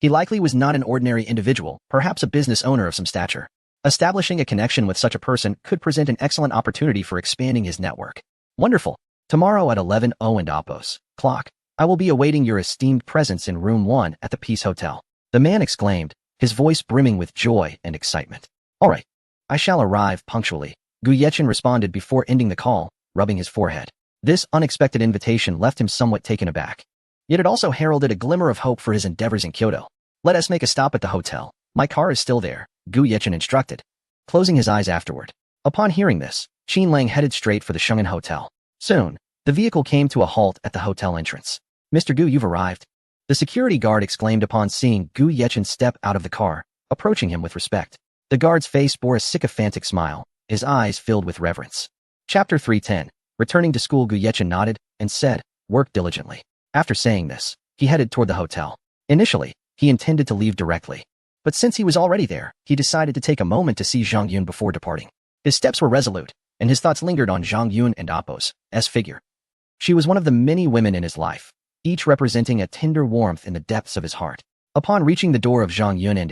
he likely was not an ordinary individual, perhaps a business owner of some stature. Establishing a connection with such a person could present an excellent opportunity for expanding his network. "Wonderful. Tomorrow at 11:00 and Oppos clock, I will be awaiting your esteemed presence in room 1 at the Peace Hotel," the man exclaimed, his voice brimming with joy and excitement. "All right. I shall arrive punctually," Gu Yechen responded before ending the call, rubbing his forehead. This unexpected invitation left him somewhat taken aback. Yet it also heralded a glimmer of hope for his endeavors in Kyoto. "Let us make a stop at the hotel. My car is still there," Gu Yechen instructed, closing his eyes afterward. Upon hearing this, Qin Lang headed straight for the Shungen Hotel. Soon, the vehicle came to a halt at the hotel entrance. "Mr. Gu, you've arrived," the security guard exclaimed upon seeing Gu Yechen step out of the car, approaching him with respect. The guard's face bore a sycophantic smile, his eyes filled with reverence. Chapter 310. Returning to school, Gu Yechen nodded and said, "Work diligently." After saying this, he headed toward the hotel. Initially, he intended to leave directly, but since he was already there, he decided to take a moment to see Zhang Yun before departing. His steps were resolute, and his thoughts lingered on Zhang Yun and Oppos' figure. She was one of the many women in his life, each representing a tender warmth in the depths of his heart. Upon reaching the door of Zhang Yun and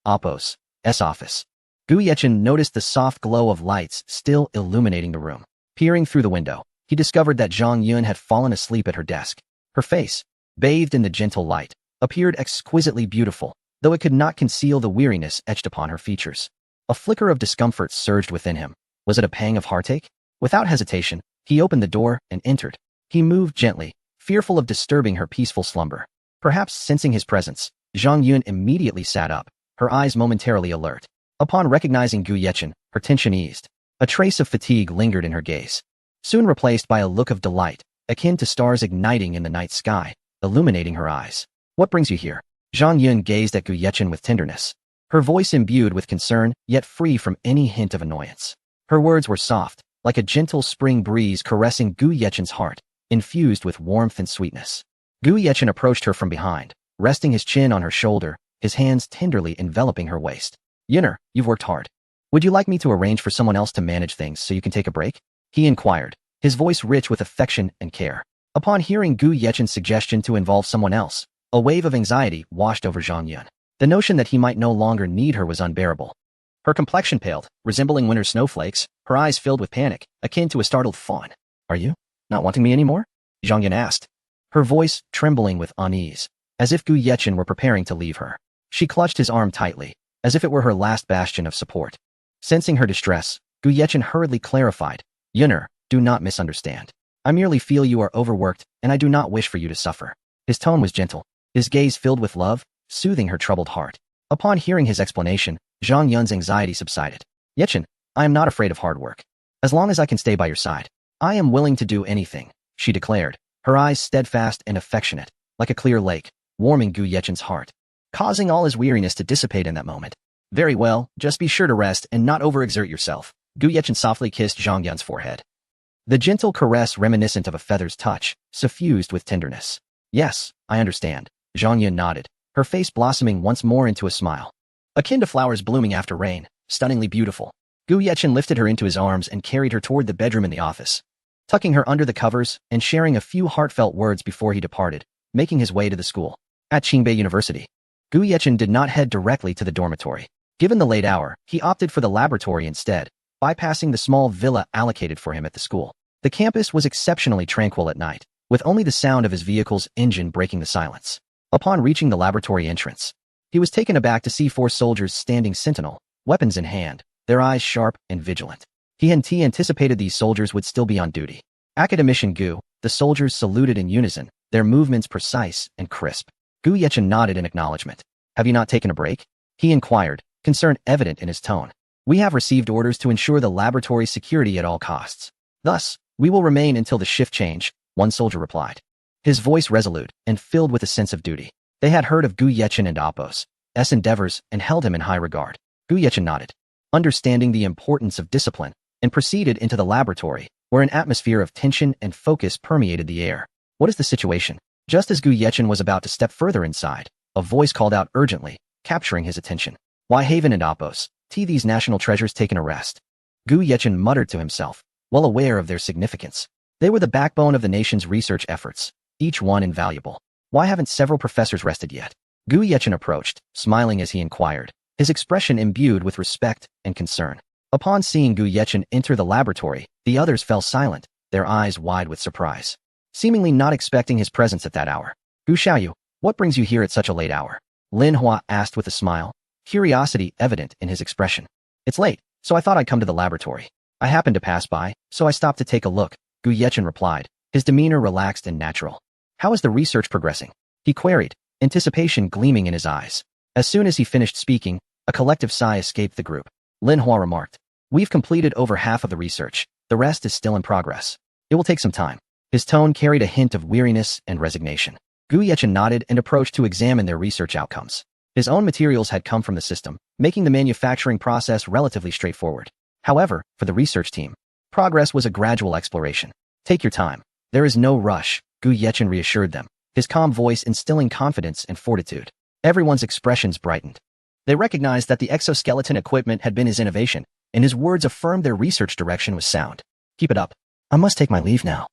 Oppos' office, Gu Yechen noticed the soft glow of lights still illuminating the room. Peering through the window, he discovered that Zhang Yun had fallen asleep at her desk. Her face, bathed in the gentle light, appeared exquisitely beautiful, though it could not conceal the weariness etched upon her features. A flicker of discomfort surged within him. Was it a pang of heartache? Without hesitation, he opened the door and entered. He moved gently, fearful of disturbing her peaceful slumber. Perhaps sensing his presence, Zhang Yun immediately sat up, her eyes momentarily alert. Upon recognizing Gu Yechen, her tension eased. A trace of fatigue lingered in her gaze, soon replaced by a look of delight, akin to stars igniting in the night sky, illuminating her eyes. "What brings you here?" Zhang Yun gazed at Gu Yechen with tenderness, her voice imbued with concern, yet free from any hint of annoyance. Her words were soft, like a gentle spring breeze caressing Gu Yechen's heart, infused with warmth and sweetness. Gu Yechen approached her from behind, resting his chin on her shoulder, his hands tenderly enveloping her waist. "Yunner, you've worked hard. Would you like me to arrange for someone else to manage things so you can take a break?" he inquired, his voice rich with affection and care. Upon hearing Gu Yechen's suggestion to involve someone else, a wave of anxiety washed over Zhang Yun. The notion that he might no longer need her was unbearable. Her complexion paled, resembling winter snowflakes, her eyes filled with panic, akin to a startled fawn. "Are you not wanting me anymore?" Zhang Yun asked, her voice trembling with unease, as if Gu Yechen were preparing to leave her. She clutched his arm tightly, as if it were her last bastion of support. Sensing her distress, Gu Yechen hurriedly clarified, "Yunner, do not misunderstand. I merely feel you are overworked, and I do not wish for you to suffer." His tone was gentle, his gaze filled with love, soothing her troubled heart. Upon hearing his explanation, Zhang Yun's anxiety subsided. "Yechen, I am not afraid of hard work. As long as I can stay by your side, I am willing to do anything, she declared, her eyes steadfast and affectionate, like a clear lake, warming Gu Yechen's heart, causing all his weariness to dissipate in that moment. Very well, just be sure to rest and not overexert yourself. Gu Yechen softly kissed Zhang Yun's forehead. The gentle caress reminiscent of a feather's touch, suffused with tenderness. Yes, I understand. Zhang Yun nodded, her face blossoming once more into a smile. Akin to flowers blooming after rain, stunningly beautiful. Gu Yechen lifted her into his arms and carried her toward the bedroom in the office, tucking her under the covers and sharing a few heartfelt words before he departed, making his way to the school. At Qingbei University, Gu Yechen did not head directly to the dormitory. Given the late hour, he opted for the laboratory instead, bypassing the small villa allocated for him at the school. The campus was exceptionally tranquil at night, with only the sound of his vehicle's engine breaking the silence. Upon reaching the laboratory entrance, he was taken aback to see 4 soldiers standing sentinel, weapons in hand, their eyes sharp and vigilant. He anticipated these soldiers would still be on duty. Academician Gu, the soldiers saluted in unison, their movements precise and crisp. Gu Yechen nodded in acknowledgement. Have you not taken a break? He inquired, concern evident in his tone. We have received orders to ensure the laboratory's security at all costs. Thus, we will remain until the shift change, one soldier replied. His voice resolute and filled with a sense of duty. They had heard of Gu Yechen and Apos' endeavors and held him in high regard. Gu Yechen nodded, understanding the importance of discipline, and proceeded into the laboratory, where an atmosphere of tension and focus permeated the air. What is the situation? Just as Gu Yechen was about to step further inside, a voice called out urgently, capturing his attention. Why Haven and Apos, these national treasures taken a rest? Gu Yechen muttered to himself, well aware of their significance. They were the backbone of the nation's research efforts, each one invaluable. Why haven't several professors rested yet? Gu Yechen approached, smiling as he inquired, his expression imbued with respect and concern. Upon seeing Gu Yechen enter the laboratory, the others fell silent, their eyes wide with surprise, seemingly not expecting his presence at that hour. Gu Xiaoyu, what brings you here at such a late hour? Lin Hua asked with a smile, curiosity evident in his expression. It's late, so I thought I'd come to the laboratory. I happened to pass by, so I stopped to take a look, Gu Yechen replied, his demeanor relaxed and natural. How is the research progressing? He queried, anticipation gleaming in his eyes. As soon as he finished speaking, a collective sigh escaped the group. Lin Hua remarked, we've completed over half of the research, the rest is still in progress. It will take some time. His tone carried a hint of weariness and resignation. Gu Yechen nodded and approached to examine their research outcomes. His own materials had come from the system, making the manufacturing process relatively straightforward. However, for the research team, progress was a gradual exploration. Take your time. There is no rush, Gu Yechen reassured them, his calm voice instilling confidence and fortitude. Everyone's expressions brightened. They recognized that the exoskeleton equipment had been his innovation, and his words affirmed their research direction was sound. Keep it up. I must take my leave now.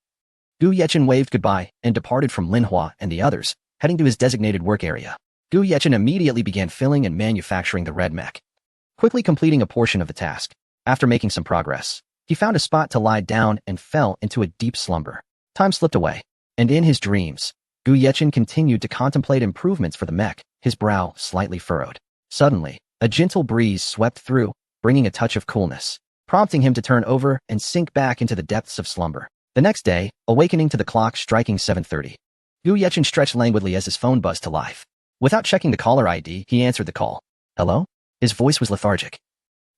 Gu Yechen waved goodbye and departed from Lin Hua and the others, heading to his designated work area. Gu Yechen immediately began filling and manufacturing the red mech, quickly completing a portion of the task. After making some progress, he found a spot to lie down and fell into a deep slumber. Time slipped away, and in his dreams, Gu Yechen continued to contemplate improvements for the mech, his brow slightly furrowed. Suddenly, a gentle breeze swept through, bringing a touch of coolness, prompting him to turn over and sink back into the depths of slumber. The next day, awakening to the clock striking 7:30, Gu Yechen stretched languidly as his phone buzzed to life. Without checking the caller ID, he answered the call. Hello? His voice was lethargic,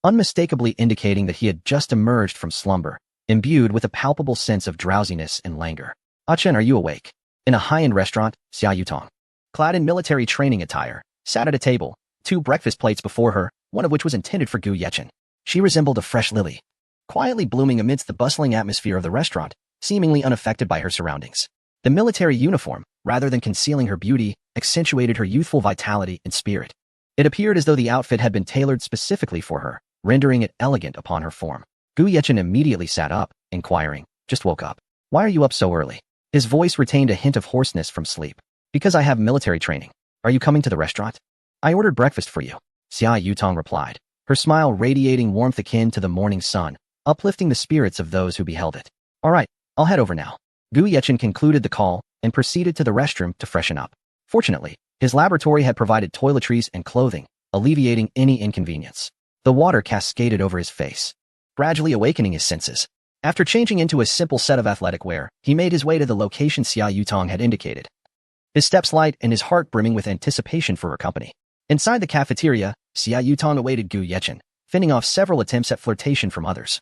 unmistakably indicating that he had just emerged from slumber, imbued with a palpable sense of drowsiness and languor. Chen, are you awake? In a high-end restaurant, Xia Yutong, clad in military training attire, sat at a table, 2 breakfast plates before her, one of which was intended for Gu Yechen. She resembled a fresh lily, quietly blooming amidst the bustling atmosphere of the restaurant, seemingly unaffected by her surroundings. The military uniform, rather than concealing her beauty, accentuated her youthful vitality and spirit. It appeared as though the outfit had been tailored specifically for her, rendering it elegant upon her form. Gu Yechen immediately sat up, inquiring, just woke up. Why are you up so early? His voice retained a hint of hoarseness from sleep. Because I have military training. Are you coming to the restaurant? I ordered breakfast for you, Xia Yutong replied, her smile radiating warmth akin to the morning sun, uplifting the spirits of those who beheld it. All right, I'll head over now. Gu Yechen concluded the call and proceeded to the restroom to freshen up. Fortunately, his laboratory had provided toiletries and clothing, alleviating any inconvenience. The water cascaded over his face, gradually awakening his senses. After changing into a simple set of athletic wear, he made his way to the location Xia Yutong had indicated, his steps light and his heart brimming with anticipation for her company. Inside the cafeteria, Xia Yutong awaited Gu Yechen, fending off several attempts at flirtation from others.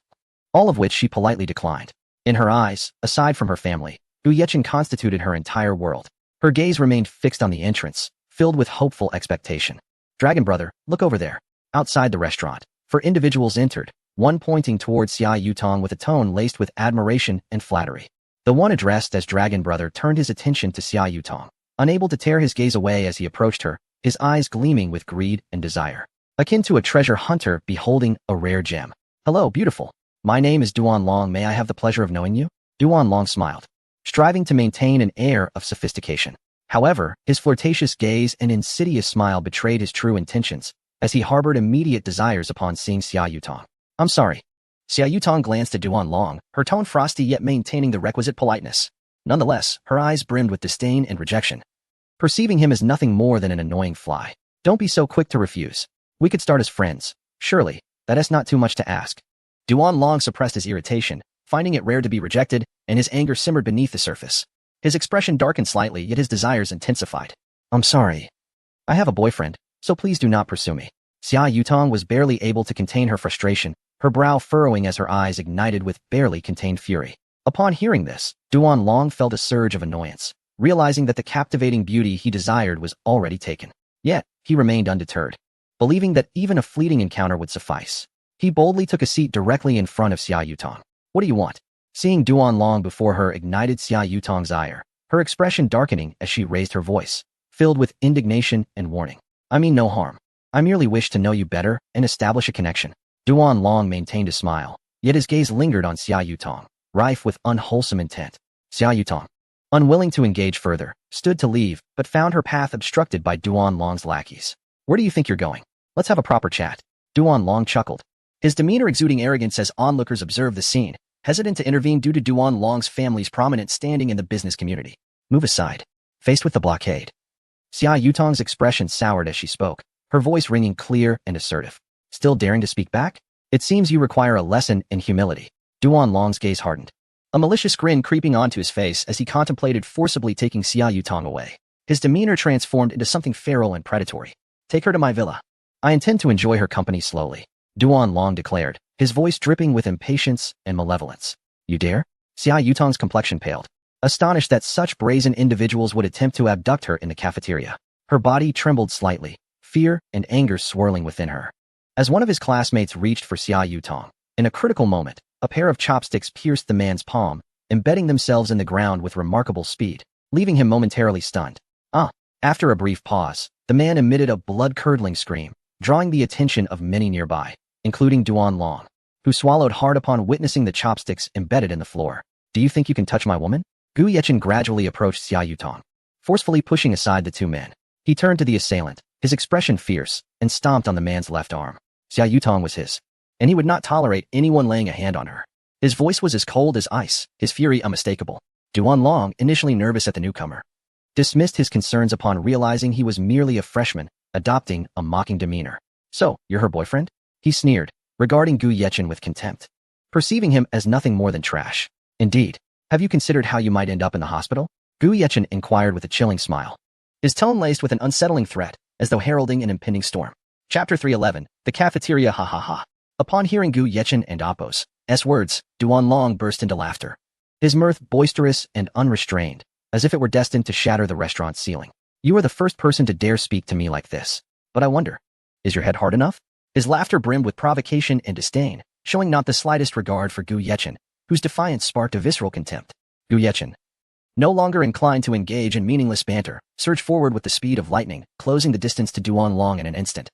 all of which she politely declined. In her eyes, aside from her family, Gu Yechen constituted her entire world. Her gaze remained fixed on the entrance, filled with hopeful expectation. Dragon brother, look over there. Outside the restaurant, four individuals entered, one pointing towards Xia Yutong with a tone laced with admiration and flattery. The one addressed as Dragon brother turned his attention to Xia Yutong, unable to tear his gaze away as he approached her, his eyes gleaming with greed and desire, akin to a treasure hunter beholding a rare gem. Hello, beautiful. My name is Duan Long. May I have the pleasure of knowing you? Duan Long smiled, striving to maintain an air of sophistication. However, his flirtatious gaze and insidious smile betrayed his true intentions, as he harbored immediate desires upon seeing Xia Yutong. I'm sorry. Xia Yutong glanced at Duan Long, her tone frosty yet maintaining the requisite politeness. Nonetheless, her eyes brimmed with disdain and rejection, perceiving him as nothing more than an annoying fly. Don't be so quick to refuse. We could start as friends. Surely, that is not too much to ask. Duan Long suppressed his irritation, finding it rare to be rejected, and his anger simmered beneath the surface. His expression darkened slightly, yet his desires intensified. I'm sorry. I have a boyfriend, so please do not pursue me. Xia Yutong was barely able to contain her frustration, her brow furrowing as her eyes ignited with barely contained fury. Upon hearing this, Duan Long felt a surge of annoyance, realizing that the captivating beauty he desired was already taken. Yet, he remained undeterred, believing that even a fleeting encounter would suffice. He boldly took a seat directly in front of Xia Yutong. What do you want? Seeing Duan Long before her ignited Xia Yutong's ire, her expression darkening as she raised her voice, filled with indignation and warning. I mean no harm. I merely wish to know you better and establish a connection. Duan Long maintained a smile, yet his gaze lingered on Xia Yutong, rife with unwholesome intent. Xia Yutong, unwilling to engage further, stood to leave, but found her path obstructed by Duan Long's lackeys. Where do you think you're going? Let's have a proper chat. Duan Long chuckled, his demeanor exuding arrogance as onlookers observed the scene, hesitant to intervene due to Duan Long's family's prominent standing in the business community. Move aside. Faced with the blockade, Xia Yutong's expression soured as she spoke, her voice ringing clear and assertive. Still daring to speak back? It seems you require a lesson in humility. Duan Long's gaze hardened, a malicious grin creeping onto his face as he contemplated forcibly taking Xia Yutong away. His demeanor transformed into something feral and predatory. Take her to my villa. I intend to enjoy her company slowly, Duan Long declared, his voice dripping with impatience and malevolence. You dare? Xia Yutong's complexion paled, astonished that such brazen individuals would attempt to abduct her in the cafeteria. Her body trembled slightly, fear and anger swirling within her. As one of his classmates reached for Xia Yutong, in a critical moment, a pair of chopsticks pierced the man's palm, embedding themselves in the ground with remarkable speed, leaving him momentarily stunned. After a brief pause, the man emitted a blood-curdling scream, drawing the attention of many nearby, including Duan Long, who swallowed hard upon witnessing the chopsticks embedded in the floor. Do you think you can touch my woman? Gu Yechen gradually approached Xia Yutong, forcefully pushing aside the two men. He turned to the assailant, his expression fierce, and stomped on the man's left arm. Xia Yutong was his, and he would not tolerate anyone laying a hand on her. His voice was as cold as ice, his fury unmistakable. Duan Long, initially nervous at the newcomer, dismissed his concerns upon realizing he was merely a freshman, adopting a mocking demeanor. So, you're her boyfriend? He sneered, regarding Gu Yechen with contempt, perceiving him as nothing more than trash. Indeed. Have you considered how you might end up in the hospital? Gu Yechen inquired with a chilling smile, his tone laced with an unsettling threat, as though heralding an impending storm. Chapter 311, The Cafeteria. Ha ha ha. Upon hearing Gu Yechen and Appo's words, Duan Long burst into laughter, his mirth boisterous and unrestrained, as if it were destined to shatter the restaurant's ceiling. You are the first person to dare speak to me like this. But I wonder, is your head hard enough? His laughter brimmed with provocation and disdain, showing not the slightest regard for Gu Yechen, whose defiance sparked a visceral contempt. Gu Yechen, no longer inclined to engage in meaningless banter, surged forward with the speed of lightning, closing the distance to Duan Long in an instant,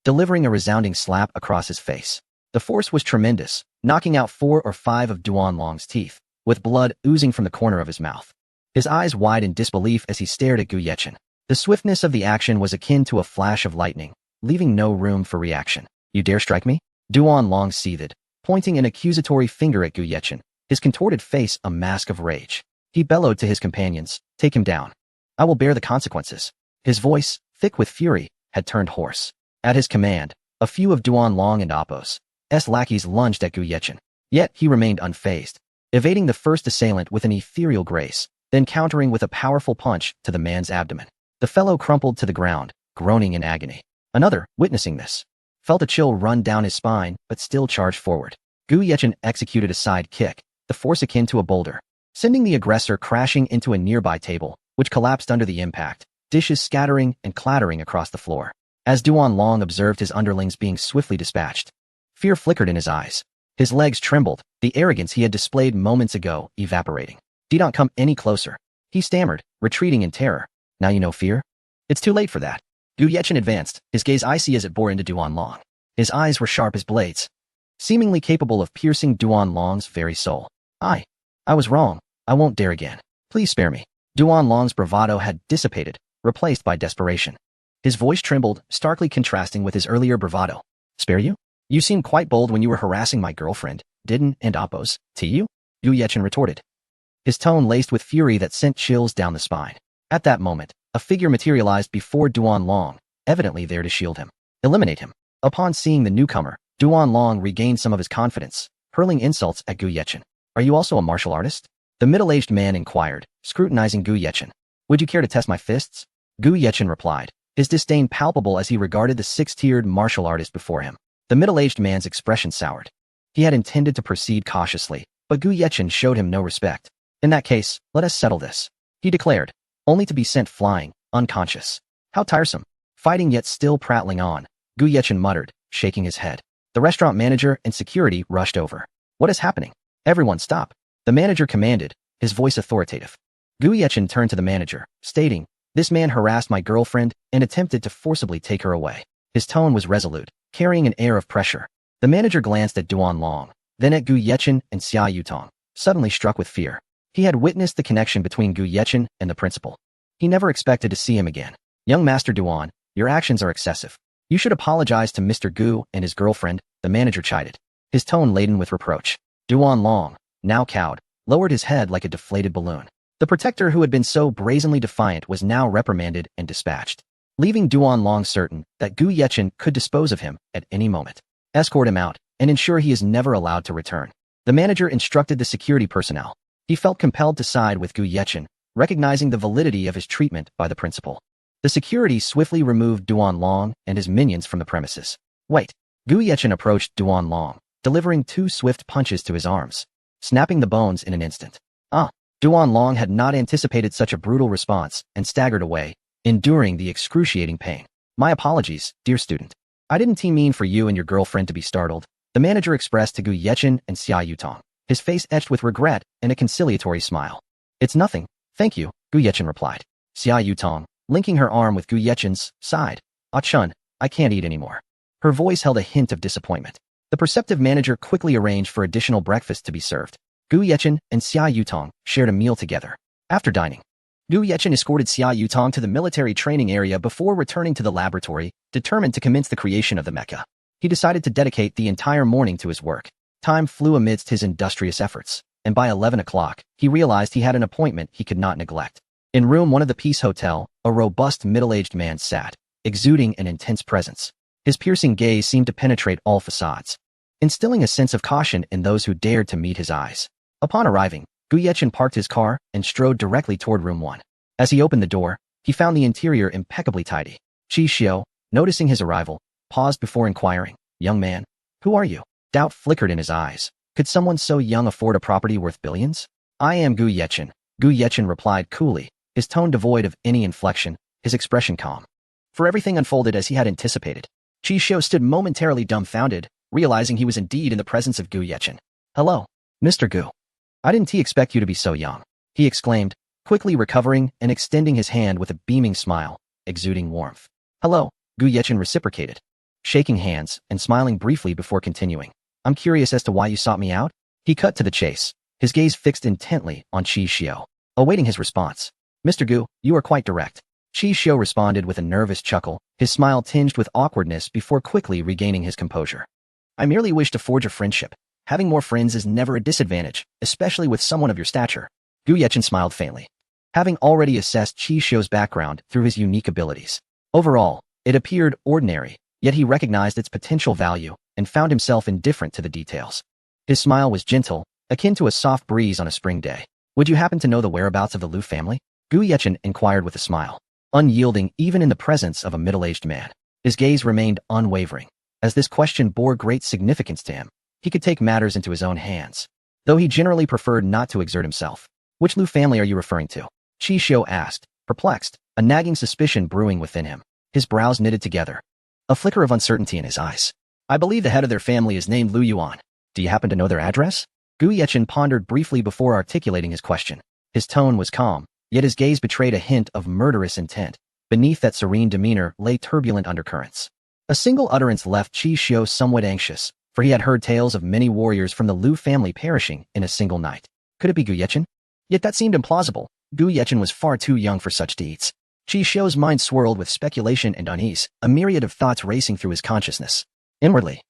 delivering a resounding slap across his face. The force was tremendous, knocking out 4 or 5 of Duan Long's teeth, with blood oozing from the corner of his mouth. His eyes wide in disbelief as he stared at Gu Yechen. The swiftness of the action was akin to a flash of lightning, leaving no room for reaction. You dare strike me? Duan Long seethed, pointing an accusatory finger at Gu Yechen, his contorted face a mask of rage. He bellowed to his companions, take him down. I will bear the consequences. His voice, thick with fury, had turned hoarse. At his command, a few of Duan Long and Appo's lackeys lunged at Gu Yechen. Yet he remained unfazed, evading the first assailant with an ethereal grace, then countering with a powerful punch to the man's abdomen. The fellow crumpled to the ground, groaning in agony. Another, witnessing this, felt a chill run down his spine, but still charged forward. Gu Yechen executed a side kick, the force akin to a boulder, sending the aggressor crashing into a nearby table, which collapsed under the impact, dishes scattering and clattering across the floor. As Duan Long observed his underlings being swiftly dispatched, fear flickered in his eyes. His legs trembled, the arrogance he had displayed moments ago evaporating. "Do not come any closer," he stammered, retreating in terror. "Now you know fear? It's too late for that." Gu Yechen advanced, his gaze icy as it bore into Duan Long. His eyes were sharp as blades, seemingly capable of piercing Duan Long's very soul. I was wrong. I won't dare again. Please spare me." Duan Long's bravado had dissipated, replaced by desperation. His voice trembled, starkly contrasting with his earlier bravado. "Spare you? You seemed quite bold when you were harassing my girlfriend, didn't and oppose to you?" Gu Yechen retorted, his tone laced with fury that sent chills down the spine. At that moment, a figure materialized before Duan Long, evidently there to shield him, eliminate him. Upon seeing the newcomer, Duan Long regained some of his confidence, hurling insults at Gu Yechen. "Are you also a martial artist?" the middle-aged man inquired, scrutinizing Gu Yechen. "Would you care to test my fists?" Gu Yechen replied, his disdain palpable as he regarded the six-tiered martial artist before him. The middle-aged man's expression soured. He had intended to proceed cautiously, but Gu Yechen showed him no respect. "In that case, let us settle this," he declared, only to be sent flying, unconscious. "How tiresome." Fighting yet still prattling on, Gu Yechen muttered, shaking his head. The restaurant manager and security rushed over. "What is happening? Everyone stop," the manager commanded, his voice authoritative. Gu Yechen turned to the manager, stating, "This man harassed my girlfriend and attempted to forcibly take her away." His tone was resolute, carrying an air of pressure. The manager glanced at Duan Long, then at Gu Yechen and Xia Yutong, suddenly struck with fear. He had witnessed the connection between Gu Yechen and the principal. He never expected to see him again. "Young Master Duan, your actions are excessive. You should apologize to Mr. Gu and his girlfriend," the manager chided, his tone laden with reproach. Duan Long, now cowed, lowered his head like a deflated balloon. The protector who had been so brazenly defiant was now reprimanded and dispatched, leaving Duan Long certain that Gu Yechen could dispose of him at any moment. "Escort him out, and ensure he is never allowed to return," the manager instructed the security personnel. He felt compelled to side with Gu Yechen, recognizing the validity of his treatment by the principal. The security swiftly removed Duan Long and his minions from the premises. "Wait." Gu Yechen approached Duan Long, delivering 2 swift punches to his arms, snapping the bones in an instant. Duan Long had not anticipated such a brutal response and staggered away, enduring the excruciating pain. "My apologies, dear student. I didn't mean for you and your girlfriend to be startled," the manager expressed to Gu Yechen and Xia Yutong, his face etched with regret and a conciliatory smile. "It's nothing, thank you," Gu Yechen replied. Xia Yutong, linking her arm with Gu Yechen's, sighed. "Ah Chun, I can't eat anymore." Her voice held a hint of disappointment. The perceptive manager quickly arranged for additional breakfast to be served. Gu Yechen and Xia Yutong shared a meal together. After dining, Gu Yechen escorted Xia Yutong to the military training area before returning to the laboratory, determined to commence the creation of the mecha. He decided to dedicate the entire morning to his work. Time flew amidst his industrious efforts, and by 11 o'clock, he realized he had an appointment he could not neglect. In room 1 of the Peace Hotel, a robust middle-aged man sat, exuding an intense presence. His piercing gaze seemed to penetrate all facades, instilling a sense of caution in those who dared to meet his eyes. Upon arriving, Gu Yechen parked his car and strode directly toward room 1. As he opened the door, he found the interior impeccably tidy. Qi Xiu, noticing his arrival, paused before inquiring, "Young man, who are you?" Doubt flickered in his eyes. Could someone so young afford a property worth billions? "I am Gu Yechen," Gu Yechen replied coolly, his tone devoid of any inflection, his expression calm. For everything unfolded as he had anticipated. Qi Xiu stood momentarily dumbfounded, realizing he was indeed in the presence of Gu Yechen. "Hello, Mr. Gu. I didn't expect you to be so young," he exclaimed, quickly recovering and extending his hand with a beaming smile, exuding warmth. "Hello," Gu Yechen reciprocated, shaking hands and smiling briefly before continuing. "I'm curious as to why you sought me out." He cut to the chase, his gaze fixed intently on Qi Xiu, awaiting his response. "Mr. Gu, you are quite direct." Qi Xiu responded with a nervous chuckle, his smile tinged with awkwardness before quickly regaining his composure. "I merely wish to forge a friendship. Having more friends is never a disadvantage, especially with someone of your stature." Gu Yechen smiled faintly, having already assessed Qi Xiu's background through his unique abilities. Overall, it appeared ordinary, yet he recognized its potential value and found himself indifferent to the details. His smile was gentle, akin to a soft breeze on a spring day. "Would you happen to know the whereabouts of the Liu family?" Gu Yechen inquired with a smile, unyielding even in the presence of a middle-aged man. His gaze remained unwavering, as this question bore great significance to him. he could take matters into his own hands, though he generally preferred not to exert himself. Which Lu family are you referring to? Qi Xiu asked, perplexed, a nagging suspicion brewing within him. His brows knitted together, a flicker of uncertainty in his eyes. I believe the head of their family is named Lu Yuan. Do you happen to know their address? Gu Yechen pondered briefly before articulating his question. His tone was calm, yet his gaze betrayed a hint of murderous intent. Beneath that serene demeanor lay turbulent undercurrents. A single utterance left Qi Xiu somewhat anxious, for he had heard tales of many warriors from the Lu family perishing in a single night. Could it be Gu Yechen? Yet that seemed implausible. Gu Yechen was far too young for such deeds. Qi Xiu's mind swirled with speculation and unease, a myriad of thoughts racing through his consciousness. Inwardly,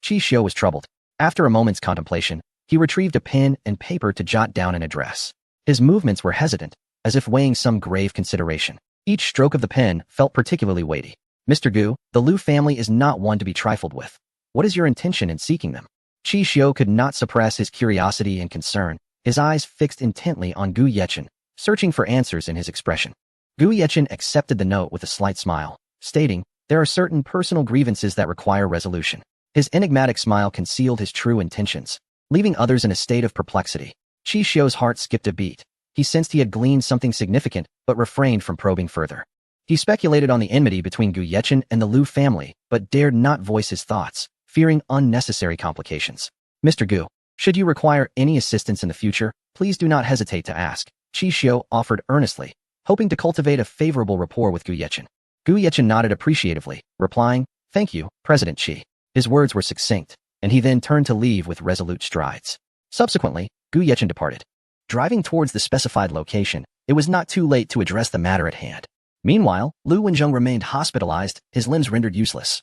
Qi Xiu was troubled. After a moment's contemplation, he retrieved a pen and paper to jot down an address. His movements were hesitant, as if weighing some grave consideration. Each stroke of the pen felt particularly weighty. Mr. Gu, the Lu family is not one to be trifled with. What is your intention in seeking them? Qi Xiu could not suppress his curiosity and concern, his eyes fixed intently on Gu Yechen, searching for answers in his expression. Gu Yechen accepted the note with a slight smile, stating, there are certain personal grievances that require resolution. His enigmatic smile concealed his true intentions, leaving others in a state of perplexity. Qi Xiu's heart skipped a beat. He sensed he had gleaned something significant, but refrained from probing further. He speculated on the enmity between Gu Yechen and the Lu family, but dared not voice his thoughts, fearing unnecessary complications. Mr. Gu, should you require any assistance in the future, please do not hesitate to ask, Qi Xiu offered earnestly, hoping to cultivate a favorable rapport with Gu Yechen. Gu Yechen nodded appreciatively, replying, thank you, President Qi. His words were succinct, and he then turned to leave with resolute strides. Subsequently, Gu Yechen departed. Driving towards the specified location, it was not too late to address the matter at hand. Meanwhile, Lu Wenjing remained hospitalized, his limbs rendered useless,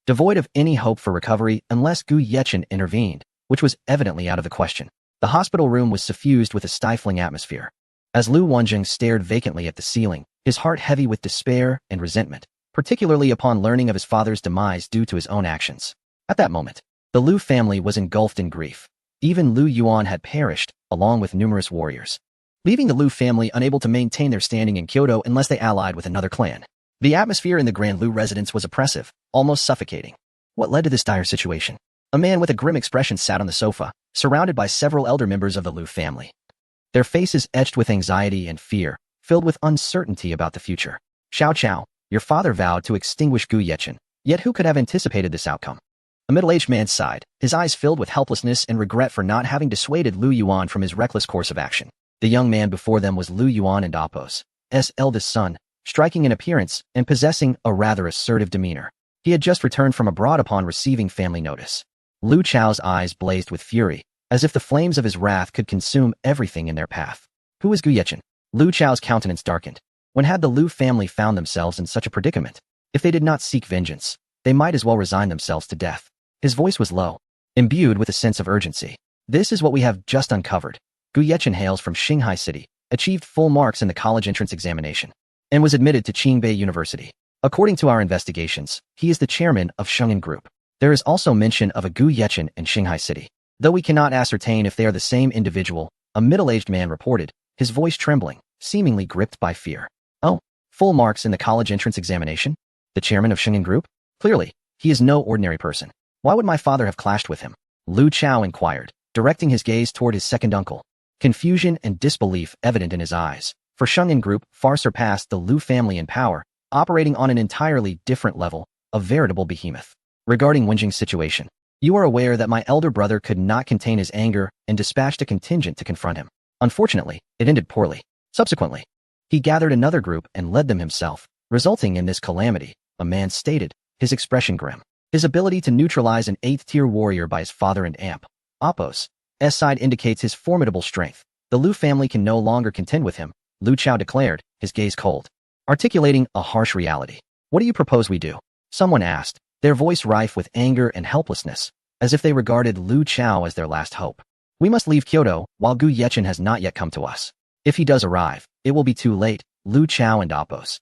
devoid of any hope for recovery unless Gu Yechen intervened, which was evidently out of the question. The hospital room was suffused with a stifling atmosphere. As Lu Wenjing stared vacantly at the ceiling, his heart heavy with despair and resentment, particularly upon learning of his father's demise due to his own actions. At that moment, the Lu family was engulfed in grief. Even Lu Yuan had perished, along with numerous warriors, leaving the Lu family unable to maintain their standing in Kyoto unless they allied with another clan. The atmosphere in the Grand Lu residence was oppressive, almost suffocating. What led to this dire situation? A man with a grim expression sat on the sofa, surrounded by several elder members of the Lu family. Their faces etched with anxiety and fear, filled with uncertainty about the future. Xiao Chao, your father vowed to extinguish Gu Yechen, yet who could have anticipated this outcome? A middle-aged man sighed, his eyes filled with helplessness and regret for not having dissuaded Lu Yuan from his reckless course of action. The young man before them was Lu Yuan and Apos, eldest son, striking in appearance and possessing a rather assertive demeanor. He had just returned from abroad upon receiving family notice. Lu Chao's eyes blazed with fury, as if the flames of his wrath could consume everything in their path. Who is Gu Yechen? Lu Chao's countenance darkened. When had the Lu family found themselves in such a predicament? If they did not seek vengeance, they might as well resign themselves to death. His voice was low, imbued with a sense of urgency. This is what we have just uncovered. Gu Yechen hails from Shanghai City, achieved full marks in the college entrance examination, and was admitted to Qingbei University. According to our investigations, he is the chairman of Sheng'an Group. There is also mention of a Gu Yechen in Shanghai City. Though we cannot ascertain if they are the same individual, a middle-aged man reported, his voice trembling, seemingly gripped by fear. Oh, full marks in the college entrance examination? The chairman of Sheng'an Group? Clearly, he is no ordinary person. Why would my father have clashed with him? Lu Chao inquired, directing his gaze toward his second uncle. Confusion and disbelief evident in his eyes, for Sheng'an Group far surpassed the Lu family in power, operating on an entirely different level, a veritable behemoth. Regarding Wenjing's situation, you are aware that my elder brother could not contain his anger and dispatched a contingent to confront him. Unfortunately, it ended poorly. Subsequently, he gathered another group and led them himself, resulting in this calamity, a man stated, his expression grim. His ability to neutralize an 8th-tier warrior by his father and amp, Apos, side indicates his formidable strength. The Lu family can no longer contend with him, Lu Chao declared, his gaze cold, articulating a harsh reality. What do you propose we do? Someone asked, their voice rife with anger and helplessness, as if they regarded Lu Chao as their last hope. We must leave Kyoto while Gu Yechen has not yet come to us. If he does arrive, it will be too late. Lu Chao and Apos'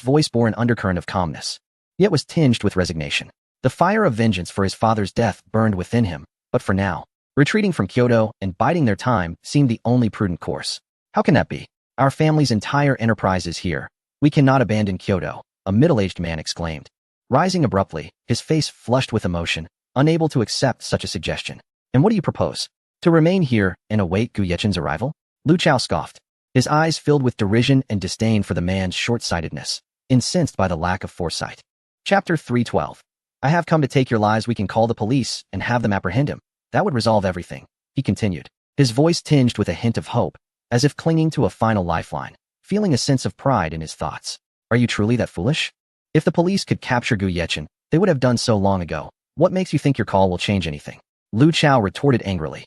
voice bore an undercurrent of calmness, yet was tinged with resignation. The fire of vengeance for his father's death burned within him, but for now, retreating from Kyoto and biding their time seemed the only prudent course. How can that be? Our family's entire enterprise is here. We cannot abandon Kyoto, a middle-aged man exclaimed. Rising abruptly, his face flushed with emotion, unable to accept such a suggestion. And what do you propose? To remain here and await Gu Yechen's arrival? Lu Chao scoffed, his eyes filled with derision and disdain for the man's short-sightedness, incensed by the lack of foresight. Chapter 312. I have come to take your lives. We can call the police and have them apprehend him. That would resolve everything, he continued, his voice tinged with a hint of hope, as if clinging to a final lifeline, feeling a sense of pride in his thoughts. Are you truly that foolish? If the police could capture Gu Yechen, they would have done so long ago. What makes you think your call will change anything? Lu Chao retorted angrily,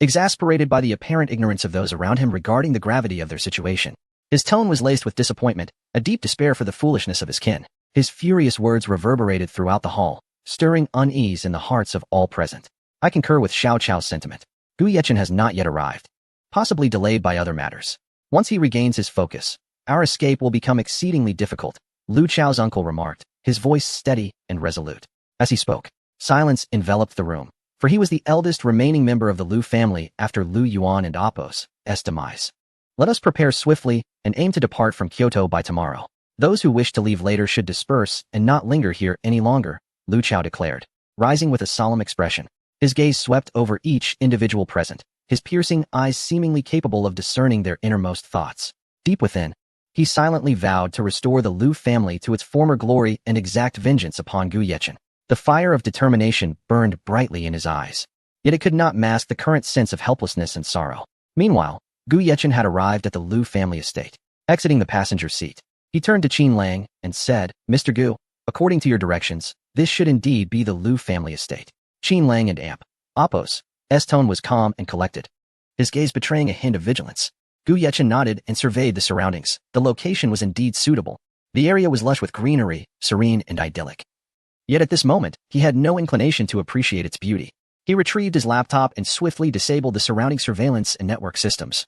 exasperated by the apparent ignorance of those around him regarding the gravity of their situation. His tone was laced with disappointment, a deep despair for the foolishness of his kin. His furious words reverberated throughout the hall, stirring unease in the hearts of all present. I concur with Xiao Chao's sentiment. Gu Yechen has not yet arrived, possibly delayed by other matters. Once he regains his focus, our escape will become exceedingly difficult, Lu Chao's uncle remarked, his voice steady and resolute. As he spoke, silence enveloped the room, for he was the eldest remaining member of the Lu family after Lu Yuan and Apos' demise. Let us prepare swiftly and aim to depart from Kyoto by tomorrow. Those who wish to leave later should disperse and not linger here any longer, Lu Chao declared, rising with a solemn expression. His gaze swept over each individual present, his piercing eyes seemingly capable of discerning their innermost thoughts. Deep within, he silently vowed to restore the Lu family to its former glory and exact vengeance upon Gu Yechen. The fire of determination burned brightly in his eyes, yet it could not mask the current sense of helplessness and sorrow. Meanwhile, Gu Yechen had arrived at the Lu family estate. Exiting the passenger seat, he turned to Qin Lang and said, Mr. Gu, according to your directions, this should indeed be the Lu family estate. Qin Lang and Apos' tone was calm and collected, his gaze betraying a hint of vigilance. Gu Yechen nodded and surveyed the surroundings. The location was indeed suitable. The area was lush with greenery, serene and idyllic. Yet at this moment, he had no inclination to appreciate its beauty. He retrieved his laptop and swiftly disabled the surrounding surveillance and network systems,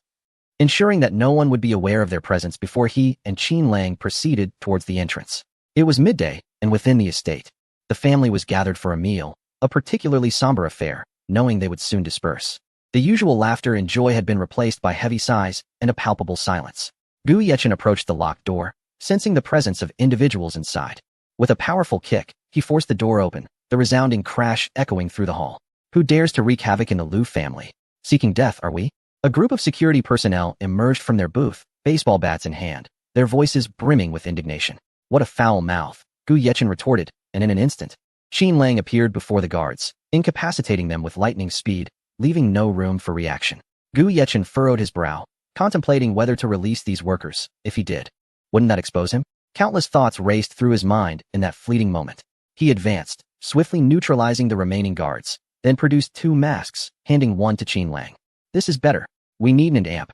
ensuring that no one would be aware of their presence before he and Qin Lang proceeded towards the entrance. It was midday, and within the estate, the family was gathered for a meal, a particularly somber affair, knowing they would soon disperse. The usual laughter and joy had been replaced by heavy sighs and a palpable silence. Gu Yechen approached the locked door, sensing the presence of individuals inside. With a powerful kick, he forced the door open, the resounding crash echoing through the hall. Who dares to wreak havoc in the Lu family? Seeking death, are we? A group of security personnel emerged from their booth, baseball bats in hand, their voices brimming with indignation. What a foul mouth, Gu Yechen retorted, and in an instant, Qin Lang appeared before the guards, incapacitating them with lightning speed, leaving no room for reaction. Gu Yechen furrowed his brow, contemplating whether to release these workers. If he did, wouldn't that expose him? Countless thoughts raced through his mind in that fleeting moment. He advanced, swiftly neutralizing the remaining guards, then produced 2 masks, handing one to Qin Lang. This is better. We need an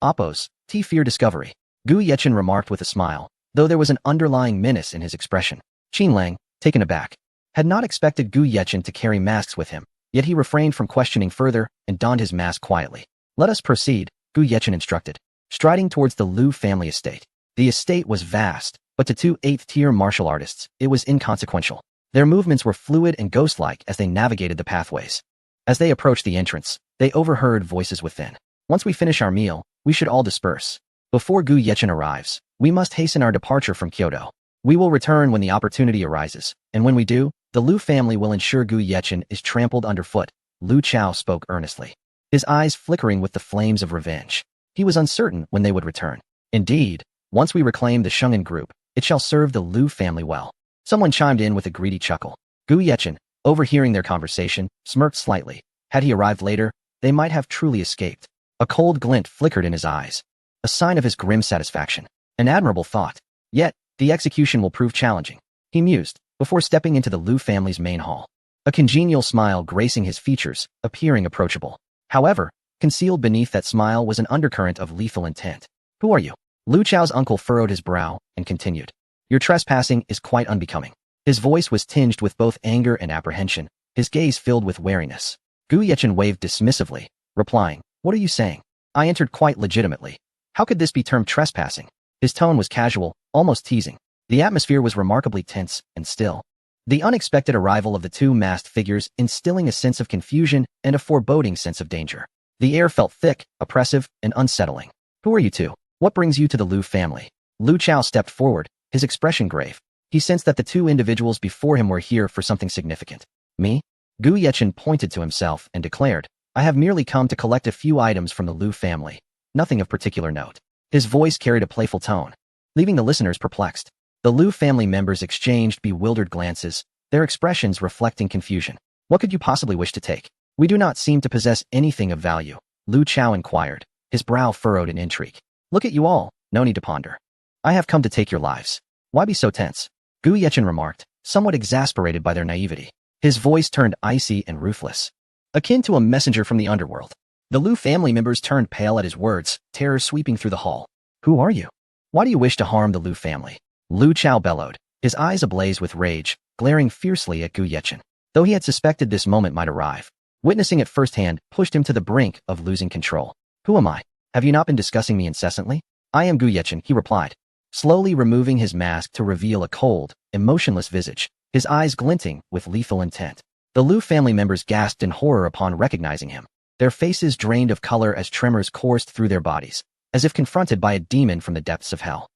Apos, fear discovery, Gu Yechen remarked with a smile, though there was an underlying menace in his expression. Qin Lang, taken aback, had not expected Gu Yechen to carry masks with him, yet he refrained from questioning further and donned his mask quietly. Let us proceed, Gu Yechen instructed, striding towards the Lu family estate. The estate was vast, but to 2 8th-tier martial artists, it was inconsequential. Their movements were fluid and ghost-like as they navigated the pathways. As they approached the entrance, they overheard voices within. Once we finish our meal, we should all disperse. Before Gu Yechen arrives, we must hasten our departure from Kyoto. We will return when the opportunity arises, and when we do, the Lu family will ensure Gu Yechen is trampled underfoot. Lu Chao spoke earnestly, his eyes flickering with the flames of revenge. He was uncertain when they would return. Indeed, once we reclaim the Shungen group, it shall serve the Lu family well. Someone chimed in with a greedy chuckle. Gu Yechen, overhearing their conversation, smirked slightly. Had he arrived later, they might have truly escaped. A cold glint flickered in his eyes, a sign of his grim satisfaction. An admirable thought. Yet, the execution will prove challenging, he mused, before stepping into the Lu family's main hall. A congenial smile gracing his features, appearing approachable. However, concealed beneath that smile was an undercurrent of lethal intent. Who are you? Lu Chao's uncle furrowed his brow and continued. Your trespassing is quite unbecoming. His voice was tinged with both anger and apprehension, his gaze filled with wariness. Gu Yechen waved dismissively, replying, What are you saying? I entered quite legitimately. How could this be termed trespassing? His tone was casual, almost teasing. The atmosphere was remarkably tense and still. The unexpected arrival of the 2 masked figures instilling a sense of confusion and a foreboding sense of danger. The air felt thick, oppressive, and unsettling. Who are you 2? What brings you to the Lu family? Lu Chao stepped forward, his expression grave. He sensed that the 2 individuals before him were here for something significant. Me? Gu Yechen pointed to himself and declared, I have merely come to collect a few items from the Lu family, nothing of particular note. His voice carried a playful tone, leaving the listeners perplexed. The Lu family members exchanged bewildered glances, their expressions reflecting confusion. What could you possibly wish to take? We do not seem to possess anything of value, Lu Chao inquired, his brow furrowed in intrigue. Look at you all, no need to ponder. I have come to take your lives. Why be so tense? Gu Yechen remarked, somewhat exasperated by their naivety. His voice turned icy and ruthless, akin to a messenger from the underworld. The Lu family members turned pale at his words, terror sweeping through the hall. Who are you? Why do you wish to harm the Lu family? Lu Chao bellowed, his eyes ablaze with rage, glaring fiercely at Gu Yechen. Though he had suspected this moment might arrive, witnessing it firsthand pushed him to the brink of losing control. Who am I? Have you not been discussing me incessantly? I am Gu Yechen, he replied, slowly removing his mask to reveal a cold, emotionless visage, his eyes glinting with lethal intent. The Lu family members gasped in horror upon recognizing him. Their faces drained of color as tremors coursed through their bodies, as if confronted by a demon from the depths of hell.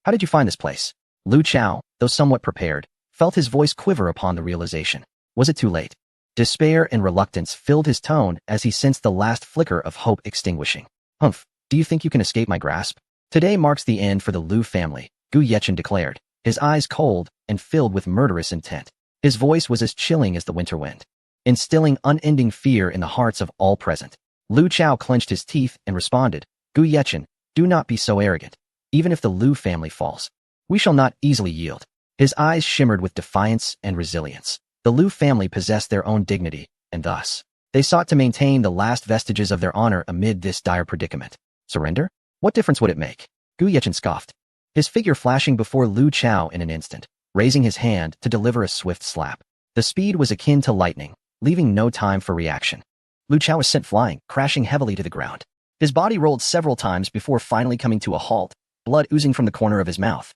How did you find this place? Lu Chao, though somewhat prepared, felt his voice quiver upon the realization. Was it too late? Despair and reluctance filled his tone as he sensed the last flicker of hope extinguishing. Humph, do you think you can escape my grasp? Today marks the end for the Lu family, Gu Yechen declared, his eyes cold and filled with murderous intent. His voice was as chilling as the winter wind, instilling unending fear in the hearts of all present. Lu Chao clenched his teeth and responded, Gu Yechen, do not be so arrogant. Even if the Lu family falls, we shall not easily yield. His eyes shimmered with defiance and resilience. The Lu family possessed their own dignity, and thus, they sought to maintain the last vestiges of their honor amid this dire predicament. Surrender? What difference would it make? Gu Yechen scoffed, his figure flashing before Lu Chao in an instant, raising his hand to deliver a swift slap. The speed was akin to lightning, leaving no time for reaction. Lu Chao was sent flying, crashing heavily to the ground. His body rolled several times before finally coming to a halt, blood oozing from the corner of his mouth.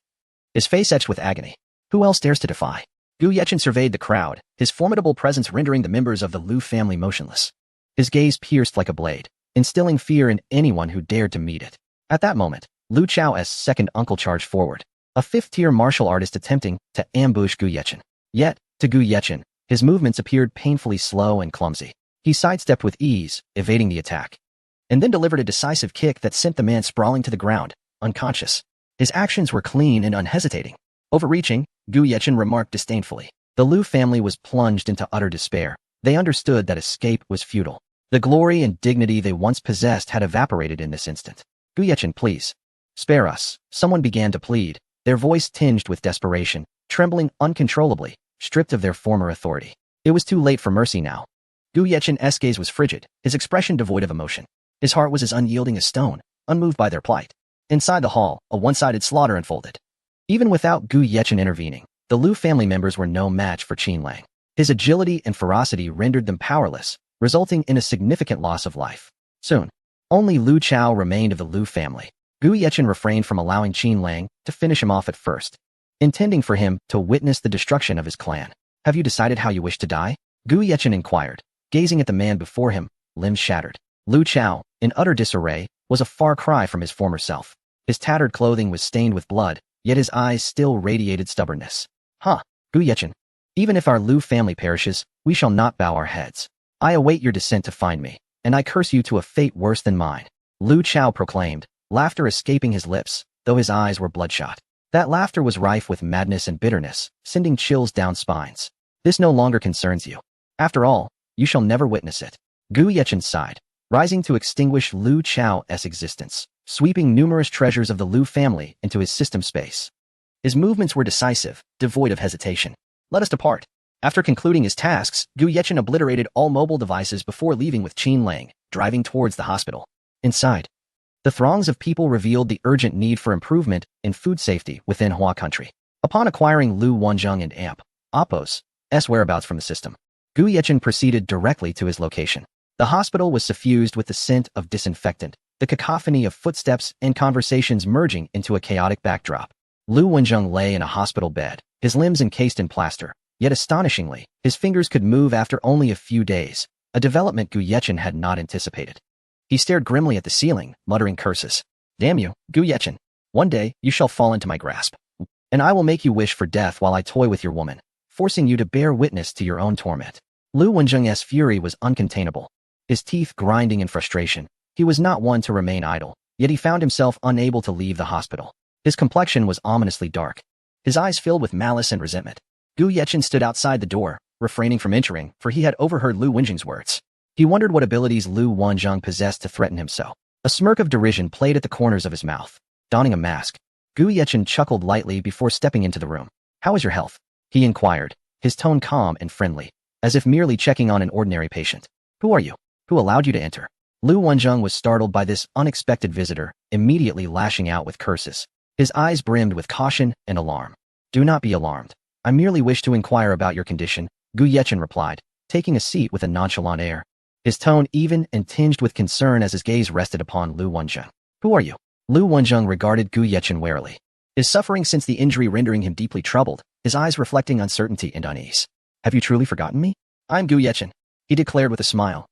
His face etched with agony. Who else dares to defy? Gu Yechen surveyed the crowd, his formidable presence rendering the members of the Lu family motionless. His gaze pierced like a blade, instilling fear in anyone who dared to meet it. At that moment, Lu Chao's second uncle charged forward, a fifth-tier martial artist attempting to ambush Gu Yechen. Yet, to Gu Yechen, his movements appeared painfully slow and clumsy. He sidestepped with ease, evading the attack, and then delivered a decisive kick that sent the man sprawling to the ground, unconscious. His actions were clean and unhesitating. Overreaching, Gu Yechen remarked disdainfully. The Lu family was plunged into utter despair. They understood that escape was futile. The glory and dignity they once possessed had evaporated in this instant. Gu Yechen, please, spare us, someone began to plead, their voice tinged with desperation, trembling uncontrollably, stripped of their former authority. It was too late for mercy now. Gu Yechen's gaze was frigid, his expression devoid of emotion. His heart was as unyielding as stone, unmoved by their plight. Inside the hall, a one-sided slaughter unfolded. Even without Gu Yechen intervening, the Lu family members were no match for Qin Lang. His agility and ferocity rendered them powerless, resulting in a significant loss of life. Soon, only Lu Chao remained of the Lu family. Gu Yechen refrained from allowing Qin Lang to finish him off at first, intending for him to witness the destruction of his clan. Have you decided how you wish to die? Gu Yechen inquired, gazing at the man before him, limbs shattered. Lu Chao, in utter disarray, was a far cry from his former self. His tattered clothing was stained with blood, yet his eyes still radiated stubbornness. Gu Yechen, even if our Lu family perishes, we shall not bow our heads. I await your descent to find me, and I curse you to a fate worse than mine. Lu Chao proclaimed, laughter escaping his lips, though his eyes were bloodshot. That laughter was rife with madness and bitterness, sending chills down spines. This no longer concerns you. After all, you shall never witness it. Gu Yechen sighed, rising to extinguish Lu Chao's existence, sweeping numerous treasures of the Lu family into his system space. His movements were decisive, devoid of hesitation. Let us depart. After concluding his tasks, Gu Yechen obliterated all mobile devices before leaving with Qin Lang, driving towards the hospital. Inside, the throngs of people revealed the urgent need for improvement in food safety within Hua country. Upon acquiring Lu Wanzhong and Appo's whereabouts from the system, Gu Yechen proceeded directly to his location. The hospital was suffused with the scent of disinfectant, the cacophony of footsteps and conversations merging into a chaotic backdrop. Lu Wanzhong lay in a hospital bed, his limbs encased in plaster, yet astonishingly, his fingers could move after only a few days, a development Gu Yechen had not anticipated. He stared grimly at the ceiling, muttering curses. Damn you, Gu Yechen. One day, you shall fall into my grasp, and I will make you wish for death while I toy with your woman, forcing you to bear witness to your own torment. Lu Wenjung's fury was uncontainable, his teeth grinding in frustration. He was not one to remain idle, yet he found himself unable to leave the hospital. His complexion was ominously dark, his eyes filled with malice and resentment. Gu Yechen stood outside the door, refraining from entering, for he had overheard Lu Wenjung's words. He wondered what abilities Lu Wenjung possessed to threaten him so. A smirk of derision played at the corners of his mouth. Donning a mask, Gu Yechen chuckled lightly before stepping into the room. "How is your health?" he inquired, his tone calm and friendly, as if merely checking on an ordinary patient. "Who are you? Who allowed you to enter?" Lu Wenjung was startled by this unexpected visitor, immediately lashing out with curses. His eyes brimmed with caution and alarm. "Do not be alarmed. I merely wish to inquire about your condition," Gu Yechen replied, taking a seat with a nonchalant air. His tone even and tinged with concern as his gaze rested upon Lu Wenjung. "Who are you?" Lu Wenjung regarded Gu Yechen warily, his suffering since the injury rendering him deeply troubled, his eyes reflecting uncertainty and unease. "Have you truly forgotten me?" "I'm Gu Yechen," he declared with a smile,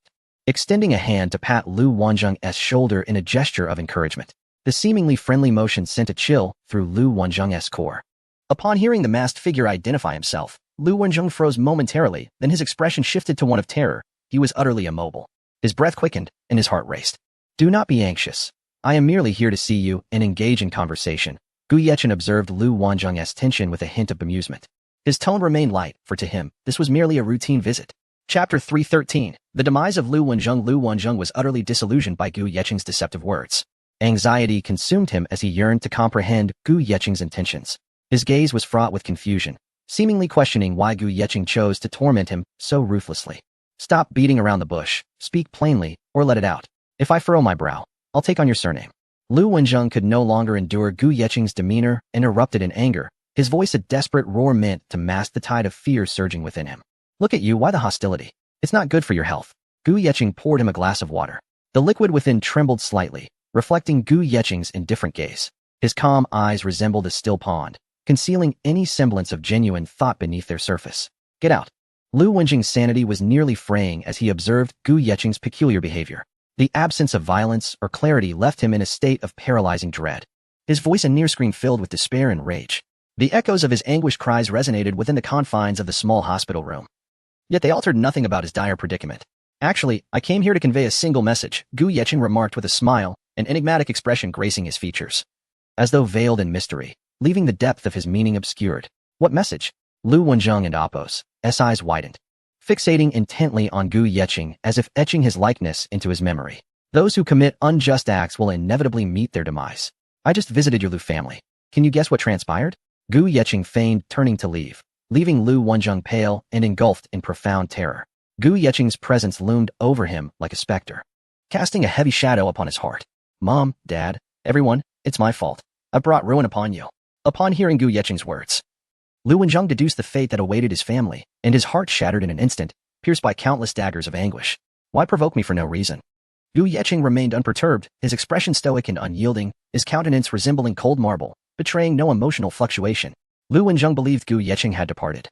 extending a hand to pat Lu Wenjung's shoulder in a gesture of encouragement. The seemingly friendly motion sent a chill through Lu Wenjung's core. Upon hearing the masked figure identify himself, Lu Wenjung froze momentarily, then his expression shifted to one of terror. He was utterly immobile. His breath quickened, and his heart raced. "Do not be anxious. I am merely here to see you and engage in conversation." Gu Yechen observed Lu Wenjung's tension with a hint of bemusement. His tone remained light, for to him, this was merely a routine visit. Chapter 313. The demise of Lu Wenjung. Lu Wenjung was utterly disillusioned by Gu Yecheng's deceptive words. Anxiety consumed him as he yearned to comprehend Gu Yecheng's intentions. His gaze was fraught with confusion, seemingly questioning why Gu Yecheng chose to torment him so ruthlessly. "Stop beating around the bush, speak plainly, or let it out. If I furrow my brow, I'll take on your surname." Lu Wenjung could no longer endure Gu Yecheng's demeanor and erupted in anger, his voice a desperate roar meant to mask the tide of fear surging within him. "Look at you, why the hostility? It's not good for your health." Gu Yecheng poured him a glass of water. The liquid within trembled slightly, reflecting Gu Yecheng's indifferent gaze. His calm eyes resembled a still pond, concealing any semblance of genuine thought beneath their surface. "Get out." Lu Wenjing's sanity was nearly fraying as he observed Gu Yecheng's peculiar behavior. The absence of violence or clarity left him in a state of paralyzing dread, his voice a near scream filled with despair and rage. The echoes of his anguished cries resonated within the confines of the small hospital room. Yet they altered nothing about his dire predicament. "Actually, I came here to convey a single message," Gu Yecheng remarked with a smile, an enigmatic expression gracing his features, as though veiled in mystery, leaving the depth of his meaning obscured. "What message?" Lu Wenjung and Apos' eyes widened, fixating intently on Gu Yecheng as if etching his likeness into his memory. "Those who commit unjust acts will inevitably meet their demise. I just visited your Lu family. Can you guess what transpired?" Gu Yecheng feigned turning to leave, leaving Lu Wenjung pale and engulfed in profound terror. Gu Yecheng's presence loomed over him like a specter, casting a heavy shadow upon his heart. "Mom, Dad, everyone, it's my fault. I brought ruin upon you." Upon hearing Gu Yecheng's words, Lu Wenjung deduced the fate that awaited his family, and his heart shattered in an instant, pierced by countless daggers of anguish. "Why provoke me for no reason?" Gu Yecheng remained unperturbed, his expression stoic and unyielding, his countenance resembling cold marble, betraying no emotional fluctuation. Lu Wenjung believed Gu Yecheng had departed,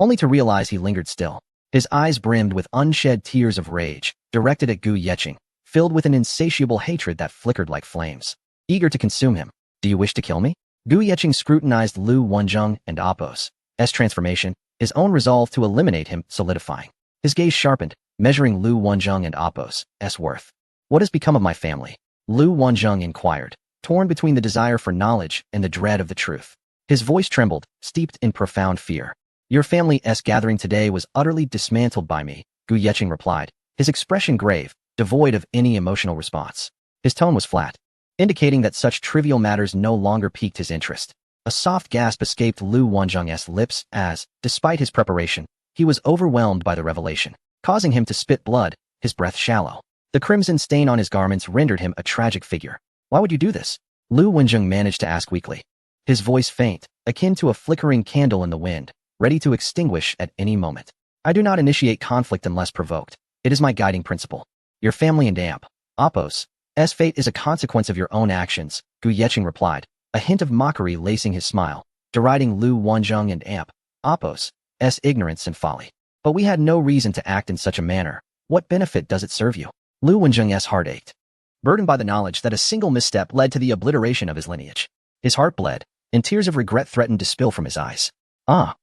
only to realize he lingered still. His eyes brimmed with unshed tears of rage, directed at Gu Yecheng, filled with an insatiable hatred that flickered like flames, eager to consume him. "Do you wish to kill me?" Gu Yecheng scrutinized Lu Wenjung and Apos' transformation, his own resolve to eliminate him solidifying. His gaze sharpened, measuring Lu Wenjung and Apos' worth. "What has become of my family?" Lu Wenjung inquired, torn between the desire for knowledge and the dread of the truth. His voice trembled, steeped in profound fear. "Your family's gathering today was utterly dismantled by me," Gu Yecheng replied, his expression grave, devoid of any emotional response. His tone was flat, indicating that such trivial matters no longer piqued his interest. A soft gasp escaped Lu Wenjung's lips as, despite his preparation, he was overwhelmed by the revelation, causing him to spit blood, his breath shallow. The crimson stain on his garments rendered him a tragic figure. "Why would you do this?" Lu Wenjung managed to ask weakly, his voice faint, akin to a flickering candle in the wind, ready to extinguish at any moment. "I do not initiate conflict unless provoked. It is my guiding principle. Your family and Apos' fate is a consequence of your own actions," Gu Yecheng replied, a hint of mockery lacing his smile, deriding Lu Wenjung and Apos' ignorance and folly. "But we had no reason to act in such a manner. What benefit does it serve you?" Lu Wenjung's heart ached, burdened by the knowledge that a single misstep led to the obliteration of his lineage. His heart bled, and tears of regret threatened to spill from his eyes. "Ah,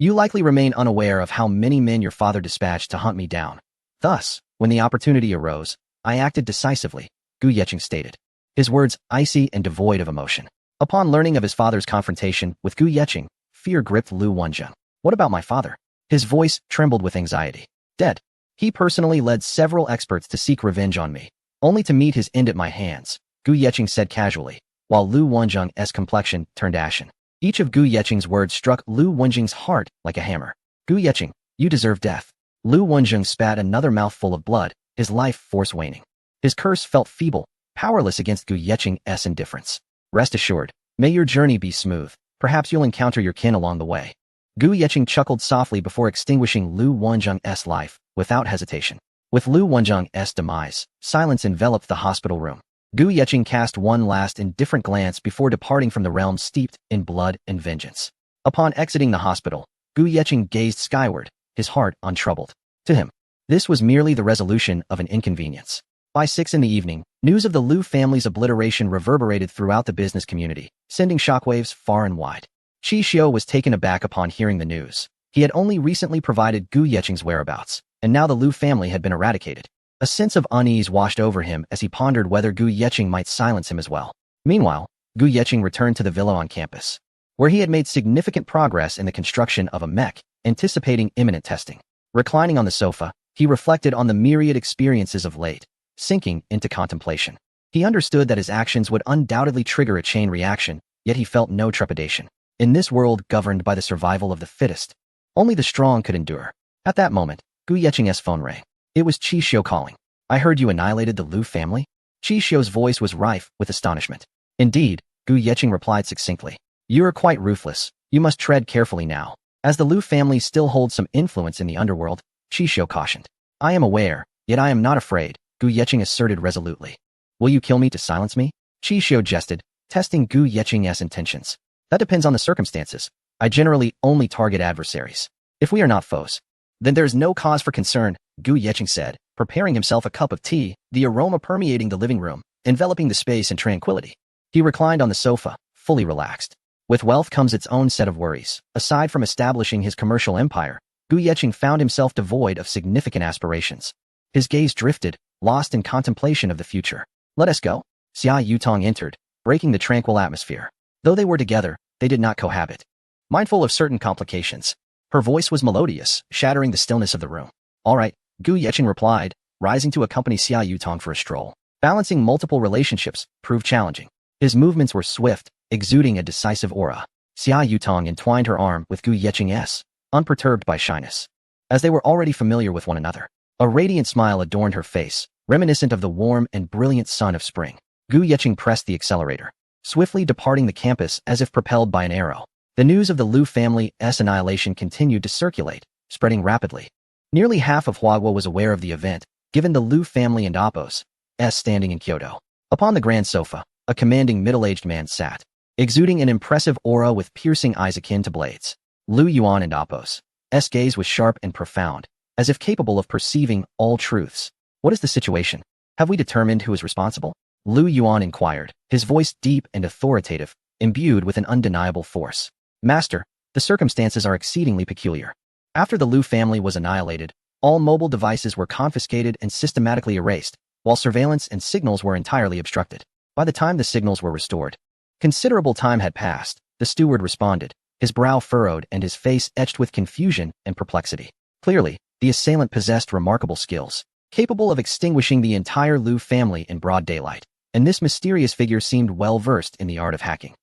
You likely remain unaware of how many men your father dispatched to hunt me down. Thus, when the opportunity arose, I acted decisively, Gu Yeqing stated, his words icy and devoid of emotion. Upon learning of his father's confrontation with Gu Yeqing, fear gripped Lu Wenzheng. What about my father? His voice trembled with anxiety. Dead. He personally led several experts to seek revenge on me, only to meet his end at my hands, Gu Yeqing said casually, while Lu Wenzheng's complexion turned ashen. Each of Gu Yeqing's words struck Lu Wenzheng's heart like a hammer. Gu Yeqing, you deserve death. Lu Wenzheng spat another mouthful of blood, his life force waning. His curse felt feeble, powerless against Gu Yeqing's indifference. Rest assured, may your journey be smooth. Perhaps you'll encounter your kin along the way. Gu Yeqing chuckled softly before extinguishing Lu Wenzheng's life, without hesitation. With Lu Wenzheng's demise, silence enveloped the hospital room. Gu Yeqing cast one last indifferent glance before departing from the realm steeped in blood and vengeance. Upon exiting the hospital, Gu Yeqing gazed skyward, his heart untroubled. To him, this was merely the resolution of an inconvenience. By 6 p.m, news of the Lu family's obliteration reverberated throughout the business community, sending shockwaves far and wide. Qi Xiu was taken aback upon hearing the news. He had only recently provided Gu Yeqing's whereabouts, and now the Lu family had been eradicated. A sense of unease washed over him as he pondered whether Gu Yeqing might silence him as well. Meanwhile, Gu Yeqing returned to the villa on campus, where he had made significant progress in the construction of a mech, anticipating imminent testing. Reclining on the sofa, he reflected on the myriad experiences of late, sinking into contemplation. He understood that his actions would undoubtedly trigger a chain reaction, yet he felt no trepidation. In this world governed by the survival of the fittest, only the strong could endure. At that moment, Gu Yeqing's phone rang. It was Qi Xiu calling. I heard you annihilated the Lu family? Qi Xiu's voice was rife with astonishment. Indeed, Gu Yeqing replied succinctly. You are quite ruthless. You must tread carefully now. As the Lu family still holds some influence in the underworld, Qi Xiu cautioned. I am aware, yet I am not afraid, Gu Yeqing asserted resolutely. Will you kill me to silence me? Qi Xiu jested, testing Gu Yeqing's intentions. That depends on the circumstances. I generally only target adversaries. If we are not foes, then there is no cause for concern, Gu Yeqing said, preparing himself a cup of tea, the aroma permeating the living room, enveloping the space in tranquility. He reclined on the sofa, fully relaxed. With wealth comes its own set of worries. Aside from establishing his commercial empire, Gu Yeqing found himself devoid of significant aspirations. His gaze drifted, lost in contemplation of the future. Let us go. Xia Yutong entered, breaking the tranquil atmosphere. Though they were together, they did not cohabit. Mindful of certain complications, her voice was melodious, shattering the stillness of the room. All right, Gu Yeqing replied, rising to accompany Xia Yutong for a stroll. Balancing multiple relationships proved challenging. His movements were swift, exuding a decisive aura. Xia Yutong entwined her arm with Gu Yeqing's, unperturbed by shyness. As they were already familiar with one another, a radiant smile adorned her face, reminiscent of the warm and brilliant sun of spring. Gu Yeqing pressed the accelerator, swiftly departing the campus as if propelled by an arrow. The news of the Lu family's annihilation continued to circulate, spreading rapidly. Nearly half of Huagua was aware of the event, given the Lu family and Appo's standing in Kyoto. Upon the grand sofa, a commanding middle-aged man sat, exuding an impressive aura with piercing eyes akin to blades. Lu Yuan and Appo's gaze was sharp and profound, as if capable of perceiving all truths. What is the situation? Have we determined who is responsible? Lu Yuan inquired, his voice deep and authoritative, imbued with an undeniable force. Master, the circumstances are exceedingly peculiar. After the Lu family was annihilated, all mobile devices were confiscated and systematically erased, while surveillance and signals were entirely obstructed. By the time the signals were restored, considerable time had passed, the steward responded, his brow furrowed and his face etched with confusion and perplexity. Clearly, the assailant possessed remarkable skills, capable of extinguishing the entire Lu family in broad daylight, and this mysterious figure seemed well-versed in the art of hacking.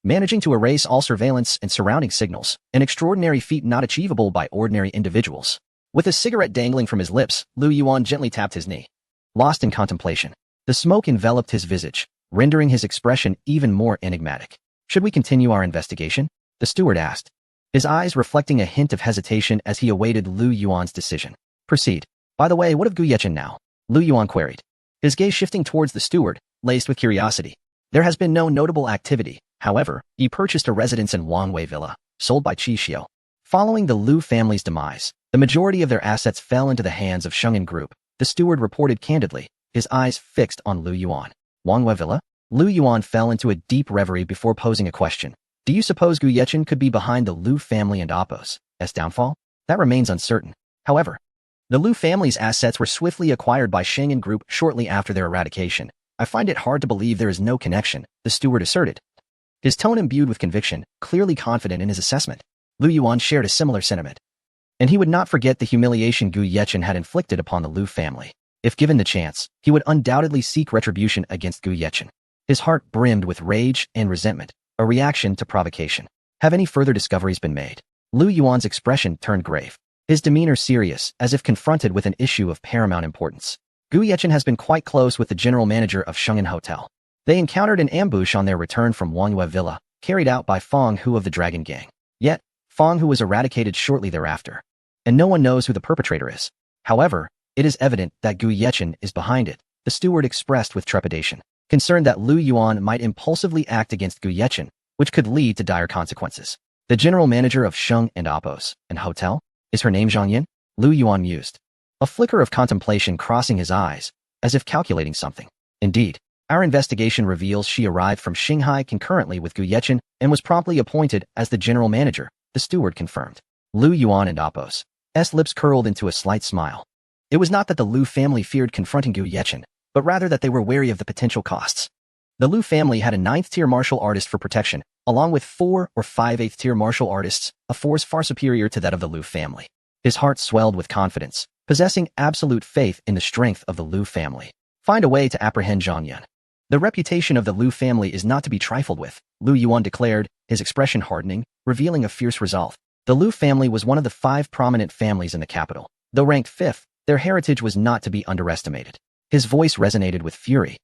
Managing to erase all surveillance and surrounding signals, an extraordinary feat not achievable by ordinary individuals. With a cigarette dangling from his lips, Lu Yuan gently tapped his knee. Lost in contemplation, the smoke enveloped his visage, rendering his expression even more enigmatic. Should we continue our investigation? The steward asked, his eyes reflecting a hint of hesitation as he awaited Lu Yuan's decision. Proceed. By the way, what of Gu Yeqing now? Lu Yuan queried, his gaze shifting towards the steward, laced with curiosity. There has been no notable activity. However, he purchased a residence in Wangwei Villa, sold by Qi Xiu. Following the Lu family's demise, the majority of their assets fell into the hands of Sheng'an Group, the steward reported candidly, his eyes fixed on Lu Yuan. Wangwei Villa? Lu Yuan fell into a deep reverie before posing a question. Do you suppose Gu Yeqing could be behind the Lu family and Appo's Hu's downfall? That remains uncertain. However, the Liu family's assets were swiftly acquired by Shang Group shortly after their eradication. I find it hard to believe there is no connection, the steward asserted. His tone imbued with conviction, clearly confident in his assessment. Lu Yuan shared a similar sentiment. And he would not forget the humiliation Gu Yechen had inflicted upon the Liu family. If given the chance, he would undoubtedly seek retribution against Gu Yechen. His heart brimmed with rage and resentment, a reaction to provocation. Have any further discoveries been made? Lu Yuan's expression turned grave, his demeanor serious, as if confronted with an issue of paramount importance. Gu Yechen has been quite close with the general manager of Sheng'an Hotel. They encountered an ambush on their return from Wangyue Villa, carried out by Feng Hu of the Dragon Gang. Yet, Feng Hu was eradicated shortly thereafter, and no one knows who the perpetrator is. However, it is evident that Gu Yechen is behind it, the steward expressed with trepidation, concerned that Lu Yuan might impulsively act against Gu Yechen, which could lead to dire consequences. The general manager of Sheng and Appos and Hotel? Is her name Zhang Yin? Lu Yuan mused, a flicker of contemplation crossing his eyes, as if calculating something. Indeed, our investigation reveals she arrived from Shanghai concurrently with Gu Yechen and was promptly appointed as the general manager, the steward confirmed. Lu Yuan and Appos' lips curled into a slight smile. It was not that the Lu family feared confronting Gu Yechen, but rather that they were wary of the potential costs. The Lu family had a 9th-tier martial artist for protection, along with 4 or 5 8th-tier martial artists, a force far superior to that of the Lu family. His heart swelled with confidence, possessing absolute faith in the strength of the Lu family. Find a way to apprehend Zhang Yan. The reputation of the Lu family is not to be trifled with, Lu Yuan declared, his expression hardening, revealing a fierce resolve. The Lu family was one of the 5 prominent families in the capital. Though ranked 5th, their heritage was not to be underestimated. His voice resonated with fury.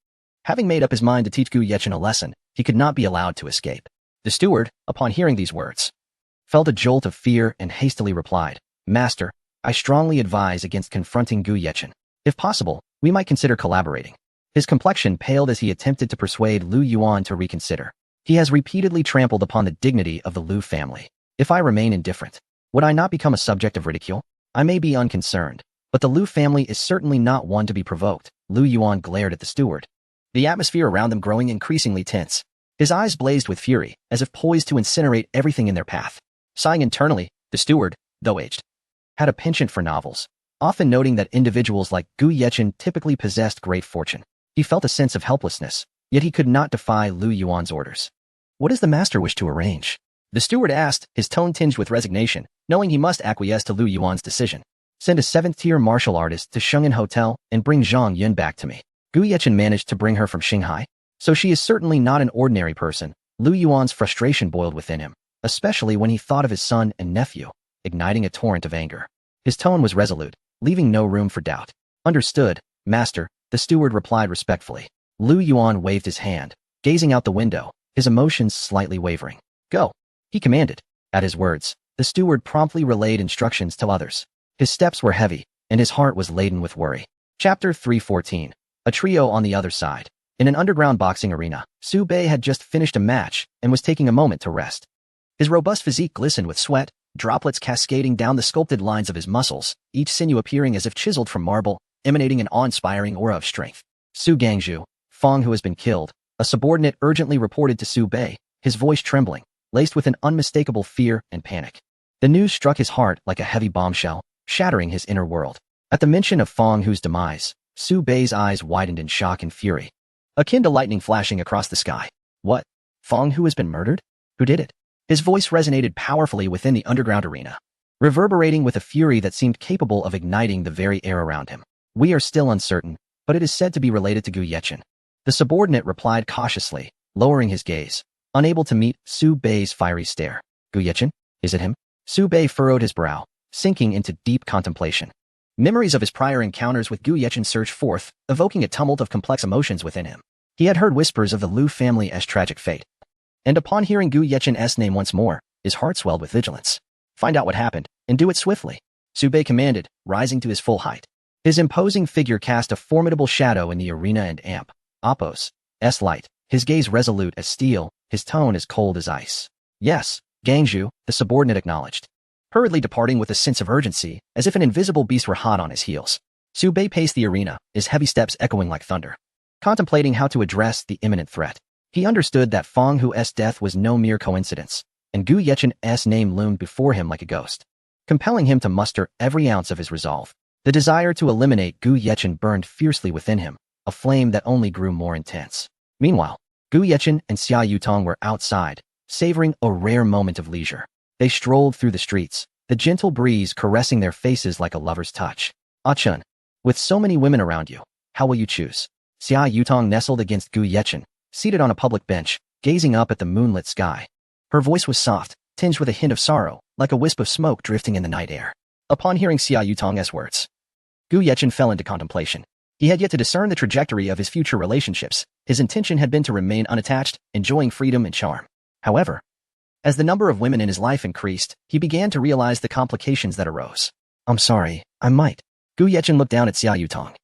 Having made up his mind to teach Gu Yechen a lesson, he could not be allowed to escape. The steward, upon hearing these words, felt a jolt of fear and hastily replied, Master, I strongly advise against confronting Gu Yechen. If possible, we might consider collaborating. His complexion paled as he attempted to persuade Lu Yuan to reconsider. He has repeatedly trampled upon the dignity of the Lu family. If I remain indifferent, would I not become a subject of ridicule? I may be unconcerned, but the Lu family is certainly not one to be provoked. Lu Yuan glared at the steward, the atmosphere around them growing increasingly tense. His eyes blazed with fury, as if poised to incinerate everything in their path. Sighing internally, the steward, though aged, had a penchant for novels, often noting that individuals like Gu Yechen typically possessed great fortune. He felt a sense of helplessness, yet he could not defy Lu Yuan's orders. What does the master wish to arrange? The steward asked, his tone tinged with resignation, knowing he must acquiesce to Lu Yuan's decision. Send a 7th-tier martial artist to Sheng'an Hotel and bring Zhang Yun back to me. Gu Yechen managed to bring her from Shanghai, so she is certainly not an ordinary person. Lu Yuan's frustration boiled within him, especially when he thought of his son and nephew, igniting a torrent of anger. His tone was resolute, leaving no room for doubt. Understood, master, the steward replied respectfully. Lu Yuan waved his hand, gazing out the window, his emotions slightly wavering. Go, he commanded. At his words, the steward promptly relayed instructions to others. His steps were heavy, and his heart was laden with worry. Chapter 314. A trio on the other side. In an underground boxing arena, Su Bei had just finished a match and was taking a moment to rest. His robust physique glistened with sweat, droplets cascading down the sculpted lines of his muscles, each sinew appearing as if chiseled from marble, emanating an awe-inspiring aura of strength. Su Gangzhu, Feng Hu has been killed, a subordinate urgently reported to Su Bei, his voice trembling, laced with an unmistakable fear and panic. The news struck his heart like a heavy bombshell, shattering his inner world. At the mention of Feng Hu's demise, Su Bei's eyes widened in shock and fury, akin to lightning flashing across the sky. What? Feng Hu has been murdered? Who did it? His voice resonated powerfully within the underground arena, reverberating with a fury that seemed capable of igniting the very air around him. We are still uncertain, but it is said to be related to Gu Yechen. The subordinate replied cautiously, lowering his gaze, unable to meet Su Bei's fiery stare. Gu Yechen? Is it him? Su Bei furrowed his brow, sinking into deep contemplation. Memories of his prior encounters with Gu Yechen surged forth, evoking a tumult of complex emotions within him. He had heard whispers of the Liu family's tragic fate, and upon hearing Gu Yechen's name once more, his heart swelled with vigilance. Find out what happened, and do it swiftly, Su Bei commanded, rising to his full height. His imposing figure cast a formidable shadow in the arena and Appos' light, his gaze resolute as steel, his tone as cold as ice. Yes, Gangzhu, the subordinate acknowledged, hurriedly departing with a sense of urgency, as if an invisible beast were hot on his heels. Su Bei paced the arena, his heavy steps echoing like thunder, contemplating how to address the imminent threat. He understood that Feng Hu's death was no mere coincidence, and Gu Yechen's name loomed before him like a ghost. compelling him to muster every ounce of his resolve. The desire to eliminate Gu Yechen burned fiercely within him, a flame that only grew more intense. Meanwhile, Gu Yechen and Xia Yutong were outside, savoring a rare moment of leisure. They strolled through the streets, the gentle breeze caressing their faces like a lover's touch. Ah Chun, with so many women around you, how will you choose? Xia Yutong nestled against Gu Yechen, seated on a public bench, gazing up at the moonlit sky. Her voice was soft, tinged with a hint of sorrow, like a wisp of smoke drifting in the night air. Upon hearing Xia Yutong's words, Gu Yechen fell into contemplation. He had yet to discern the trajectory of his future relationships. His intention had been to remain unattached, enjoying freedom and charm. However, as the number of women in his life increased, he began to realize the complications that arose. I'm sorry, I might. Gu Yechen looked down at Xia Yutong,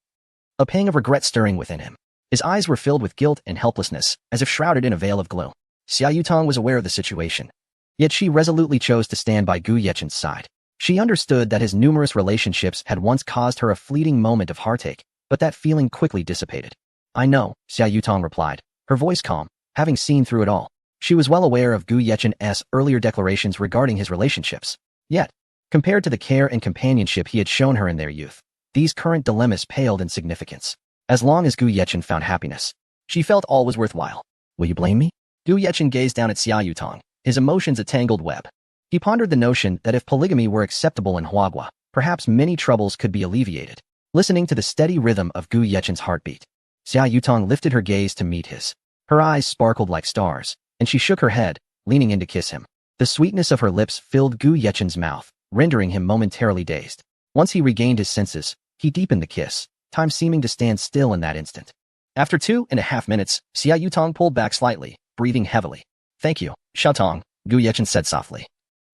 a pang of regret stirring within him. His eyes were filled with guilt and helplessness, as if shrouded in a veil of gloom. Xia Yutong was aware of the situation, yet she resolutely chose to stand by Gu Yechen's side. She understood that his numerous relationships had once caused her a fleeting moment of heartache, but that feeling quickly dissipated. I know, Xia Yutong replied, her voice calm, having seen through it all. She was well aware of Gu Yechen's earlier declarations regarding his relationships. Yet, compared to the care and companionship he had shown her in their youth, these current dilemmas paled in significance. As long as Gu Yechen found happiness, she felt all was worthwhile. Will you blame me? Gu Yechen gazed down at Xia Yutong, his emotions a tangled web. He pondered the notion that if polygamy were acceptable in Huagua, perhaps many troubles could be alleviated. Listening to the steady rhythm of Gu Yechen's heartbeat, Xia Yutong lifted her gaze to meet his. Her eyes sparkled like stars, and she shook her head, leaning in to kiss him. The sweetness of her lips filled Gu Yechen's mouth, rendering him momentarily dazed. Once he regained his senses, he deepened the kiss, time seeming to stand still in that instant. After 2.5 minutes, Xia Yutong pulled back slightly, breathing heavily. Thank you, Xiaotong, Gu Yechen said softly.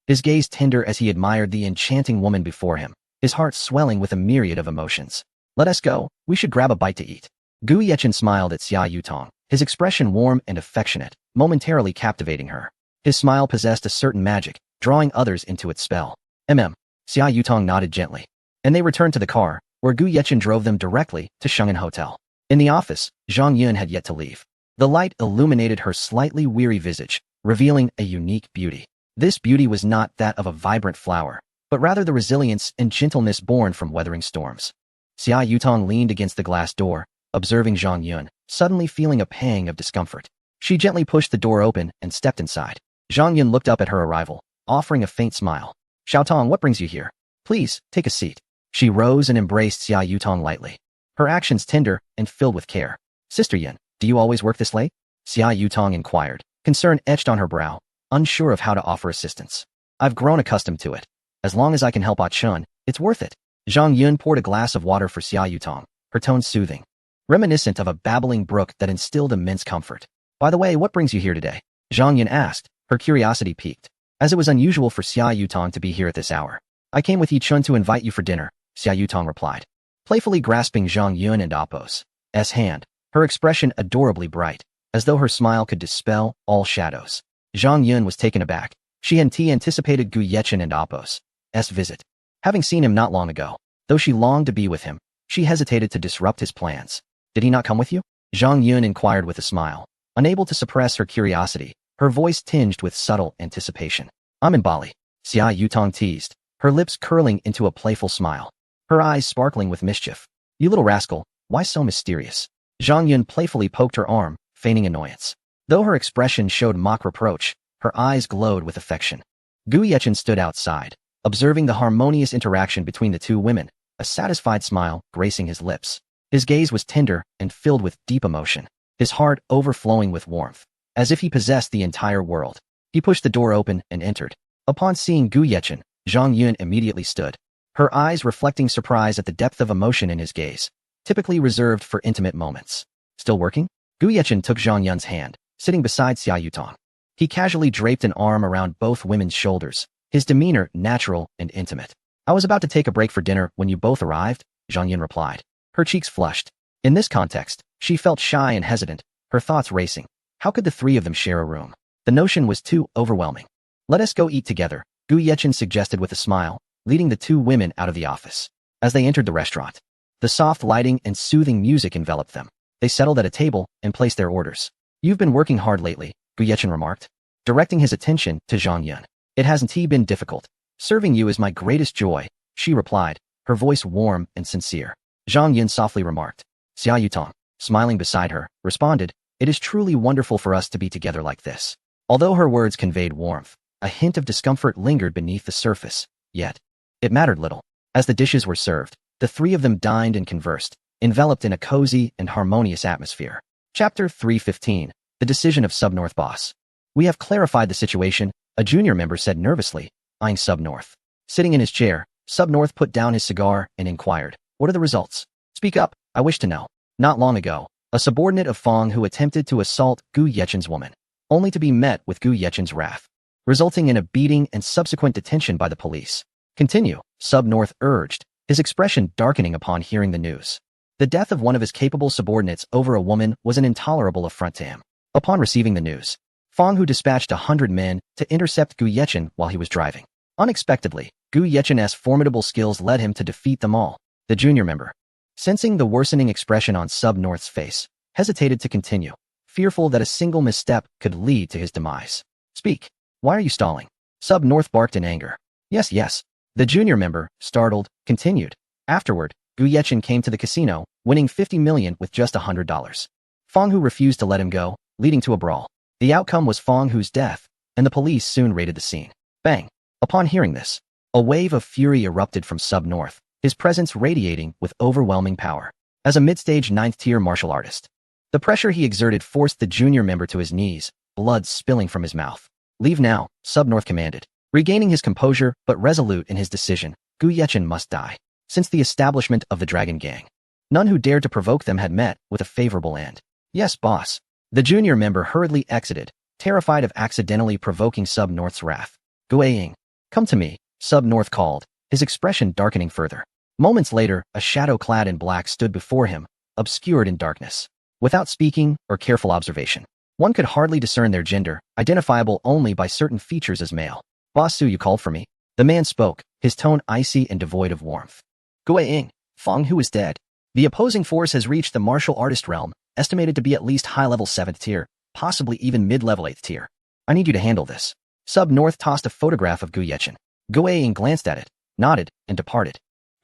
His gaze tender as he admired the enchanting woman before him, his heart swelling with a myriad of emotions. Let us go, we should grab a bite to eat. Gu Yechen smiled at Xia Yutong, his expression warm and affectionate, momentarily captivating her. His smile possessed a certain magic, drawing others into its spell. Xia Yutong nodded gently, and they returned to the car, where Gu Yechen drove them directly to Sheng'an Hotel. In the office, Zhang Yun had yet to leave. The light illuminated her slightly weary visage, revealing a unique beauty. This beauty was not that of a vibrant flower, but rather the resilience and gentleness born from weathering storms. Xia Yutong leaned against the glass door, observing Zhang Yun, suddenly feeling a pang of discomfort. She gently pushed the door open and stepped inside. Zhang Yun looked up at her arrival, offering a faint smile. Xiaotong, what brings you here? Please, take a seat. She rose and embraced Xia Yutong lightly, her actions tender and filled with care. Sister Yin, do you always work this late? Xia Yutong inquired, concern etched on her brow, unsure of how to offer assistance. I've grown accustomed to it. As long as I can help Ah Chun, it's worth it. Zhang Yun poured a glass of water for Xia Yutong, her tone soothing, reminiscent of a babbling brook that instilled immense comfort. By the way, what brings you here today? Zhang Yun asked, her curiosity piqued, as it was unusual for Xia Yutong to be here at this hour. I came with Yi Chun to invite you for dinner, Xia Yutong replied, playfully grasping Zhang Yun and Appo's hand, her expression adorably bright, as though her smile could dispel all shadows. Zhang Yun was taken aback. She anticipated Gu Yechen and Appo's visit. Having seen him not long ago, though she longed to be with him, she hesitated to disrupt his plans. Did he not come with you? Zhang Yun inquired with a smile, unable to suppress her curiosity, her voice tinged with subtle anticipation. I'm in Bali, Xia Yutong teased, her lips curling into a playful smile, her eyes sparkling with mischief. You little rascal, why so mysterious? Zhang Yun playfully poked her arm, feigning annoyance. Though her expression showed mock reproach, her eyes glowed with affection. Gu Yechen stood outside, observing the harmonious interaction between the two women, a satisfied smile gracing his lips. His gaze was tender and filled with deep emotion, his heart overflowing with warmth, as if he possessed the entire world. He pushed the door open and entered. Upon seeing Gu Yechen, Zhang Yun immediately stood, her eyes reflecting surprise at the depth of emotion in his gaze, typically reserved for intimate moments. Still working? Gu Yechen took Zhang Yun's hand, sitting beside Xia Yutong. He casually draped an arm around both women's shoulders, his demeanor natural and intimate. I was about to take a break for dinner when you both arrived, Zhang Yun replied. Her cheeks flushed. In this context, she felt shy and hesitant, her thoughts racing. How could the three of them share a room? The notion was too overwhelming. Let us go eat together, Gu Yechen suggested with a smile, leading the two women out of the office. As they entered the restaurant, the soft lighting and soothing music enveloped them. They settled at a table and placed their orders. You've been working hard lately, Gu Yechen remarked, directing his attention to Zhang Yun. It hasn't been difficult. Serving you is my greatest joy, she replied, her voice warm and sincere. Zhang Yun softly remarked. Xia Yutong, smiling beside her, responded, it is truly wonderful for us to be together like this. Although her words conveyed warmth, a hint of discomfort lingered beneath the surface, yet it mattered little. As the dishes were served, the three of them dined and conversed, enveloped in a cozy and harmonious atmosphere. Chapter 315. The Decision of Subnorth Boss. We have clarified the situation, a junior member said nervously, eyeing Subnorth. Sitting in his chair, Subnorth put down his cigar and inquired, what are the results? Speak up, I wish to know. Not long ago, a subordinate of Fong who attempted to assault Gu Yechen's woman, only to be met with Gu Yechen's wrath, resulting in a beating and subsequent detention by the police. Continue, Subnorth urged, his expression darkening upon hearing the news. The death of one of his capable subordinates over a woman was an intolerable affront to him. Upon receiving the news, Fong Hu dispatched 100 men to intercept Gu Yechen while he was driving. Unexpectedly, Gu Yechen's formidable skills led him to defeat them all. The junior member, sensing the worsening expression on Subnorth's face, hesitated to continue, fearful that a single misstep could lead to his demise. Speak. Why are you stalling? Subnorth barked in anger. Yes. The junior member, startled, continued. Afterward, Gu Yechen came to the casino, winning 50 million with just $100. Fong Hu refused to let him go, leading to a brawl. The outcome was Fong Hu's death, and the police soon raided the scene. Bang! Upon hearing this, a wave of fury erupted from Subnorth, his presence radiating with overwhelming power. As a mid-stage 9th-tier martial artist, the pressure he exerted forced the junior member to his knees, blood spilling from his mouth. Leave now, Subnorth commanded. Regaining his composure but resolute in his decision, Gu Yechen must die. Since the establishment of the Dragon Gang, none who dared to provoke them had met with a favorable end. Yes, boss. The junior member hurriedly exited, terrified of accidentally provoking Subnorth's wrath. Guiying, come to me, Subnorth called, his expression darkening further. Moments later, a shadow clad in black stood before him, obscured in darkness. Without speaking or careful observation, one could hardly discern their gender, identifiable only by certain features as male. Boss Su, you called for me? The man spoke, his tone icy and devoid of warmth. Guiying, Fong Hu is dead. The opposing force has reached the martial artist realm, estimated to be at least high-level 7th tier, possibly even mid-level 8th tier. I need you to handle this. Subnorth tossed a photograph of Gu Yechen. Guiying glanced at it, nodded, and departed.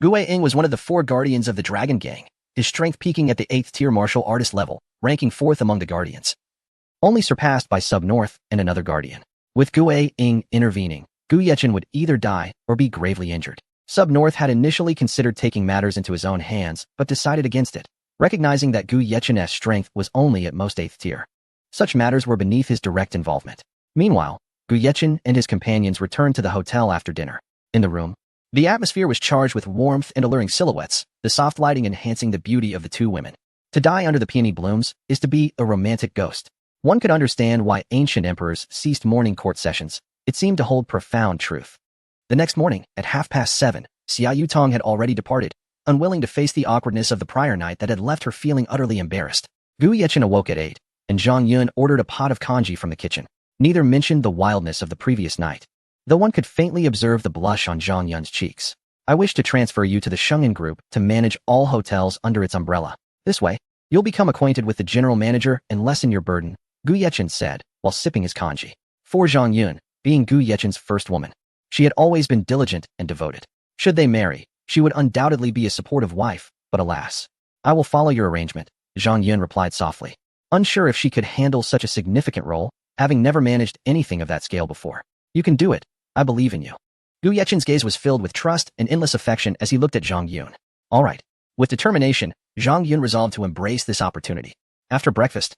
Guiying was one of the 4 guardians of the Dragon Gang, his strength peaking at the 8th tier martial artist level, ranking 4th among the guardians, only surpassed by Subnorth and another guardian. With Guiying intervening, Gu Yechen would either die or be gravely injured. Subnorth had initially considered taking matters into his own hands, but decided against it, recognizing that Gu Yechen's strength was only at most 8th tier. Such matters were beneath his direct involvement. Meanwhile, Gu Yechen and his companions returned to the hotel after dinner. In the room, the atmosphere was charged with warmth and alluring silhouettes, the soft lighting enhancing the beauty of the two women. To die under the peony blooms is to be a romantic ghost. One could understand why ancient emperors ceased morning court sessions. It seemed to hold profound truth. The next morning, at 7:30, Xia Yutong had already departed, unwilling to face the awkwardness of the prior night that had left her feeling utterly embarrassed. Gu Yechen awoke at 8, and Zhang Yun ordered a pot of congee from the kitchen. Neither mentioned the wildness of the previous night, though one could faintly observe the blush on Zhang Yun's cheeks. I wish to transfer you to the Shungin Group to manage all hotels under its umbrella. This way, you'll become acquainted with the general manager and lessen your burden, Gu Yechen said, while sipping his congee. For Zhang Yun, being Gu Yechen's first woman, she had always been diligent and devoted. Should they marry, she would undoubtedly be a supportive wife, but alas. I will follow your arrangement, Zhang Yun replied softly, unsure if she could handle such a significant role, having never managed anything of that scale before. You can do it. I believe in you. Gu Yechen's gaze was filled with trust and endless affection as he looked at Zhang Yun. All right. With determination, Zhang Yun resolved to embrace this opportunity. After breakfast,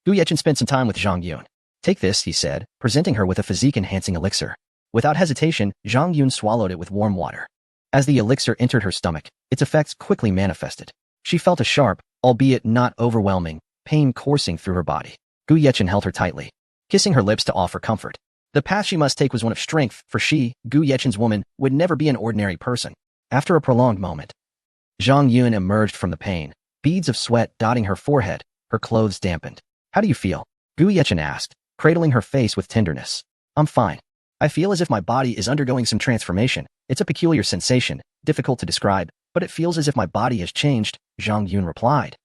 Gu Yechen spent some time with Zhang Yun. Take this, he said, presenting her with a physique-enhancing elixir. Without hesitation, Zhang Yun swallowed it with warm water. As the elixir entered her stomach, its effects quickly manifested. She felt a sharp, albeit not overwhelming, pain coursing through her body. Gu Yechen held her tightly, kissing her lips to offer comfort. The path she must take was one of strength, for she, Gu Yechen's woman, would never be an ordinary person. After a prolonged moment, Zhang Yun emerged from the pain, beads of sweat dotting her forehead, her clothes dampened. How do you feel? Gu Yechen asked, cradling her face with tenderness. I'm fine. I feel as if my body is undergoing some transformation. It's a peculiar sensation, difficult to describe, but it feels as if my body has changed, Zhang Yun replied,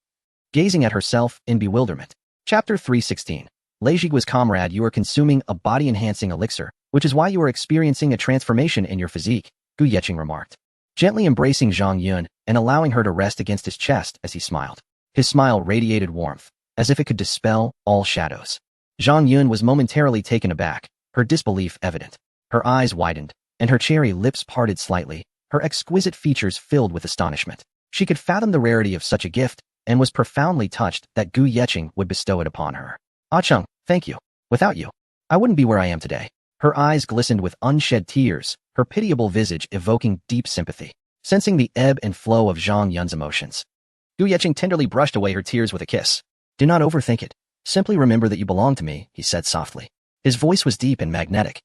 gazing at herself in bewilderment. Chapter 316. Leijigua's comrade, you are consuming a body-enhancing elixir, which is why you are experiencing a transformation in your physique, Gu Yeqing remarked, gently embracing Zhang Yun and allowing her to rest against his chest as he smiled. His smile radiated warmth, as if it could dispel all shadows. Zhang Yun was momentarily taken aback, her disbelief evident. Her eyes widened, and her cherry lips parted slightly, her exquisite features filled with astonishment. She could fathom the rarity of such a gift and was profoundly touched that Gu Yeqing would bestow it upon her. Ah Chung, thank you. Without you, I wouldn't be where I am today. Her eyes glistened with unshed tears, her pitiable visage evoking deep sympathy. Sensing the ebb and flow of Zhang Yun's emotions, Gu Yeqing tenderly brushed away her tears with a kiss. Do not overthink it. Simply remember that you belong to me, he said softly. His voice was deep and magnetic,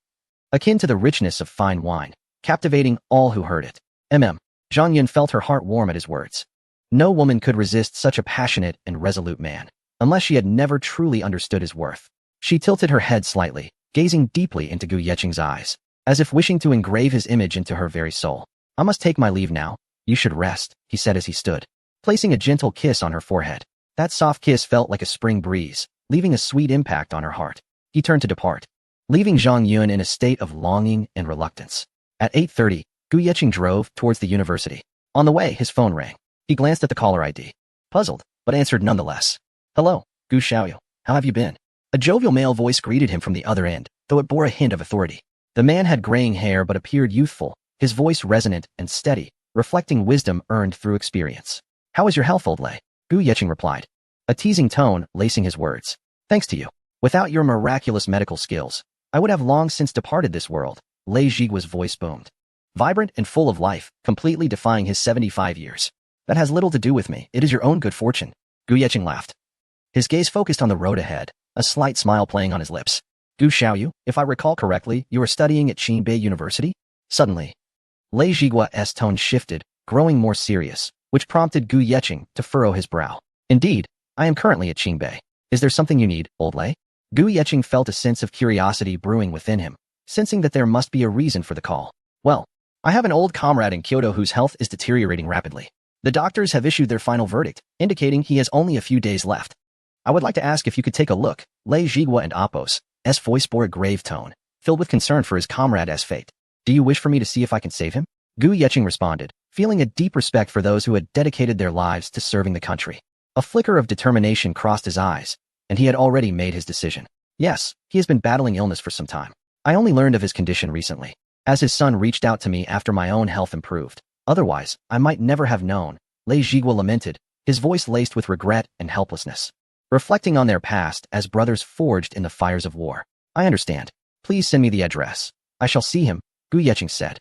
akin to the richness of fine wine, captivating all who heard it. Zhang Yun felt her heart warm at his words. No woman could resist such a passionate and resolute man, unless she had never truly understood his worth. She tilted her head slightly, gazing deeply into Gu Yeqing's eyes, as if wishing to engrave his image into her very soul. I must take my leave now. You should rest, he said as he stood, placing a gentle kiss on her forehead. That soft kiss felt like a spring breeze, leaving a sweet impact on her heart. He turned to depart, leaving Zhang Yun in a state of longing and reluctance. At 8:30, Gu Yeqing drove towards the university. On the way, his phone rang. He glanced at the caller ID, puzzled, but answered nonetheless. Hello, Gu Xiaoyu. How have you been? A jovial male voice greeted him from the other end, though it bore a hint of authority. The man had graying hair but appeared youthful, his voice resonant and steady, reflecting wisdom earned through experience. How is your health, old lay? Gu Yeqing replied, a teasing tone lacing his words. Thanks to you. Without your miraculous medical skills, I would have long since departed this world. Lei Zhigua's voice boomed, vibrant and full of life, completely defying his 75 years. That has little to do with me. It is your own good fortune. Gu Yeqing laughed. His gaze focused on the road ahead, a slight smile playing on his lips. Gu Xiaoyu, if I recall correctly, you are studying at Qingbei University? Suddenly, Lei Zhigua's tone shifted, growing more serious, which prompted Gu Yeqing to furrow his brow. Indeed, I am currently at Qingbei. Is there something you need, old Lei? Gu Yeqing felt a sense of curiosity brewing within him, sensing that there must be a reason for the call. Well, I have an old comrade in Kyoto whose health is deteriorating rapidly. The doctors have issued their final verdict, indicating he has only a few days left. I would like to ask if you could take a look. Lei Zhigua and Apos' voice bore a grave tone, filled with concern for his comrade's fate. Do you wish for me to see if I can save him? Gu Yeqing responded, feeling a deep respect for those who had dedicated their lives to serving the country. A flicker of determination crossed his eyes, and he had already made his decision. Yes, he has been battling illness for some time. I only learned of his condition recently, as his son reached out to me after my own health improved. Otherwise, I might never have known, Lei Zhigua lamented, his voice laced with regret and helplessness. Reflecting on their past as brothers forged in the fires of war. I understand. Please send me the address. I shall see him, Gu Yeqing said,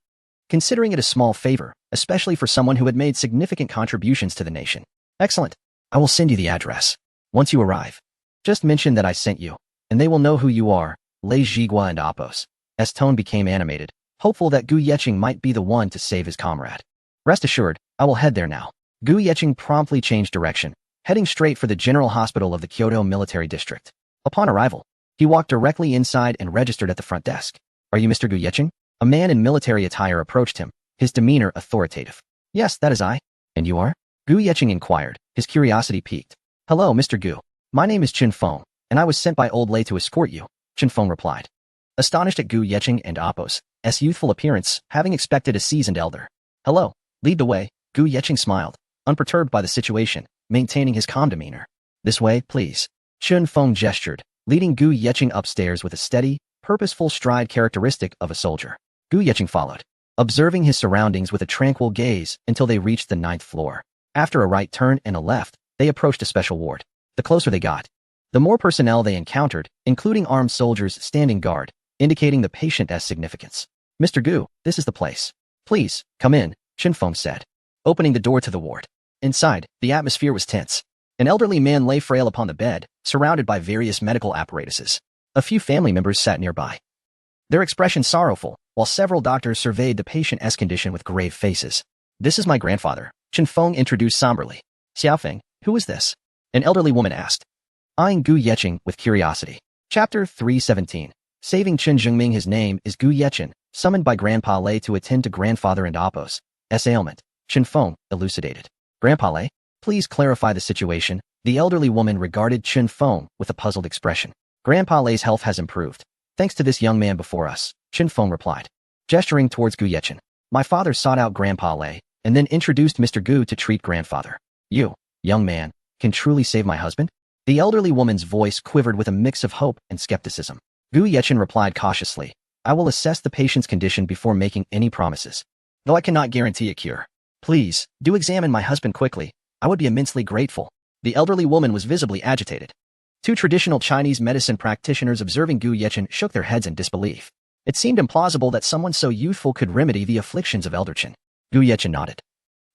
considering it a small favor, especially for someone who had made significant contributions to the nation. Excellent. I will send you the address. Once you arrive, just mention that I sent you, and they will know who you are. Lei Zhigua and Apos' tone became animated, hopeful that Gu Yeqing might be the one to save his comrade. Rest assured, I will head there now. Gu Yeqing promptly changed direction, heading straight for the General Hospital of the Kyoto Military District. Upon arrival, he walked directly inside and registered at the front desk. Are you Mr. Gu Yeqing? A man in military attire approached him, his demeanor authoritative. Yes, that is I. And you are? Gu Yeqing inquired, his curiosity piqued. Hello, Mr. Gu. My name is Chen Feng, and I was sent by old Lei to escort you, Chen Feng replied. Astonished at Gu Yeqing and Apos' youthful appearance, having expected a seasoned elder. Hello, lead the way, Gu Yeqing smiled, unperturbed by the situation, maintaining his calm demeanor. This way, please. Chen Feng gestured, leading Gu Yeqing upstairs with a steady, purposeful stride characteristic of a soldier. Gu Yeqing followed, observing his surroundings with a tranquil gaze until they reached the 9th floor. After a right turn and a left, they approached a special ward. The closer they got, the more personnel they encountered, including armed soldiers standing guard, indicating the patient's significance. Mr. Gu, this is the place. Please, come in, Chen Feng said, opening the door to the ward. Inside, the atmosphere was tense. An elderly man lay frail upon the bed, surrounded by various medical apparatuses. A few family members sat nearby, their expression sorrowful, while several doctors surveyed the patient's condition with grave faces. This is my grandfather, Chen Feng introduced somberly. Xiaofeng, who is this? An elderly woman asked, eyeing Gu Yeqing with curiosity. Chapter 317. Saving Chen Zhengming. His name is Gu Yeqing, summoned by Grandpa Lei to attend to grandfather and Apos' ailment, Chen Feng elucidated. Grandpa Lei, please clarify the situation. The elderly woman regarded Chen Feng with a puzzled expression. Grandpa Lei's health has improved, thanks to this young man before us, Chen Feng replied, gesturing towards Gu Yechen. My father sought out Grandpa Lei, and then introduced Mr. Gu to treat grandfather. You, young man, can truly save my husband? The elderly woman's voice quivered with a mix of hope and skepticism. Gu Yechen replied cautiously, I will assess the patient's condition before making any promises. Though I cannot guarantee a cure. Please, do examine my husband quickly. I would be immensely grateful. The elderly woman was visibly agitated. Two traditional Chinese medicine practitioners observing Gu Yechen shook their heads in disbelief. It seemed implausible that someone so youthful could remedy the afflictions of Elder Chen. Gu Yechen nodded,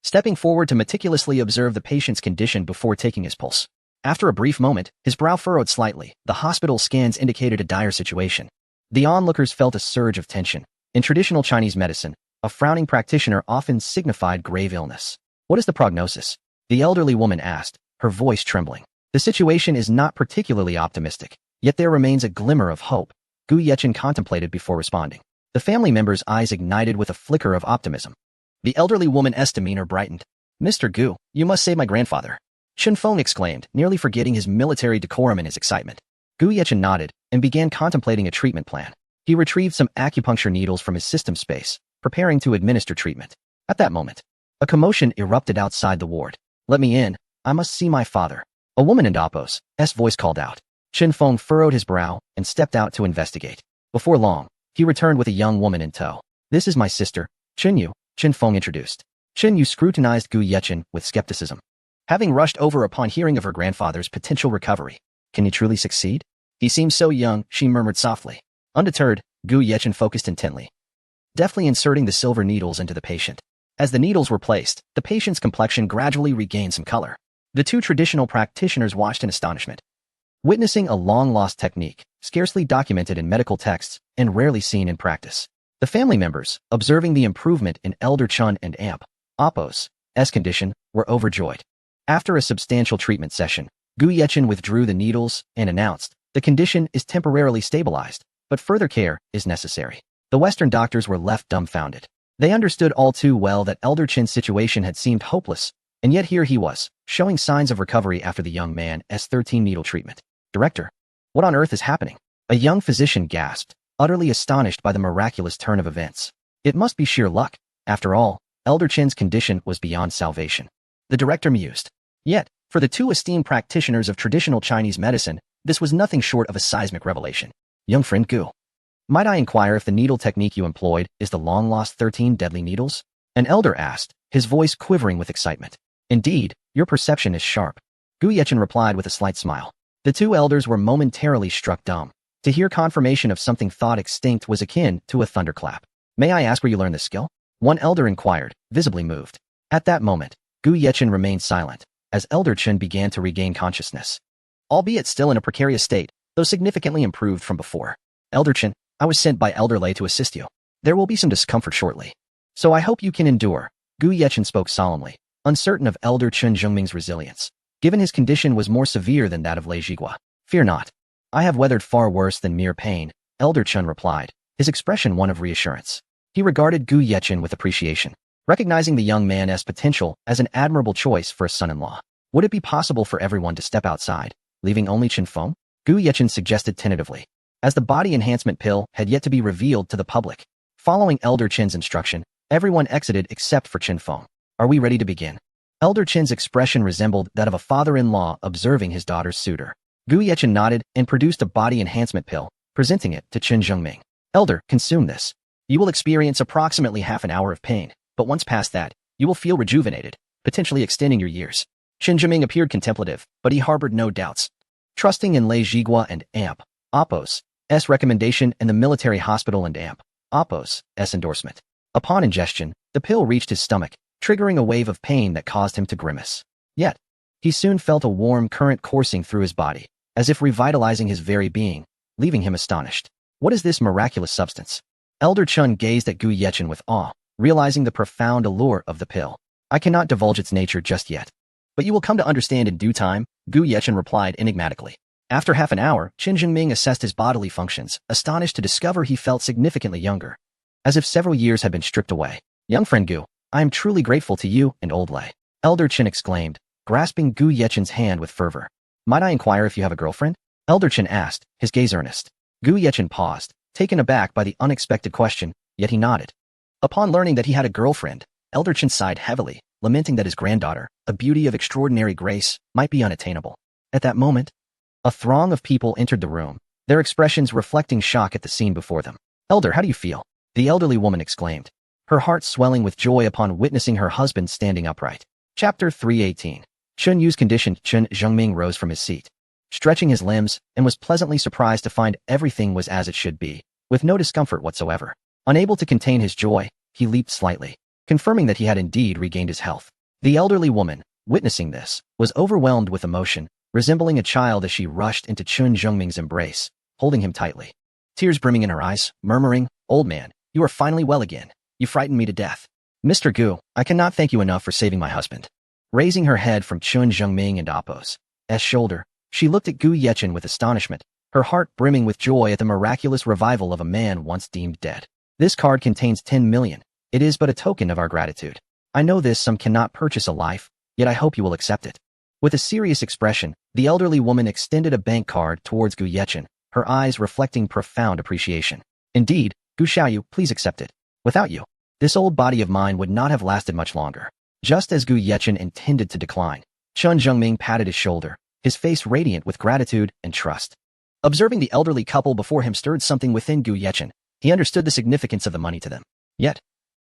stepping forward to meticulously observe the patient's condition before taking his pulse. After a brief moment, his brow furrowed slightly. The hospital scans indicated a dire situation. The onlookers felt a surge of tension. In traditional Chinese medicine, a frowning practitioner often signified grave illness. What is the prognosis? The elderly woman asked, her voice trembling. The situation is not particularly optimistic, yet there remains a glimmer of hope, Gu Yechen contemplated before responding. The family member's eyes ignited with a flicker of optimism. The elderly woman's demeanor brightened. Mr. Gu, you must save my grandfather. Chen Feng exclaimed, nearly forgetting his military decorum in his excitement. Gu Yechen nodded and began contemplating a treatment plan. He retrieved some acupuncture needles from his system space, preparing to administer treatment. At that moment, a commotion erupted outside the ward. Let me in. I must see my father. A woman in Dapo's voice called out. Chen Feng furrowed his brow and stepped out to investigate. Before long, he returned with a young woman in tow. This is my sister, Chen Yu, Chen Feng introduced. Chen Yu scrutinized Gu Yechen with skepticism. Having rushed over upon hearing of her grandfather's potential recovery. Can he truly succeed? He seems so young, she murmured softly. Undeterred, Gu Yechen focused intently, deftly inserting the silver needles into the patient. As the needles were placed, the patient's complexion gradually regained some color. The two traditional practitioners watched in astonishment, witnessing a long-lost technique, scarcely documented in medical texts and rarely seen in practice. The family members, observing the improvement in Elder Chun and Amp, Appo's condition, were overjoyed. After a substantial treatment session, Gu Yechen withdrew the needles and announced, the condition is temporarily stabilized, but further care is necessary. The Western doctors were left dumbfounded. They understood all too well that Elder Chen's situation had seemed hopeless, and yet here he was, showing signs of recovery after the young man's 13-needle treatment. Director, what on earth is happening? A young physician gasped, utterly astonished by the miraculous turn of events. It must be sheer luck. After all, Elder Chen's condition was beyond salvation. The director mused. Yet, for the two esteemed practitioners of traditional Chinese medicine, this was nothing short of a seismic revelation. Young friend Gu, might I inquire if the needle technique you employed is the long-lost 13 deadly needles? An elder asked, his voice quivering with excitement. Indeed, your perception is sharp. Gu Yechen replied with a slight smile. The two elders were momentarily struck dumb. To hear confirmation of something thought extinct was akin to a thunderclap. May I ask where you learned this skill? One elder inquired, visibly moved. At that moment, Gu Yechen remained silent, as Elder Chen began to regain consciousness. Albeit still in a precarious state, though significantly improved from before. Elder Chen, I was sent by Elder Lei to assist you. There will be some discomfort shortly. So I hope you can endure. Gu Yechen spoke solemnly, uncertain of Elder Chen Zhongming's resilience, given his condition was more severe than that of Lei Jigua. Fear not. I have weathered far worse than mere pain, Elder Chen replied, his expression one of reassurance. He regarded Gu Yechen with appreciation, recognizing the young man's potential as an admirable choice for a son-in-law. Would it be possible for everyone to step outside, leaving only Chen Feng? Gu Yechen suggested tentatively, as the body enhancement pill had yet to be revealed to the public. Following Elder Chen's instruction, everyone exited except for Chen Feng. Are we ready to begin? Elder Chen's expression resembled that of a father-in-law observing his daughter's suitor. Gu Yechen nodded and produced a body enhancement pill, presenting it to Chen Zhongming. Elder, consume this. You will experience approximately half an hour of pain, but once past that, you will feel rejuvenated, potentially extending your years. Chen Zhongming appeared contemplative, but he harbored no doubts. Trusting in Lei Jigua and Amp, Appo's recommendation and the military hospital and Amp, Appo's endorsement. Upon ingestion, the pill reached his stomach, triggering a wave of pain that caused him to grimace. Yet, he soon felt a warm current coursing through his body, as if revitalizing his very being, leaving him astonished. What is this miraculous substance? Elder Chun gazed at Gu Yechen with awe, realizing the profound allure of the pill. I cannot divulge its nature just yet. But you will come to understand in due time, Gu Yechen replied enigmatically. After half an hour, Chen Zhongming assessed his bodily functions, astonished to discover he felt significantly younger, as if several years had been stripped away. Young friend Gu, I am truly grateful to you and old Lei. Elder Chen exclaimed, grasping Gu Yechen's hand with fervor. Might I inquire if you have a girlfriend? Elder Chen asked, his gaze earnest. Gu Yechen paused, taken aback by the unexpected question, yet he nodded. Upon learning that he had a girlfriend, Elder Chen sighed heavily, lamenting that his granddaughter, a beauty of extraordinary grace, might be unattainable. At that moment, a throng of people entered the room, their expressions reflecting shock at the scene before them. "Elder, how do you feel?" the elderly woman exclaimed, her heart swelling with joy upon witnessing her husband standing upright. Chapter 318. Chun Yu's condition. Chun Zhengming rose from his seat, stretching his limbs, and was pleasantly surprised to find everything was as it should be, with no discomfort whatsoever. Unable to contain his joy, he leaped slightly, confirming that he had indeed regained his health. The elderly woman, witnessing this, was overwhelmed with emotion, resembling a child as she rushed into Chun Zhengming's embrace, holding him tightly, tears brimming in her eyes, murmuring, "Old man, you are finally well again. You frightened me to death. Mr. Gu, I cannot thank you enough for saving my husband." Raising her head from Chun Zhengming and Appo's shoulder, she looked at Gu Yechen with astonishment, her heart brimming with joy at the miraculous revival of a man once deemed dead. "This card contains 10 million. It is but a token of our gratitude. I know this sum cannot purchase a life, yet I hope you will accept it." With a serious expression, the elderly woman extended a bank card towards Gu Yechen, her eyes reflecting profound appreciation. "Indeed, Gu Xiaoyu, please accept it. Without you, this old body of mine would not have lasted much longer." Just as Gu Yechen intended to decline, Chun Zhengming patted his shoulder, his face radiant with gratitude and trust. Observing the elderly couple before him stirred something within Gu Yechen. He understood the significance of the money to them. Yet,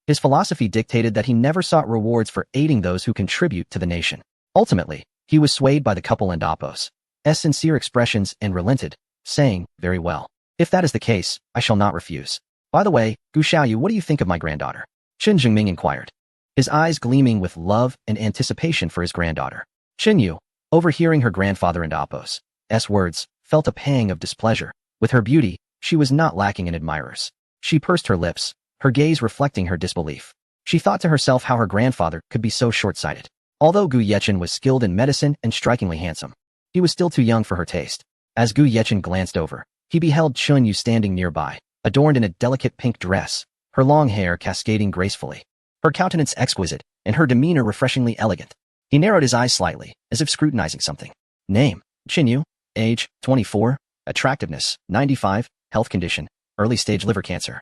his philosophy dictated that he never sought rewards for aiding those who contribute to the nation. Ultimately, he was swayed by the couple and Appo's sincere expressions and relented, saying, "Very well. If that is the case, I shall not refuse. By the way, Gu Xiaoyu, what do you think of my granddaughter?" Chun Zhengming inquired, his eyes gleaming with love and anticipation for his granddaughter. Chun Yu, overhearing her grandfather and Appo's words, felt a pang of displeasure. With her beauty, she was not lacking in admirers. She pursed her lips, her gaze reflecting her disbelief. She thought to herself how her grandfather could be so short-sighted. Although Gu Yechen was skilled in medicine and strikingly handsome, he was still too young for her taste. As Gu Yechen glanced over, he beheld Chun Yu standing nearby, adorned in a delicate pink dress, her long hair cascading gracefully, her countenance exquisite, and her demeanor refreshingly elegant. He narrowed his eyes slightly, as if scrutinizing something. Name: Chun Yu. Age: 24. Attractiveness: 95. Health condition: early-stage liver cancer.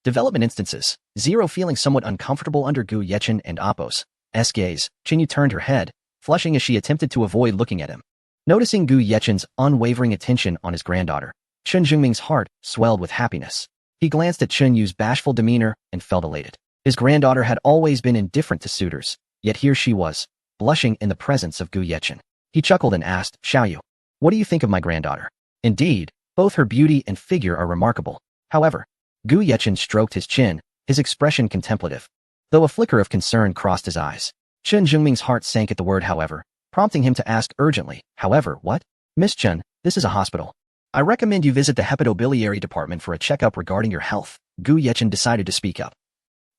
Development instances: 0. Feeling somewhat uncomfortable under Gu Yechen and Appo's gaze, Chun Yu turned her head, flushing as she attempted to avoid looking at him. Noticing Gu Yechen's unwavering attention on his granddaughter, Chun Zhengming's heart swelled with happiness. He glanced at Chun Yu's bashful demeanor and felt elated. His granddaughter had always been indifferent to suitors, yet here she was, blushing in the presence of Gu Yechen. He chuckled and asked, "Xiaoyu, what do you think of my granddaughter?" "Indeed, both her beauty and figure are remarkable." However, Gu Yechen stroked his chin, his expression contemplative, though a flicker of concern crossed his eyes. Chun Zhengming's heart sank at the word however, prompting him to ask urgently, "However, what?" "Miss Chun, this is a hospital. I recommend you visit the hepatobiliary department for a checkup regarding your health." Gu Yechen decided to speak up,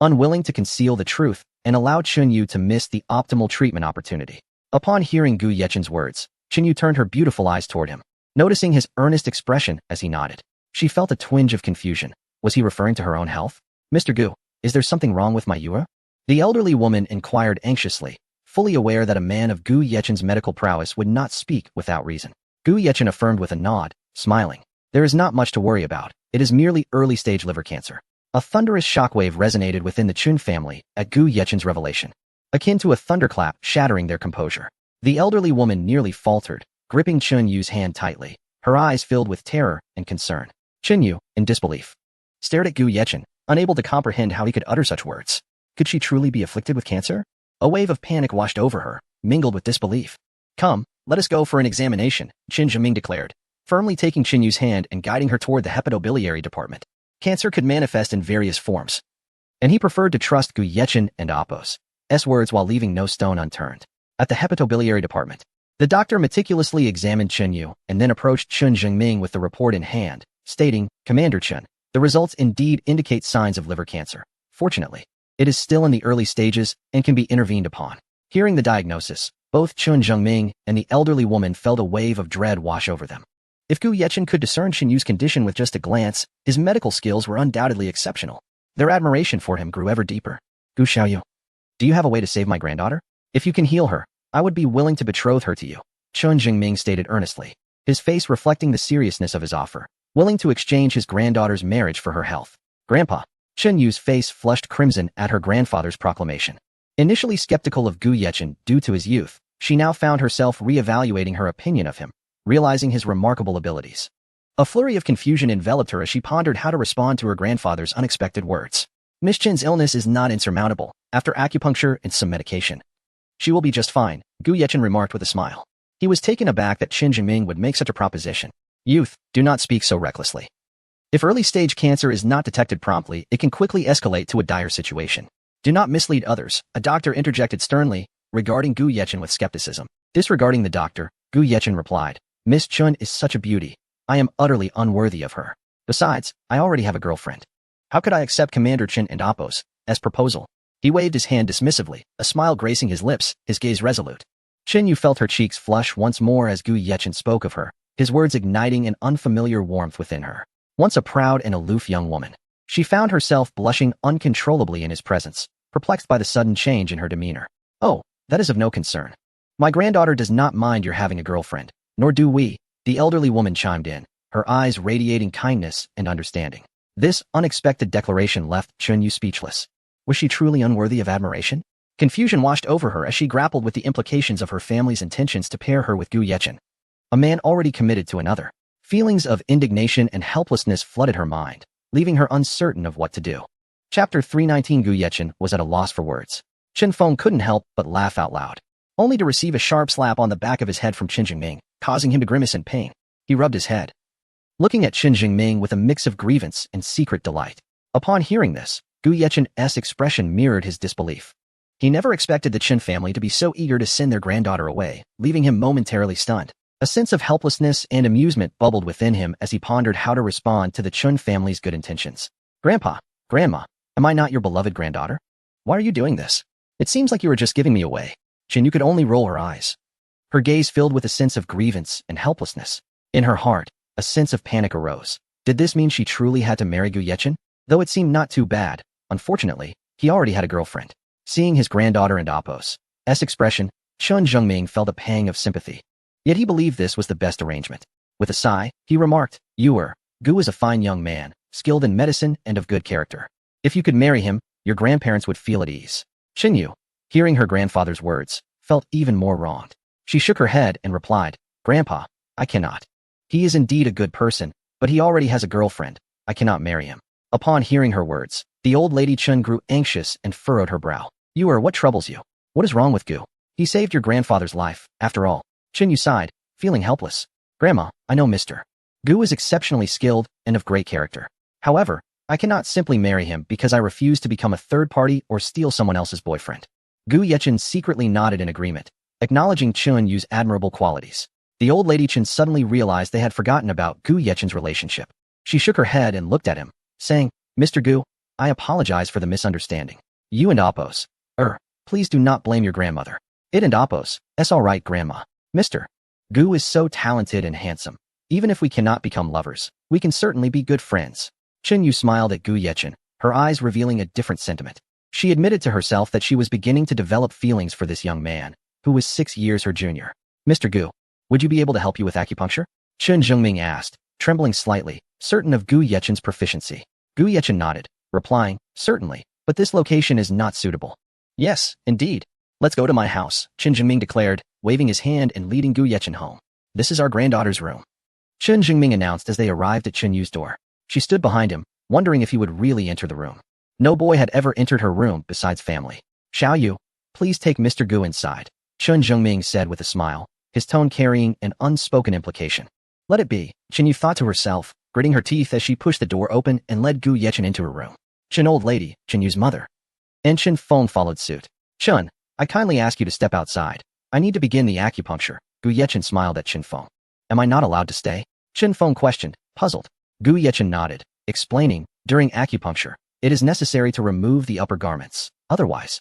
unwilling to conceal the truth and allow Chun Yu to miss the optimal treatment opportunity. Upon hearing Gu Yechen's words, Chun Yu turned her beautiful eyes toward him, noticing his earnest expression as he nodded. She felt a twinge of confusion. Was he referring to her own health? "Mr. Gu, is there something wrong with my Yua?" the elderly woman inquired anxiously, fully aware that a man of Gu Yechen's medical prowess would not speak without reason. Gu Yechen affirmed with a nod, smiling. "There is not much to worry about. It is merely early-stage liver cancer." A thunderous shockwave resonated within the Chun family at Gu Yechen's revelation, akin to a thunderclap shattering their composure. The elderly woman nearly faltered, gripping Chun Yu's hand tightly, her eyes filled with terror and concern. Chun Yu, in disbelief, stared at Gu Yechen, unable to comprehend how he could utter such words. Could she truly be afflicted with cancer? A wave of panic washed over her, mingled with disbelief. "Come, let us go for an examination," Qin Zhiming declared, firmly taking Chun Yu's hand and guiding her toward the hepatobiliary department. Cancer could manifest in various forms, and he preferred to trust Gu Yechen and Appo's words while leaving no stone unturned. At the hepatobiliary department, the doctor meticulously examined Chun Yu and then approached Chun Zhengming with the report in hand, stating, "Commander Chun, the results indeed indicate signs of liver cancer. Fortunately, it is still in the early stages and can be intervened upon." Hearing the diagnosis, both Chun Zhengming and the elderly woman felt a wave of dread wash over them. If Gu Yechen could discern Chun Yu's condition with just a glance, his medical skills were undoubtedly exceptional. Their admiration for him grew ever deeper. "Gu Xiaoyu, do you have a way to save my granddaughter? If you can heal her, I would be willing to betroth her to you," Chun Zhengming stated earnestly, his face reflecting the seriousness of his offer. willing to exchange his granddaughter's marriage for her health. Grandpa. Chen Yu's face flushed crimson at her grandfather's proclamation. Initially skeptical of Gu Yechen due to his youth, she now found herself re-evaluating her opinion of him, realizing his remarkable abilities. A flurry of confusion enveloped her as she pondered how to respond to her grandfather's unexpected words. Miss Chen's illness is not insurmountable. After acupuncture and some medication, she will be just fine, Gu Yechen remarked with a smile. He was taken aback that Qin Jingming would make such a proposition. Youth, do not speak so recklessly. If early-stage cancer is not detected promptly, it can quickly escalate to a dire situation. Do not mislead others, a doctor interjected sternly, regarding Gu Yechen with skepticism. Disregarding the doctor, Gu Yechen replied, Miss Chun is such a beauty. I am utterly unworthy of her. Besides, I already have a girlfriend. How could I accept Commander Chen and Appos as proposal? He waved his hand dismissively, a smile gracing his lips, his gaze resolute. Chen Yu felt her cheeks flush once more as Gu Yechen spoke of her, his words igniting an unfamiliar warmth within her. Once a proud and aloof young woman, she found herself blushing uncontrollably in his presence, perplexed by the sudden change in her demeanor. Oh, that is of no concern. My granddaughter does not mind your having a girlfriend, nor do we, the elderly woman chimed in, her eyes radiating kindness and understanding. This unexpected declaration left Chen Yu speechless. Was she truly unworthy of admiration? Confusion washed over her as she grappled with the implications of her family's intentions to pair her with Gu Yechen, a man already committed to another. Feelings of indignation and helplessness flooded her mind, leaving her uncertain of what to do. Chapter 319. Gu Yechen was at a loss for words. Chen Feng couldn't help but laugh out loud, only to receive a sharp slap on the back of his head from Qin Jingming, causing him to grimace in pain. He rubbed his head, looking at Qin Jingming with a mix of grievance and secret delight. Upon hearing this, Gu Yechen's expression mirrored his disbelief. He never expected the Qin family to be so eager to send their granddaughter away, leaving him momentarily stunned. A sense of helplessness and amusement bubbled within him as he pondered how to respond to the Chun family's good intentions. Grandpa, Grandma, am I not your beloved granddaughter? Why are you doing this? It seems like you were just giving me away. Qin Yu could only roll her eyes, her gaze filled with a sense of grievance and helplessness. In her heart, a sense of panic arose. Did this mean she truly had to marry Gu Yechen? Though it seemed not too bad, unfortunately, he already had a girlfriend. Seeing his granddaughter and Appos' expression, Chun Jungming felt a pang of sympathy. Yet he believed this was the best arrangement. With a sigh, he remarked, Gu is a fine young man, skilled in medicine and of good character. If you could marry him, your grandparents would feel at ease. Qin Yu, hearing her grandfather's words, felt even more wronged. She shook her head and replied, Grandpa, I cannot. He is indeed a good person, but he already has a girlfriend. I cannot marry him. Upon hearing her words, the old lady Chun grew anxious and furrowed her brow. What troubles you? What is wrong with Gu? He saved your grandfather's life, after all. Qin Yu sighed, feeling helpless. Grandma, I know Mr. Gu is exceptionally skilled and of great character. However, I cannot simply marry him because I refuse to become a third party or steal someone else's boyfriend. Gu Yechen secretly nodded in agreement, acknowledging Chun Yu's admirable qualities. The old lady Chen suddenly realized they had forgotten about Gu Yechen's relationship. She shook her head and looked at him, saying, Mr. Gu, I apologize for the misunderstanding. You and Appos, please do not blame your grandmother. It and Appos, it's all right, Grandma. Mr. Gu is so talented and handsome. Even if we cannot become lovers, we can certainly be good friends. Qin Yu smiled at Gu Yechen, her eyes revealing a different sentiment. She admitted to herself that she was beginning to develop feelings for this young man, who was 6 years her junior. Mr. Gu, would you be able to help you with acupuncture? Chen Zhengming asked, trembling slightly, certain of Gu Yechen's proficiency. Gu Yechen nodded, replying, certainly, but this location is not suitable. Yes, indeed. Let's go to my house, Chen Jingming declared, waving his hand and leading Gu Yechen home. This is our granddaughter's room, Chen Jingming announced as they arrived at Qin Yu's door. She stood behind him, wondering if he would really enter the room. No boy had ever entered her room besides family. Xiao Yu, please take Mr. Gu inside, Chen Zhengming said with a smile, his tone carrying an unspoken implication. Let it be, Qin Yu thought to herself, gritting her teeth as she pushed the door open and led Gu Yechen into her room. Chen old lady, Qin Yu's mother. And Chen Feng followed suit. Chun, I kindly ask you to step outside. I need to begin the acupuncture. Gu Yechen smiled at Qin Feng. Am I not allowed to stay? Qin Feng questioned, puzzled. Gu Yechen nodded, explaining, during acupuncture, it is necessary to remove the upper garments. Otherwise,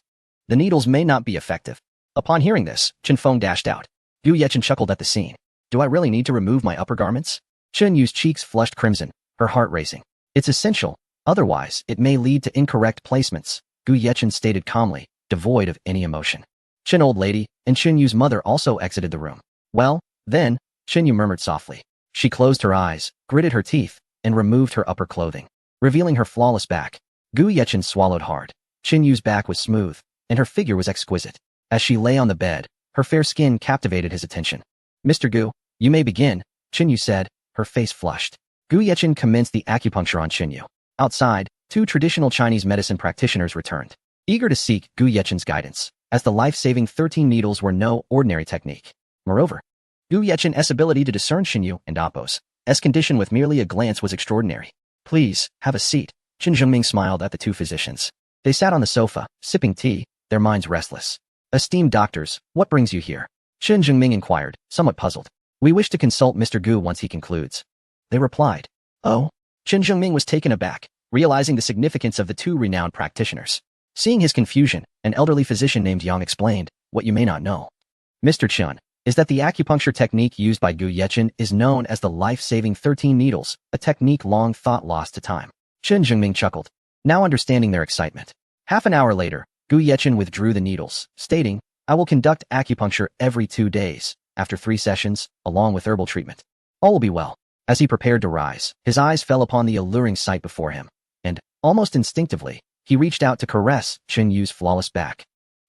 the needles may not be effective. Upon hearing this, Qin Feng dashed out. Gu Yechen chuckled at the scene. Do I really need to remove my upper garments? Qin Yu's cheeks flushed crimson, her heart racing. It's essential. Otherwise, it may lead to incorrect placements, Gu Yechen stated calmly, devoid of any emotion. Qin old lady and Qin Yu's mother also exited the room. Well, then, Qin Yu murmured softly. She closed her eyes, gritted her teeth, and removed her upper clothing, revealing her flawless back. Gu Yechin swallowed hard. Qin Yu's back was smooth, and her figure was exquisite. As she lay on the bed, her fair skin captivated his attention. Mr. Gu, you may begin, Qin Yu said, her face flushed. Gu Yechin commenced the acupuncture on Qin Yu. Outside, 2 traditional Chinese medicine practitioners returned, eager to seek Gu Yechin's guidance, as the life-saving 13 needles were no ordinary technique. Moreover, Gu Yechin's ability to discern Qin Yu and Apos S condition with merely a glance was extraordinary. Please, have a seat. Qin Zhengming smiled at the 2 physicians. They sat on the sofa, sipping tea, their minds restless. Esteemed doctors, what brings you here? Qin Zhengming inquired, somewhat puzzled. We wish to consult Mr. Gu once he concludes. They replied. Oh? Qin Zhengming was taken aback, realizing the significance of the 2 renowned practitioners. Seeing his confusion, an elderly physician named Yang explained, what you may not know, Mr. Qin, is that the acupuncture technique used by Gu Yechin is known as the life-saving 13 needles, a technique long thought lost to time. Qin Zhengming chuckled, now understanding their excitement. Half an hour later, Gu Yechin withdrew the needles, stating, I will conduct acupuncture every 2 days, after 3 sessions, along with herbal treatment. All will be well. As he prepared to rise, his eyes fell upon the alluring sight before him, and, almost instinctively, he reached out to caress Qin Yu's flawless back.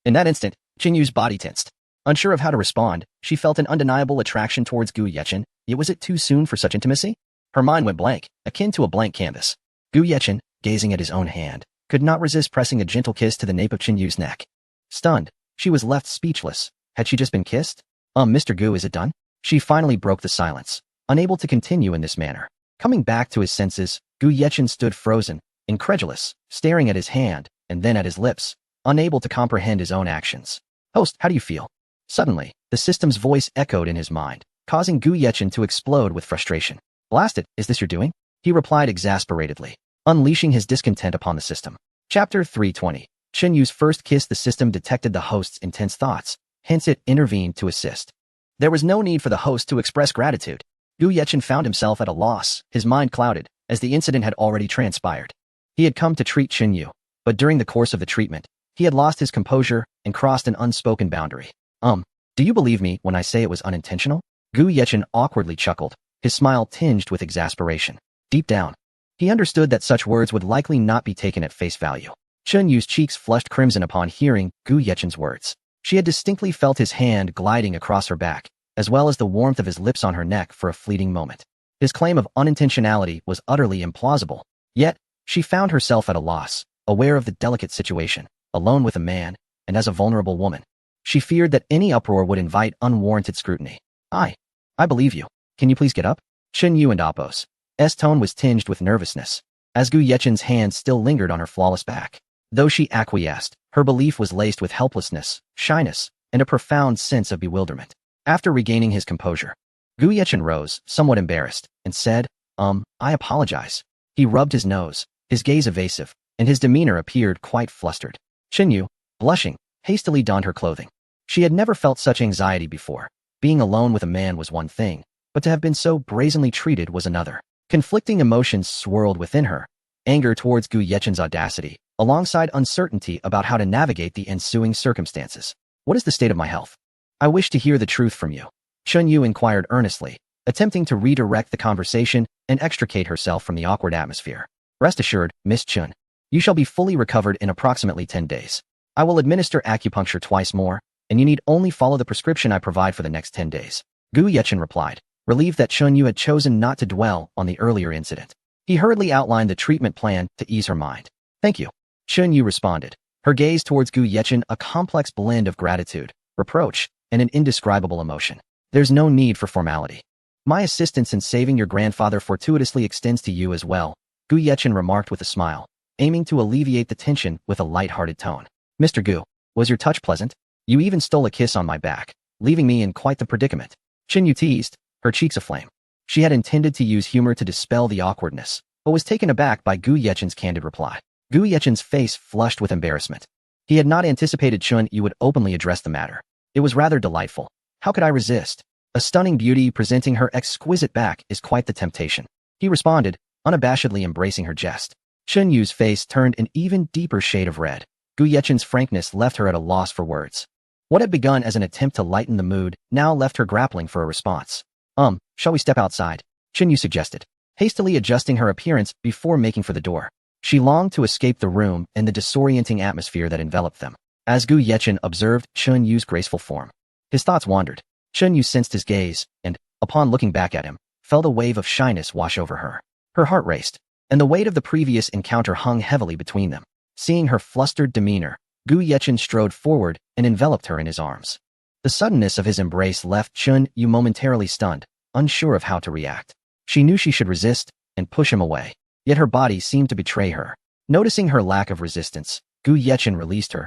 In that instant, Qin Yu's body tensed. Unsure of how to respond, she felt an undeniable attraction towards Gu Yechin, yet was it too soon for such intimacy? Her mind went blank, akin to a blank canvas. Gu Yechin, gazing at his own hand, could not resist pressing a gentle kiss to the nape of Qin Yu's neck. Stunned, she was left speechless. Had she just been kissed? Mr. Gu, is it done? She finally broke the silence, unable to continue in this manner. Coming back to his senses, Gu Yechin stood frozen, incredulous, staring at his hand, and then at his lips, unable to comprehend his own actions. Host, how do you feel? Suddenly, the system's voice echoed in his mind, causing Gu Yechin to explode with frustration. Blast it, is this your doing? He replied exasperatedly, unleashing his discontent upon the system. Chapter 320. Qin Yu's first kiss. The system detected the host's intense thoughts, hence it intervened to assist. There was no need for the host to express gratitude. Gu Yechin found himself at a loss, his mind clouded, as the incident had already transpired. He had come to treat Qin Yu, but during the course of the treatment, he had lost his composure and crossed an unspoken boundary. Do you believe me when I say it was unintentional? Gu Yechin awkwardly chuckled, his smile tinged with exasperation. Deep down, he understood that such words would likely not be taken at face value. Qin Yu's cheeks flushed crimson upon hearing Gu Yechin's words. She had distinctly felt his hand gliding across her back, as well as the warmth of his lips on her neck for a fleeting moment. His claim of unintentionality was utterly implausible. Yet, she found herself at a loss, aware of the delicate situation, alone with a man, and as a vulnerable woman. She feared that any uproar would invite unwarranted scrutiny. I believe you. Can you please get up? Qin Yu and Apos S tone was tinged with nervousness, as Gu Yechin's hand still lingered on her flawless back. Though she acquiesced, her belief was laced with helplessness, shyness, and a profound sense of bewilderment. After regaining his composure, Gu Yechin rose, somewhat embarrassed, and said, I apologize. He rubbed his nose, his gaze evasive, and his demeanor appeared quite flustered. Qin Yu, blushing, hastily donned her clothing. She had never felt such anxiety before. Being alone with a man was one thing, but to have been so brazenly treated was another. Conflicting emotions swirled within her, anger towards Gu Yechin's audacity, alongside uncertainty about how to navigate the ensuing circumstances. What is the state of my health? I wish to hear the truth from you. Qin Yu inquired earnestly, attempting to redirect the conversation and extricate herself from the awkward atmosphere. Rest assured, Miss Qin, you shall be fully recovered in approximately 10 days. I will administer acupuncture twice more, and you need only follow the prescription I provide for the next 10 days. Gu Yechin replied, relieved that Qin Yu had chosen not to dwell on the earlier incident. He hurriedly outlined the treatment plan to ease her mind. Thank you. Qin Yu responded, her gaze towards Gu Yechin a complex blend of gratitude, reproach, and an indescribable emotion. There's no need for formality. My assistance in saving your grandfather fortuitously extends to you as well, Gu Yechin remarked with a smile, aiming to alleviate the tension with a light-hearted tone. Mr. Gu, was your touch pleasant? You even stole a kiss on my back, leaving me in quite the predicament. Qin Yu teased, her cheeks aflame. She had intended to use humor to dispel the awkwardness, but was taken aback by Gu Yechin's candid reply. Gu Yechin's face flushed with embarrassment. He had not anticipated Qin Yu would openly address the matter. It was rather delightful. How could I resist? A stunning beauty presenting her exquisite back is quite the temptation. He responded, unabashedly embracing her jest. Qin Yu's face turned an even deeper shade of red. Gu Yechin's frankness left her at a loss for words. What had begun as an attempt to lighten the mood now left her grappling for a response. Shall we step outside? Qin Yu suggested. hastily adjusting her appearance before making for the door. She longed to escape the room and the disorienting atmosphere that enveloped them. As Gu Yechen observed Chun Yu's graceful form, his thoughts wandered. Chun Yu sensed his gaze, and, upon looking back at him, felt a wave of shyness wash over her. Her heart raced, and the weight of the previous encounter hung heavily between them. Seeing her flustered demeanor, Gu Yechen strode forward and enveloped her in his arms. The suddenness of his embrace left Chun Yu momentarily stunned, unsure of how to react. She knew she should resist and push him away, yet her body seemed to betray her. Noticing her lack of resistance, Gu Yechen released her,